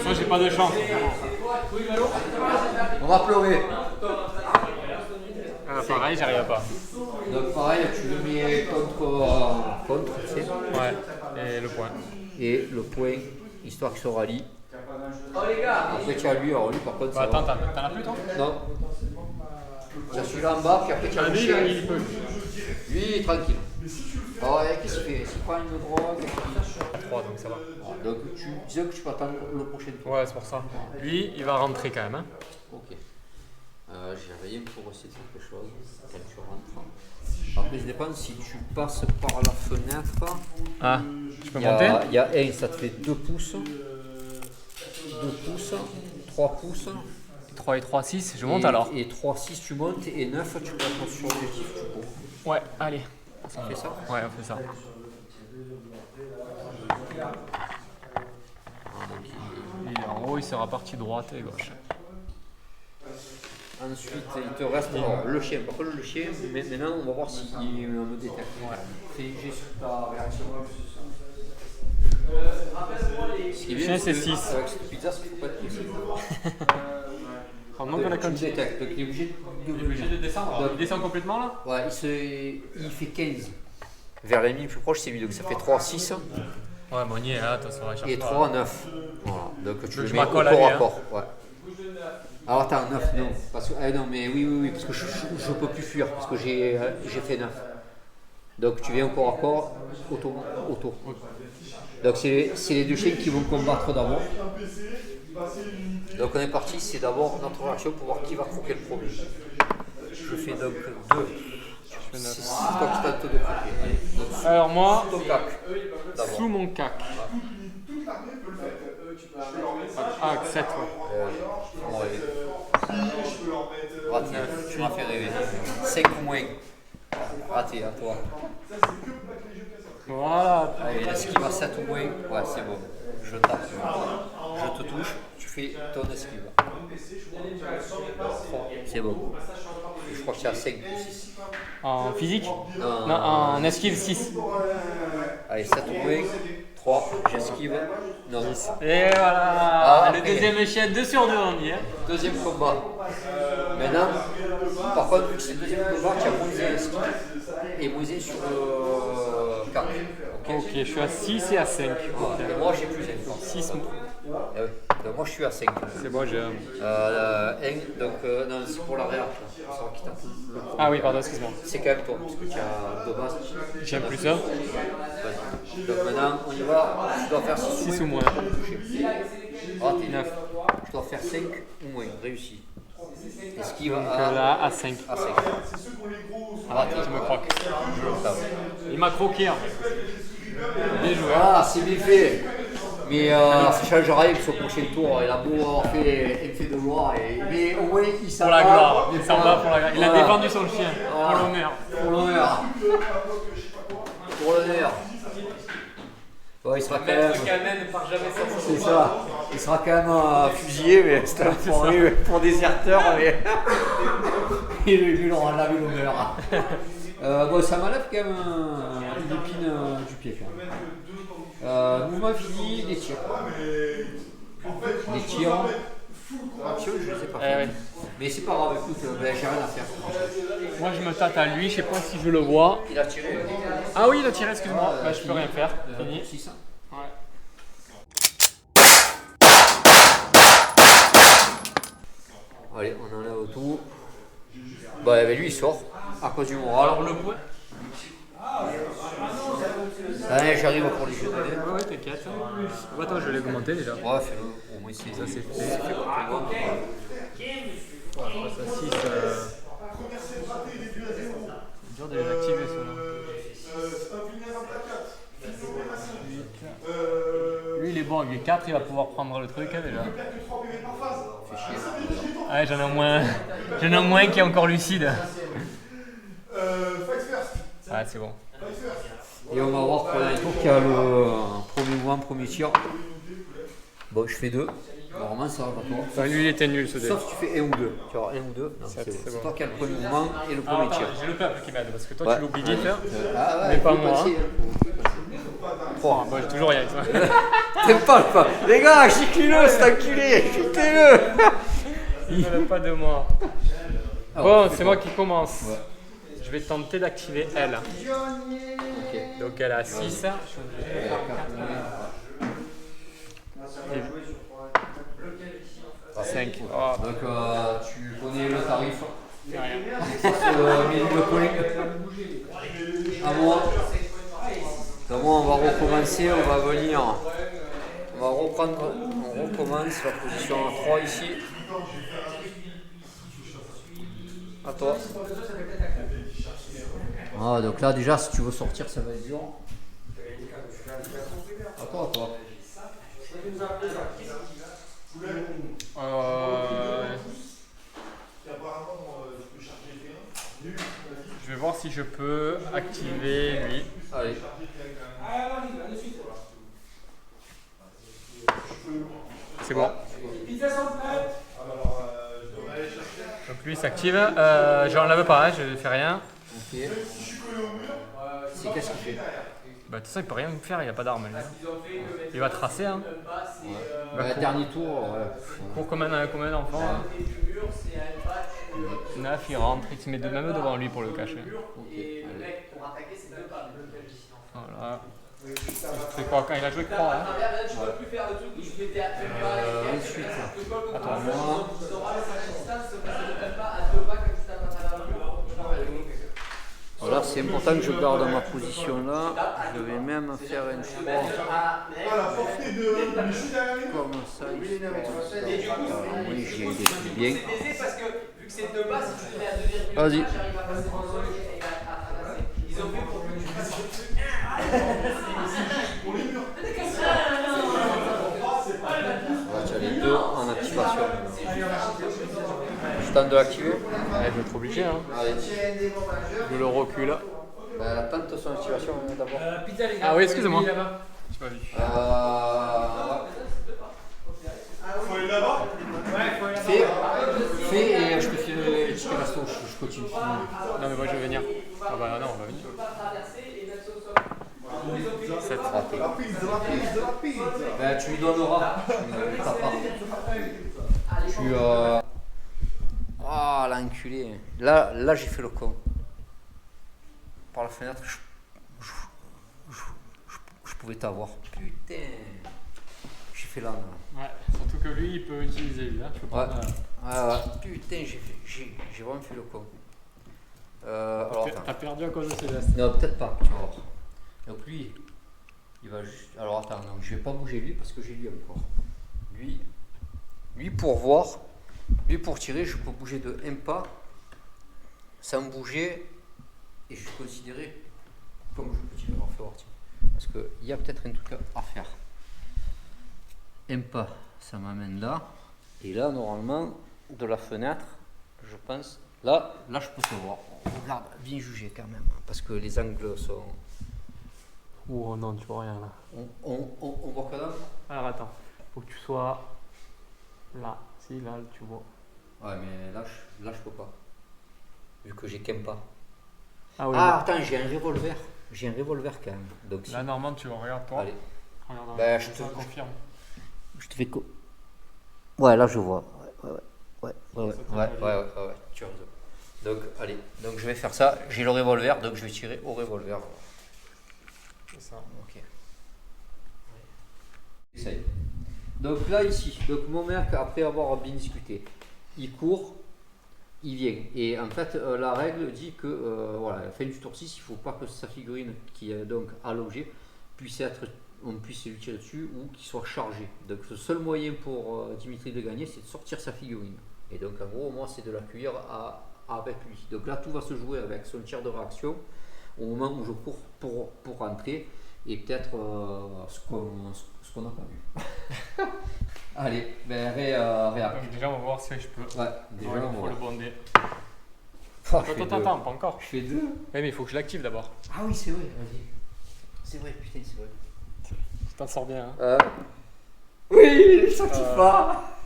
[SPEAKER 2] Soit j'ai pas de chance.
[SPEAKER 1] On va pleurer.
[SPEAKER 2] Ah, pareil, j'arrive pas.
[SPEAKER 1] Donc pareil, tu le mets contre, tu sais.
[SPEAKER 2] Ouais, et le point.
[SPEAKER 1] Et le point, histoire qu'il se rallie. Après tu as lui, alors lui par contre
[SPEAKER 2] Bah,
[SPEAKER 1] ça
[SPEAKER 2] attends,
[SPEAKER 1] va.
[SPEAKER 2] t'en as plus toi?
[SPEAKER 1] Non. Tu as celui-là en bas, puis après tu as le chien.
[SPEAKER 2] Il peut.
[SPEAKER 1] Lui, il est tranquille. Alors, qu'est-ce qu'il fait? S'il prend une drogue,
[SPEAKER 2] 3, donc ça va.
[SPEAKER 1] donc tu disais que tu peux attendre le prochain tour.
[SPEAKER 2] Ouais, c'est pour ça. Lui, il va rentrer quand même. Hein.
[SPEAKER 1] Ok. J'ai rien pour essayer de faire quelque chose quand tu rentres. Après, ça dépend si tu passes par la fenêtre.
[SPEAKER 2] Ah, je peux monter?
[SPEAKER 1] Il y a un, ça te fait 2 pouces. 2 pouces, 3 pouces.
[SPEAKER 2] 3 et 3, 6, je monte alors.
[SPEAKER 1] Et 3, 6, tu montes. Et 9, tu peux être sur l'objectif, tu cours.
[SPEAKER 2] Ouais, allez.
[SPEAKER 1] On fait ça?
[SPEAKER 2] Ouais, on fait ça. Et en haut, il sera parti droite et gauche.
[SPEAKER 1] Ensuite, il te reste alors, le chien. Par contre, le chien, maintenant, on va voir s'il me détecte. Fais un jet sur ta réaction.
[SPEAKER 2] Le chien, c'est 6.
[SPEAKER 1] Avec cette pizza, ça ne faut pas être possible.
[SPEAKER 2] On manque de la
[SPEAKER 1] Tu
[SPEAKER 2] quantité.
[SPEAKER 1] détectes, donc il est obligé de
[SPEAKER 2] Obligé de descendre. Il descend complètement là?
[SPEAKER 1] Ouais, il fait 15. Vers l'ennemi le plus proche, c'est lui, donc ça fait 3, 6
[SPEAKER 2] Ouais, bon, on y est, hein, attention, on va chercher.
[SPEAKER 1] et 3, 9. Voilà, donc tu
[SPEAKER 2] Donc
[SPEAKER 1] le
[SPEAKER 2] je
[SPEAKER 1] mets au
[SPEAKER 2] m'accole à
[SPEAKER 1] corps
[SPEAKER 2] lui,
[SPEAKER 1] à
[SPEAKER 2] hein.
[SPEAKER 1] corps. Ouais. Alors attends, 9, non. Parce que, ah non, mais oui, parce que je ne peux plus fuir, parce que j'ai fait 9. Donc tu viens au corps à corps, auto. Donc c'est les deux chiens qui vont combattre d'abord. Donc on est parti, c'est d'abord notre réaction pour voir qui va croquer le premier. Je fais donc 2. C'est toi qui tentes de croquer. Allez, donc,
[SPEAKER 2] Alors moi,
[SPEAKER 1] ton cac, d'abord.
[SPEAKER 2] sous mon cac. Ah, 7, ouais.
[SPEAKER 1] Raté, tu m'as fait rêver. 5 ou moins. Raté, à toi.
[SPEAKER 2] Voilà.
[SPEAKER 1] Allez, l'esquive à 7 ou moins. Ouais, c'est bon. Je tape. Je te touche. Tu fais ton esquive. C'est bon. Je crois que c'est à 5 ou 6.
[SPEAKER 2] En physique?
[SPEAKER 1] Non,
[SPEAKER 2] Non, en esquive 6.
[SPEAKER 1] Allez, 7 ou moins. 3. J'esquive. Non.
[SPEAKER 2] Et voilà.
[SPEAKER 1] Ah,
[SPEAKER 2] le
[SPEAKER 1] après.
[SPEAKER 2] deuxième chien, 2 sur 2 on dit. Hein.
[SPEAKER 1] Deuxième combat. Maintenant, par contre, vu que c'est le deuxième combat, tu as moins esquive et moins sur le cac.
[SPEAKER 2] Ok, je suis à 6 et à 5.
[SPEAKER 1] Et moi, j'ai plus 1.
[SPEAKER 2] 6.
[SPEAKER 1] Donc moi, je suis à 5.
[SPEAKER 2] C'est bon, j'ai.
[SPEAKER 1] Donc, non, c'est pour la réac. Pour savoir qui tape le premier.
[SPEAKER 2] Ah oui, pardon, excuse-moi.
[SPEAKER 1] C'est quand même toi, parce que tu as de base.
[SPEAKER 2] J'ai un plus 1.
[SPEAKER 1] Vas-y. Donc maintenant, on y va. Je dois faire 6
[SPEAKER 2] 6 ou moins.
[SPEAKER 1] Raté.
[SPEAKER 2] 9.
[SPEAKER 1] Je dois faire 5 ou moins. Réussi. Esquive
[SPEAKER 2] Donc
[SPEAKER 1] à
[SPEAKER 2] là, à 5.
[SPEAKER 1] 5.
[SPEAKER 2] Raté, je me croque.
[SPEAKER 1] Je tape.
[SPEAKER 2] Il m'a croqué. Hein. Bien joué.
[SPEAKER 1] Ah, c'est bien fait. Mais ça change rien que ce prochain tour. Il a beau avoir fait effet de gloire. Mais au moins, il s'en
[SPEAKER 2] Pour
[SPEAKER 1] va.
[SPEAKER 2] la gloire. Il s'en va pour la gloire. Il a
[SPEAKER 1] Voilà.
[SPEAKER 2] défendu son chien.
[SPEAKER 1] Voilà.
[SPEAKER 2] Pour l'honneur.
[SPEAKER 1] Pour l'honneur. Pour l'honneur. Bon, il sera quand même.
[SPEAKER 2] Canet ne part jamais sans
[SPEAKER 1] C'est ça. Il sera quand même fusillé, mais c'est un fourré pour déserteur. Mais il aura lavé l'honneur. Bon, ça m'enlève quand même une épine du pied. Quand même. Mouvement fini, des tirs. Des tirs. Action, je ne sais pas.
[SPEAKER 2] Ouais.
[SPEAKER 1] Mais c'est pas grave, écoute, ben, j'ai rien à faire.
[SPEAKER 2] Moi je me tâte à lui, je sais pas si je le vois.
[SPEAKER 1] Il a tiré.
[SPEAKER 2] Ah oui, il a tiré, excuse-moi. Bah, je peux rien faire. Fini.
[SPEAKER 1] 6.
[SPEAKER 2] Ouais.
[SPEAKER 1] Allez, on enlève tout. Bah, ben, lui il sort à cause du moral.
[SPEAKER 2] Alors le point.
[SPEAKER 1] Allez, j'arrive pour les jeux de dés.
[SPEAKER 2] Ouais, ouais, t'inquiète. Bah, attends, je vais l'augmenter déjà.
[SPEAKER 1] Ouais, fais-le. Au moins, c'est
[SPEAKER 2] Ça c'est fait.
[SPEAKER 1] c'est fait pour tout le monde.
[SPEAKER 2] Ouais, ça 6. C'est dur de les activer ceux-là. Lui il est bon, il est 4, il va pouvoir prendre le truc hein, déjà.
[SPEAKER 1] Fais chier.
[SPEAKER 2] Ouais, j'en ai au moins qui est encore lucide. Ouais, c'est bon.
[SPEAKER 1] Et on va voir pour un tour qu'il y a le premier mouvement, premier tir. Bon, je fais 2. Normalement, ça va pas toi.
[SPEAKER 2] Enfin, lui il était nul ce dé.
[SPEAKER 1] Sauf si tu fais 1 ou 2. Tu auras 1 ou 2. Non,
[SPEAKER 2] C'est
[SPEAKER 1] c'est bon.
[SPEAKER 2] bon.
[SPEAKER 1] C'est toi qui as le premier mouvement et le
[SPEAKER 2] Ah,
[SPEAKER 1] premier
[SPEAKER 2] attends,
[SPEAKER 1] tir.
[SPEAKER 2] j'ai le peuple qui m'aide parce que toi
[SPEAKER 1] Ouais.
[SPEAKER 2] tu l'oublies vite. Hein.
[SPEAKER 1] Ah ouais,
[SPEAKER 2] Mais pas
[SPEAKER 1] faut
[SPEAKER 2] moi,
[SPEAKER 1] passer,
[SPEAKER 2] Oh, bah, j'ai toujours rien. Ça.
[SPEAKER 1] T'aimes pas le pas. Les gars, chicle-le, cet enculé. Chutez-le.
[SPEAKER 2] Il ne veut pas de moi.
[SPEAKER 1] Ah,
[SPEAKER 2] Bon,
[SPEAKER 1] ouais,
[SPEAKER 2] c'est moi qui commence.
[SPEAKER 1] Ouais.
[SPEAKER 2] Je vais tenter d'activer elle.
[SPEAKER 1] Ok.
[SPEAKER 2] Donc elle a 6. 5. Oh,
[SPEAKER 1] Donc tu connais le tarif.
[SPEAKER 2] c'est rien.
[SPEAKER 1] Le point. À moi. Donc moi on va recommencer, on va venir. On va reprendre, on recommence la position à 3 ici. À toi. Ah, donc là déjà si tu veux sortir ça va être dur. À toi, à toi.
[SPEAKER 2] Je vais voir si je peux activer lui.
[SPEAKER 1] Allez.
[SPEAKER 2] C'est bon.
[SPEAKER 6] Pizza sans prêt.
[SPEAKER 2] Donc lui s'active. J'enlève pas, hein, je fais rien.
[SPEAKER 1] Ok. C'est qu'est-ce qu'il fait?
[SPEAKER 2] Bah, de toute façon, il peut rien me faire, il n'y a pas d'arme. Il va tracer. Hein.
[SPEAKER 1] Dernier tour, ouais.
[SPEAKER 2] Court comme un enfant. Hein. 9, il rentre, il se met même devant lui pour le cacher. Voilà. C'est quoi quand il a joué croix hein.
[SPEAKER 1] Ensuite,
[SPEAKER 2] Attends,
[SPEAKER 1] moi. Voilà, c'est important que je garde ma position là. Je vais même faire une croix
[SPEAKER 6] À la portée de Michel derrière lui.
[SPEAKER 1] comme ça. Oui, j'ai détruit bien.
[SPEAKER 4] Parce que vu que c'est 2 pas, si tu te mets à 2,1,
[SPEAKER 1] Vas-y.
[SPEAKER 4] j'arrive à passer devant le et il va traverser. Ils ont fait pour que tu fasses le truc.
[SPEAKER 6] Pour les murs.
[SPEAKER 1] Voilà, tu as les deux en activation. Je tente de l'activer.
[SPEAKER 2] Ouais, je vais être obligé. Hein.
[SPEAKER 1] Allez.
[SPEAKER 2] Je le recule.
[SPEAKER 1] Bah, tente son activation d'abord.
[SPEAKER 2] Ah oui, excusez-moi. J'ai pas vu.
[SPEAKER 6] Faut aller là-bas.
[SPEAKER 1] Fais et je te file le ticket resto, je continue.
[SPEAKER 2] Non mais moi je vais venir. Ah bah non, on va venir. 7.
[SPEAKER 1] Raté.
[SPEAKER 6] De la pizza.
[SPEAKER 1] Ben, tu lui donneras. Tu taperas. Tu Ah l'enculé. Là j'ai fait le con. Par la fenêtre, je pouvais t'avoir. Putain. J'ai fait l'âne.
[SPEAKER 2] Ouais, surtout que lui il peut utiliser lui. Hein. Je peux pas.
[SPEAKER 1] Ouais. Putain, j'ai vraiment fait le con. Alors attends.
[SPEAKER 2] T'as perdu à cause de Céleste.
[SPEAKER 1] Non, peut-être pas, tu vas voir. Donc lui, il va juste. Alors attends, donc je vais pas bouger lui parce que j'ai lui encore. Lui pour voir, lui pour tirer, je peux bouger de un pas sans bouger et je suis considéré comme je peux tirer. Alors fais voir, tiens. Parce qu'il y a peut-être un truc à faire. Un pas, ça m'amène là. Et là, normalement, de la fenêtre, je pense. Là, je peux te voir. Regarde, bien jugé quand même. Parce que les angles sont.
[SPEAKER 2] Oh non, tu vois rien là.
[SPEAKER 1] On voit que là.
[SPEAKER 2] Alors attends, faut que tu sois là. Si, là, tu vois.
[SPEAKER 1] Ouais, mais là, je peux pas. Vu que j'ai qu'un pas.
[SPEAKER 2] Ah oui.
[SPEAKER 1] Ah, attends, j'ai un revolver. J'ai un revolver quand même. Donc, si.
[SPEAKER 2] Là, normalement, tu regardes toi.
[SPEAKER 1] Allez.
[SPEAKER 2] Regarde,
[SPEAKER 1] Bah,
[SPEAKER 2] je te confirme.
[SPEAKER 1] Je te fais quoi? Ouais, là, je vois. Ouais. Tu as raison. Donc, allez. Donc, je vais faire ça. J'ai le revolver, donc je vais tirer au revolver.
[SPEAKER 2] C'est ça.
[SPEAKER 1] Ok. Essaye. Donc là, ici, donc mon mec, après avoir bien discuté, il court, il vient. Et en fait, la règle dit que, voilà, à la fin du tour 6, il ne faut pas que sa figurine, qui est donc à l'objet, on puisse lui tirer dessus ou qu'il soit chargé. Donc le seul moyen pour Dimitri de gagner, c'est de sortir sa figurine. Et donc en gros, moi, c'est de la cuire avec lui. Donc là, tout va se jouer avec son tir de réaction au moment où je cours pour rentrer et peut-être ce qu'on n'a pas vu. Allez, ben réapp.
[SPEAKER 2] Donc déjà, on va voir si je peux.
[SPEAKER 1] Ouais, déjà
[SPEAKER 2] Ouais,
[SPEAKER 1] on
[SPEAKER 2] il faut
[SPEAKER 1] va
[SPEAKER 2] le
[SPEAKER 1] voir.
[SPEAKER 2] bonder.
[SPEAKER 1] Oh, je fais deux.
[SPEAKER 2] Attends, pas encore.
[SPEAKER 1] Je fais 2.
[SPEAKER 2] Oui, mais il faut que je l'active d'abord.
[SPEAKER 1] Ah oui, c'est vrai, vas-y. C'est vrai, putain, c'est vrai.
[SPEAKER 2] Tu t'en sors bien. Hein.
[SPEAKER 1] Oui, il sortit pas.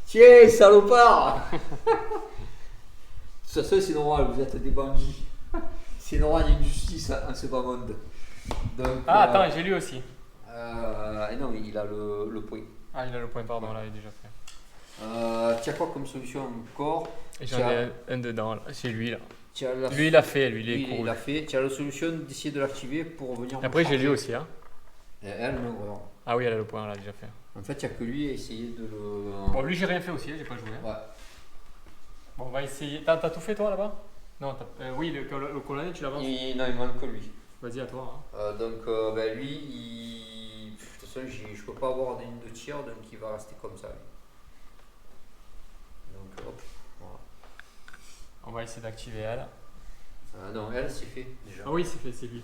[SPEAKER 1] Tiens, salopard. De toute façon, c'est normal, vous êtes des bandits. C'est normal, il y a une justice en ce bas monde. Donc,
[SPEAKER 2] Attends, j'ai lu aussi.
[SPEAKER 1] non, mais il a le point.
[SPEAKER 2] Ah, il a le point, pardon, là, il est déjà fait.
[SPEAKER 1] Tu as quoi comme solution encore?
[SPEAKER 2] Et j'en ai un dedans, là. C'est lui, là. Lui, il a fait, lui, il est couru.
[SPEAKER 1] Il a fait. Tu as la solution d'essayer de l'activer pour revenir.
[SPEAKER 2] Après, j'ai lu aussi, hein.
[SPEAKER 1] Et elle, non, vraiment.
[SPEAKER 2] Ah oui, elle a le point, elle a déjà fait.
[SPEAKER 1] En fait, il n'y a que lui à essayer de le.
[SPEAKER 2] Bon, lui, j'ai rien fait aussi, j'ai pas joué.
[SPEAKER 1] Ouais.
[SPEAKER 2] Bon, on va essayer. T'as tout fait, toi, là-bas? Non, oui, le colonel, tu l'avances.
[SPEAKER 1] Non, il manque que lui.
[SPEAKER 2] Vas-y, à toi. Hein.
[SPEAKER 1] Donc, lui, de toute façon, je peux pas avoir de ligne de tir, donc il va rester comme ça. Donc, hop, voilà.
[SPEAKER 2] On va essayer d'activer elle.
[SPEAKER 1] Non, elle, c'est fait déjà.
[SPEAKER 2] Ah oui, c'est fait, c'est lui.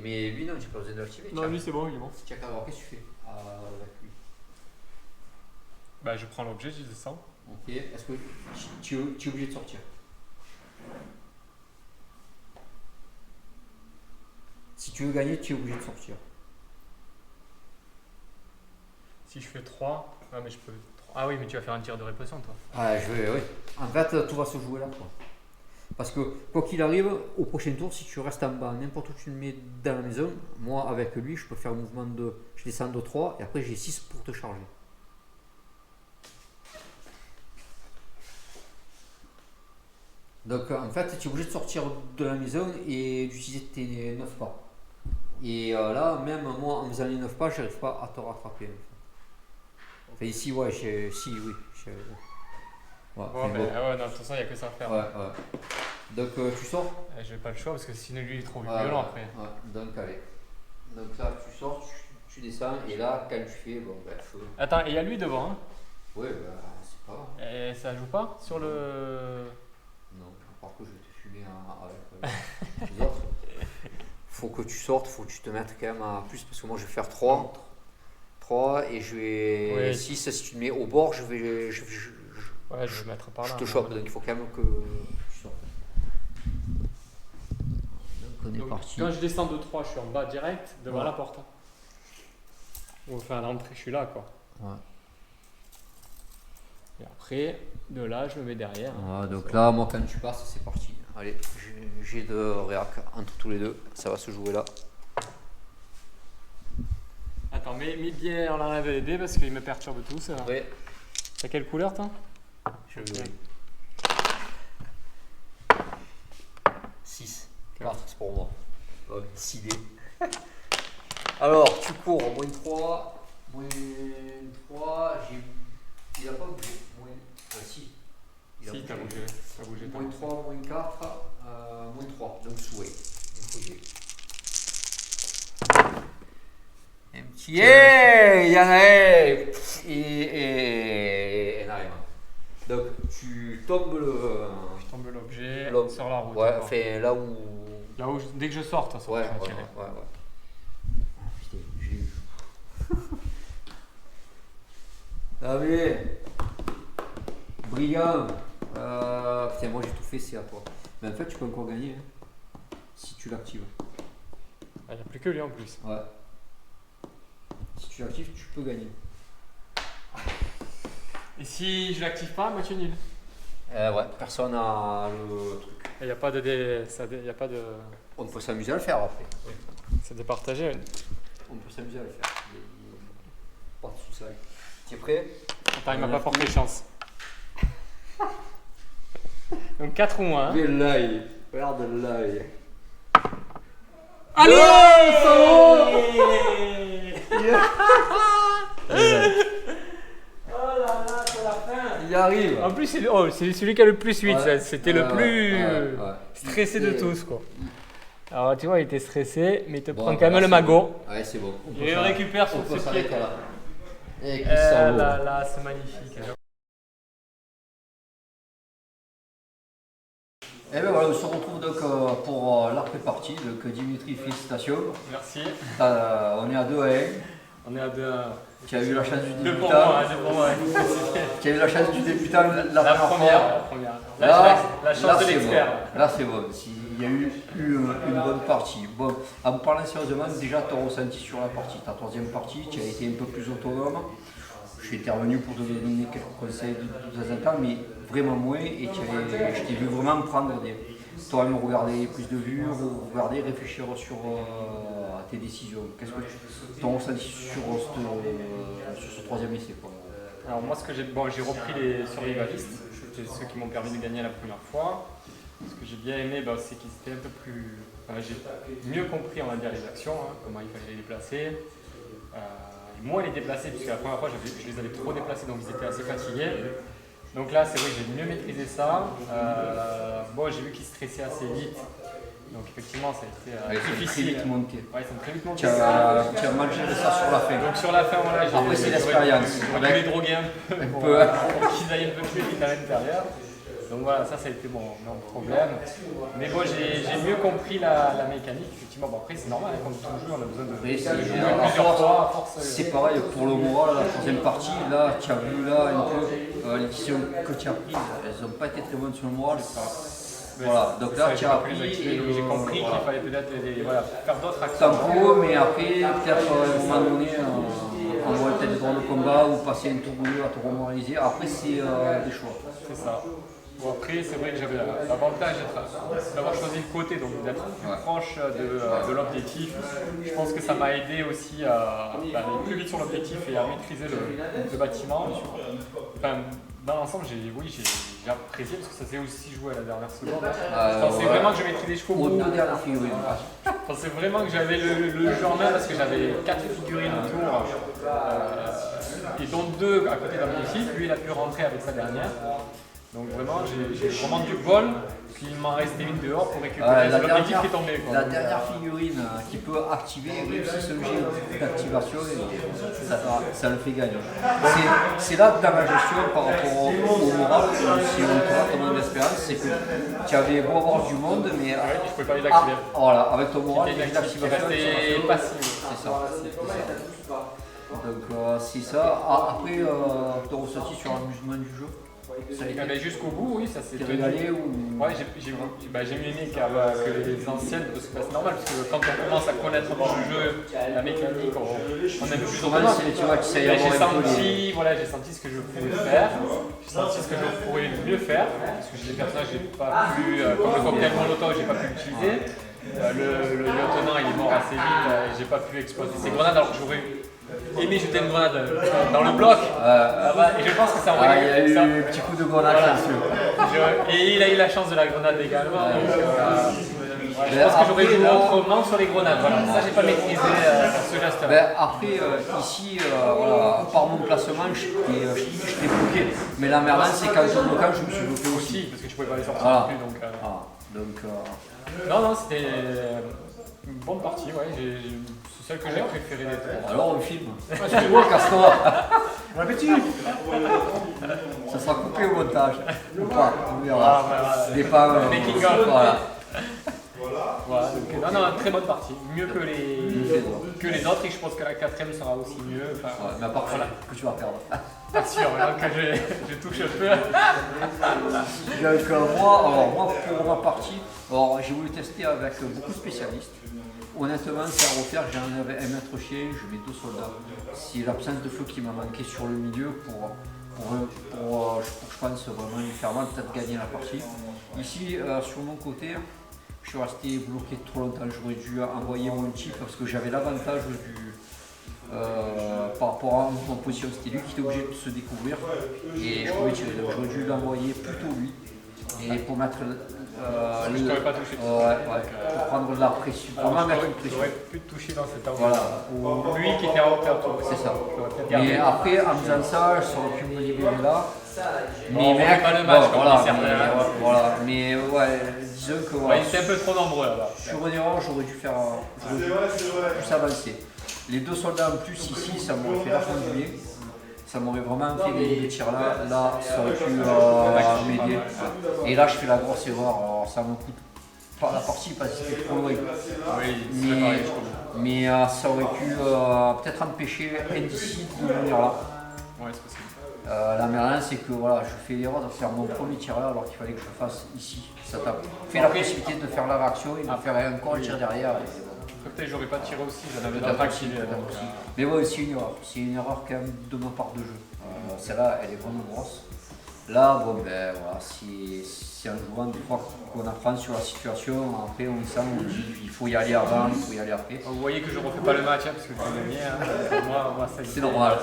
[SPEAKER 1] Mais lui, non, j'ai pas besoin de l'activer.
[SPEAKER 2] Non, lui, c'est bon, il est bon.
[SPEAKER 1] Tiens, alors, qu'est-ce que tu fais avec lui?
[SPEAKER 2] Bah, je prends l'objet, je descends.
[SPEAKER 1] Ok, est-ce que tu es obligé de sortir? Si tu veux gagner, tu es obligé de sortir.
[SPEAKER 2] Si je fais 3, ah mais je peux Ah oui, mais tu vas faire un tir de répression, toi.
[SPEAKER 1] Ah, oui. En fait, tout va se jouer là, quoi. Parce que, quoi qu'il arrive, au prochain tour, si tu restes en bas, n'importe où tu me mets dans la maison, moi, avec lui, je peux faire un mouvement de... Je descends de 3 et après, j'ai 6 pour te charger. Donc, en fait, tu es obligé de sortir de la maison et d'utiliser tes 9 pas. Et là, même moi, en faisant les 9 pas, je n'arrive pas à te rattraper. En fait. Enfin, ici, ouais, oui. Ouais,
[SPEAKER 2] Bon,
[SPEAKER 1] enfin,
[SPEAKER 2] ben, ouais, non, de toute façon, il n'y a que ça à faire.
[SPEAKER 1] ouais. Donc, tu sors.
[SPEAKER 2] J'ai pas le choix parce que sinon, lui, il est trop
[SPEAKER 1] Ouais,
[SPEAKER 2] violent après.
[SPEAKER 1] Ouais, donc, allez. Donc là, tu sors, tu descends, et là, quand tu fais, bon, ben, feu.
[SPEAKER 2] Attends, et il y a lui devant, hein?
[SPEAKER 1] Ouais, bah, c'est pas grave.
[SPEAKER 2] Et ça joue pas sur le.
[SPEAKER 1] Non, à part que je vais te fumer avec les autres. Faut que tu sortes, faut que tu te mettes quand même à plus, parce que moi, je vais faire 3. 3 et je vais.
[SPEAKER 2] Ouais.
[SPEAKER 1] 6, si tu te mets au bord, je vais.
[SPEAKER 2] Ouais, je vais mettre par là.
[SPEAKER 1] Je te chope, donc il faut quand même que tu sortes. Donc on est
[SPEAKER 2] Donc,
[SPEAKER 1] parti.
[SPEAKER 2] quand je descends de 3, je suis en bas direct, devant
[SPEAKER 1] Ouais.
[SPEAKER 2] la porte. Enfin, à l'entrée, je suis là, quoi.
[SPEAKER 1] Ouais.
[SPEAKER 2] Et après, de là, je me mets derrière.
[SPEAKER 1] Ouais, donc là, moi, quand tu passes, c'est parti. Allez, j'ai de réac entre tous les deux, ça va se jouer là.
[SPEAKER 2] Attends, mets bien en enlève les dés parce qu'ils me perturbent tous.
[SPEAKER 1] Ouais.
[SPEAKER 2] T'as quelle couleur, toi?
[SPEAKER 1] Je vais. 6. 4, c'est pour moi. 6 dés. Alors, tu cours, moins 3. Moins 3, il a pas bougé. Si. Il a
[SPEAKER 2] Si, t'as bougé. T'as bougé.
[SPEAKER 1] Moins 3, moins 4, moins 3. Donc souhait. Un petit il y en a un. Et non, donc tu tombes
[SPEAKER 2] Je tombe l'objet
[SPEAKER 1] L'homme.
[SPEAKER 2] sur la route.
[SPEAKER 1] Ouais,
[SPEAKER 2] d'accord.
[SPEAKER 1] fait là où.
[SPEAKER 2] Là où dès que je sors, de toute façon,
[SPEAKER 1] Ouais,
[SPEAKER 2] je vais
[SPEAKER 1] ouais,
[SPEAKER 2] tirer.
[SPEAKER 1] Putain, j'ai eu. Allez, brillant. Putain, moi j'ai tout fait, c'est à toi. Mais en fait, tu peux encore gagner hein, si tu l'actives.
[SPEAKER 2] Il n'y a plus que lui en plus.
[SPEAKER 1] Ouais. Si tu l'actives, tu peux gagner.
[SPEAKER 2] Et si je l'active pas, moi tu es nul.
[SPEAKER 1] Ouais, personne n'a le truc.
[SPEAKER 2] Il n'y a pas de dé. Y a pas de.
[SPEAKER 1] On peut s'amuser à le faire après.
[SPEAKER 2] C'est départagé.
[SPEAKER 1] On peut s'amuser à le faire. Pas de soucis. Tu es prêt?
[SPEAKER 2] Attends, il m'a pas porté chance. Donc 4 ou moins. Hein.
[SPEAKER 1] Regarde l'œil. Regarde l'œil.
[SPEAKER 2] Allez,
[SPEAKER 4] Oh là là, c'est la fin.
[SPEAKER 1] Il arrive.
[SPEAKER 2] En plus, c'est celui qui a le plus 8.
[SPEAKER 1] Ouais.
[SPEAKER 2] C'était le plus
[SPEAKER 1] ouais.
[SPEAKER 2] stressé de tous, quoi. Alors, tu vois, il était stressé, mais il te
[SPEAKER 1] Bon,
[SPEAKER 2] prend quand même le magot.
[SPEAKER 1] Ouais, c'est bon.
[SPEAKER 2] Il le récupère sur ses pieds.
[SPEAKER 1] s'arrêter là. Et
[SPEAKER 2] Eh
[SPEAKER 1] Christian
[SPEAKER 2] là là, c'est magnifique.
[SPEAKER 1] Et bien voilà, on se retrouve donc pour l'après-partie. Donc Dimitri, félicitations.
[SPEAKER 2] Merci.
[SPEAKER 1] On est à 2 à 1.
[SPEAKER 2] On est à 2 à...
[SPEAKER 1] Tu as eu la chance du
[SPEAKER 2] Deux pour
[SPEAKER 1] débutant.
[SPEAKER 2] moi, 2 pour moi.
[SPEAKER 1] Tu as eu la chance du débutant
[SPEAKER 2] La première. La chance de
[SPEAKER 1] c'est
[SPEAKER 2] l'expert.
[SPEAKER 1] bon. Là c'est bon. Il y a eu une bonne partie. Bon, en me parlant sérieusement, déjà ton ressenti sur la partie. Ta troisième partie, tu as été un peu plus autonome. Je suis intervenu pour te donner quelques conseils de temps en temps, mais vraiment moins. Et je t'ai vu vraiment prendre toi-même regarder plus de vues, regarder, réfléchir sur tes décisions. Qu'est-ce que ton ressenti sur ce troisième essai quoi?
[SPEAKER 2] Alors moi, j'ai repris les survivalistes, c'était ceux qui m'ont permis de gagner la première fois. Ce que j'ai bien aimé, c'est qu'ils étaient un peu plus... j'ai mieux compris, on va dire, les actions, hein, comment il fallait les déplacer. Moins les déplacer, puisque la première fois, je les avais trop déplacés, donc ils étaient assez fatigués. Donc là, c'est vrai que j'ai mieux maîtrisé ça. J'ai vu qu'ils stressaient assez vite. Donc effectivement, ça a été difficile.
[SPEAKER 1] Très vite monté.
[SPEAKER 2] Ouais, ils sont très vite montés.
[SPEAKER 1] Tu as mal géré ça sur la fin.
[SPEAKER 2] Donc sur la fin, voilà,
[SPEAKER 1] Après, c'est l'expérience.
[SPEAKER 2] J'aurais dû les droguer un peu pour qu'ils aillent un peu plus vite à l'intérieur. Donc voilà, ça a été mon problème. Mais bon, j'ai mieux compris la mécanique. Effectivement, après c'est normal, hein, quand on joue, on a besoin de jouer plusieurs fois. À force,
[SPEAKER 1] c'est pareil pour le moral, la troisième partie. Là, tu as vu là un peu les décisions que tu as prises, elles n'ont pas été très bonnes sur le moral. Voilà, donc là tu as appris et
[SPEAKER 2] j'ai compris qu'il fallait peut-être faire d'autres actions.
[SPEAKER 1] Tempo, mais après, peut-être à un moment donné, envoyer peut-être des droits de combat ou passer un tour bleu à te remoraliser. Après, c'est des choix.
[SPEAKER 2] C'est ça. Bon, après, c'est vrai que j'avais l'avantage d'avoir choisi le côté, donc d'être plus proche de l'objectif. Je pense que ça m'a aidé aussi à aller plus vite sur l'objectif et à maîtriser le bâtiment. Enfin, dans l'ensemble, j'ai apprécié parce que ça s'est aussi joué à la dernière seconde. Je pensais vraiment que je maîtrisais jusqu'au bout. Je pensais vraiment que j'avais le jeu en main parce que j'avais 4 figurines autour et dont 2 à côté d'un l'objectif. Lui, il a pu rentrer avec sa dernière. Donc vraiment, j'ai vraiment du bol, puis il m'en restait une dehors pour récupérer l'objectif qui est tombé. Quoi.
[SPEAKER 1] La dernière figurine qui peut activer, même si c'est un jet d'activation, ça le fait gagner. C'est là que dans la gestion par rapport au moral, si on te rate ton nombre d'expérience, c'est que tu avais beau avoir du monde, mais
[SPEAKER 2] je ne pouvais pas les activer.
[SPEAKER 1] Voilà, avec ton moral,
[SPEAKER 2] les activations restaient passives.
[SPEAKER 1] C'est ça. Donc c'est ça. Après, tu as ressenti sur l'amusement du jeu.
[SPEAKER 2] Jusqu'au bout, oui, ça s'est
[SPEAKER 1] régalé ou...
[SPEAKER 2] Ouais, j'ai mieux aimé que les anciennes, parce que c'est normal, parce que quand on commence à connaître le jeu, la mécanique, on aime plus autrement. J'ai senti ce que je pouvais faire, j'ai senti ce que je pourrais mieux faire, parce que j'ai des personnages, j'ai pas pu, comme le cocktail molotov, j'ai pas pu l'utiliser. Le lieutenant, il est mort assez vite, j'ai pas pu exploser ses grenades, alors que j'aurais aimé jeter une grenade dans le bloc. Et je pense que ça aurait.
[SPEAKER 1] Il y a eu un petit coup de grenade là-dessus.
[SPEAKER 2] Et il a eu la chance de la grenade également. Je pense que j'aurais joué autrement sur les grenades. Voilà. Ça, j'ai pas maîtrisé ce geste-là.
[SPEAKER 1] Après, ici, par mon placement, je t'ai bloqué. Mais la merde, c'est qu'en te bloquant, je me suis bloqué aussi.
[SPEAKER 2] Parce que tu pouvais pas les sortir non plus. Non, c'était une bonne partie. Ouais. C'est celle que j'ai préférée des trois.
[SPEAKER 1] Alors, on filme. Excuse-moi, casse-toi.
[SPEAKER 5] Bon appétit.
[SPEAKER 1] Ça sera coupé au montage. Ou pas, on verra. Dépend.
[SPEAKER 2] Making of. Voilà. Donc, non, très bonne partie. Mieux que les autres, et je pense que la 4ème sera aussi mieux.
[SPEAKER 1] Mais à part que tu vas perdre.
[SPEAKER 2] Pas sûr, que je touche un peu.
[SPEAKER 1] Donc, moi, pour ma partie, j'ai voulu tester avec beaucoup de spécialistes. Honnêtement, c'est à refaire. J'en avais un maître chien, je mets 2 soldats. C'est l'absence de feu qui m'a manqué sur le milieu pour je pense vraiment lui faire mal, peut-être gagner la partie. Ici, sur mon côté, je suis resté bloqué trop longtemps. J'aurais dû envoyer mon type parce que j'avais l'avantage par rapport à mon position. C'était lui qui était obligé de se découvrir et je pouvais tirer. Donc j'aurais dû l'envoyer plutôt lui. Et pour mettre
[SPEAKER 2] je t'aurais pas touché.
[SPEAKER 1] Pour prendre de la pression. Vraiment mettre une pression.
[SPEAKER 2] J'aurais pu te toucher dans cet angle.
[SPEAKER 1] Voilà.
[SPEAKER 2] Ou lui qui était en hauteur.
[SPEAKER 1] C'est ça. Mais après, en faisant ça, je saurais pu me libérer là.
[SPEAKER 2] Mais mec, pas le match,
[SPEAKER 1] mais disons que
[SPEAKER 2] il était un peu trop nombreux là-bas.
[SPEAKER 1] Sur Renéron, j'aurais dû faire plus avancer. Les 2 soldats en plus ici, ça m'aurait fait vachement du bien. Ça m'aurait vraiment fait gagner des tirs là, ça aurait pu m'aider. Et là, je fais la grosse erreur. Alors, ça me coûte pas la partie parce que c'était trop loin. Mais ça aurait pu peut-être empêcher Indicide de venir là.
[SPEAKER 2] Ouais, c'est possible.
[SPEAKER 1] La merde, c'est que je fais l'erreur de faire mon premier tir là alors qu'il fallait que je fasse ici. Ça t'a fait la possibilité de faire la réaction et de faire encore un tir derrière.
[SPEAKER 2] Peut-être j'aurais pas tiré aussi, j'en avais pas tiré.
[SPEAKER 1] Mais ouais, c'est une erreur. C'est une erreur quand même de ma part de jeu. Celle-là, elle est vraiment grosse. Là, c'est en jouant des fois qu'on apprend sur la situation. Après, on sent, on dit il faut y aller avant, il faut y aller après.
[SPEAKER 2] Vous voyez que je refais pas le match parce que je l'ai gagné. Moi, ça
[SPEAKER 1] c'est normal.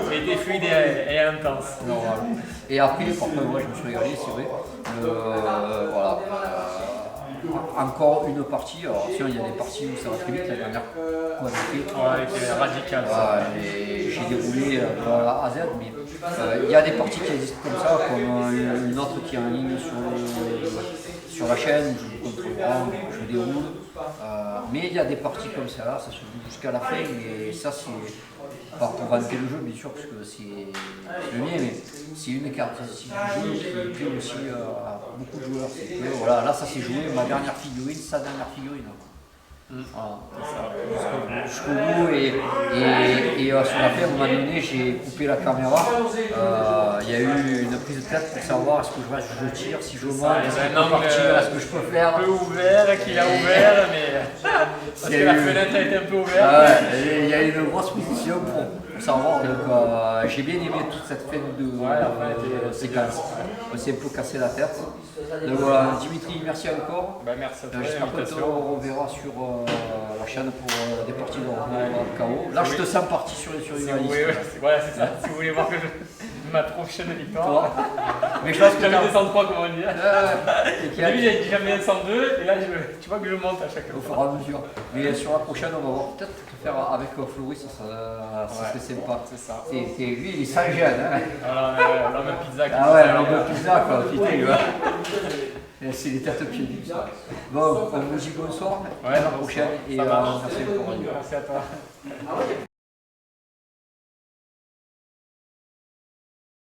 [SPEAKER 2] C'était fluide et intense.
[SPEAKER 1] Normal. Et après, par contre, moi, je me suis régalé, c'est vrai. Encore une partie, alors tiens, il y a des parties où ça va très vite, la dernière qu'on a fait.
[SPEAKER 2] Qui est radicale.
[SPEAKER 1] J'ai déroulé de A à Z, mais il y a des parties qui existent comme ça, comme une autre qui est en ligne sur la chaîne, je joue contre le rang, je déroule. Mais il y a des parties comme ça, là, ça se joue jusqu'à la fin, et ça c'est pas pour vanter le jeu bien sûr, parce que c'est le mien, mais c'est une caractéristique du jeu qui plaît aussi à beaucoup de joueurs. C'est que là ça s'est joué, ma dernière figurine, sa dernière figurine. Voilà, jusqu'au bout et sur la fin, à un moment donné, j'ai coupé la caméra. Il y a eu une prise de tête pour savoir est-ce que je tire, si je monte, est-ce que je peux partir, est-ce que je peux faire.
[SPEAKER 2] Un peu ouvert, qu'il a ouvert, mais Parce que la fenêtre a été un peu ouverte.
[SPEAKER 1] Ah ouais, il y a une grosse position pour savoir. Donc, j'ai bien aimé toute cette fin de séquence. On s'est un peu cassé la tête. Donc voilà, Dimitri, merci encore.
[SPEAKER 2] Bah, merci à toi.
[SPEAKER 1] J'espère qu'on te reverra sur la chaîne pour des parties de KO. Là, je te sens parti sur une liste.
[SPEAKER 2] Voilà, c'est ça. Si vous voulez voir ma prochaine victoire.
[SPEAKER 1] Mais je pense que
[SPEAKER 2] Jamais descendre 3, comment dire.
[SPEAKER 1] Au
[SPEAKER 2] Au début, il a dit jamais 102, et là, tu vois que je monte à chaque fois.
[SPEAKER 1] Au fur et à mesure. Mais sur la prochaine, on va voir peut-être te faire avec Floris, ça serait sympa.
[SPEAKER 2] C'est ça.
[SPEAKER 1] Lui, il est sans gêne. Hein.
[SPEAKER 2] Voilà, l'homme pizza.
[SPEAKER 1] Ah ouais, l'homme pizza, quoi. Putain, tu vois. C'est des têtes pieds nus, ça. Bon, on vous dit bonsoir. À la prochaine. Et merci encore.
[SPEAKER 2] Merci à toi.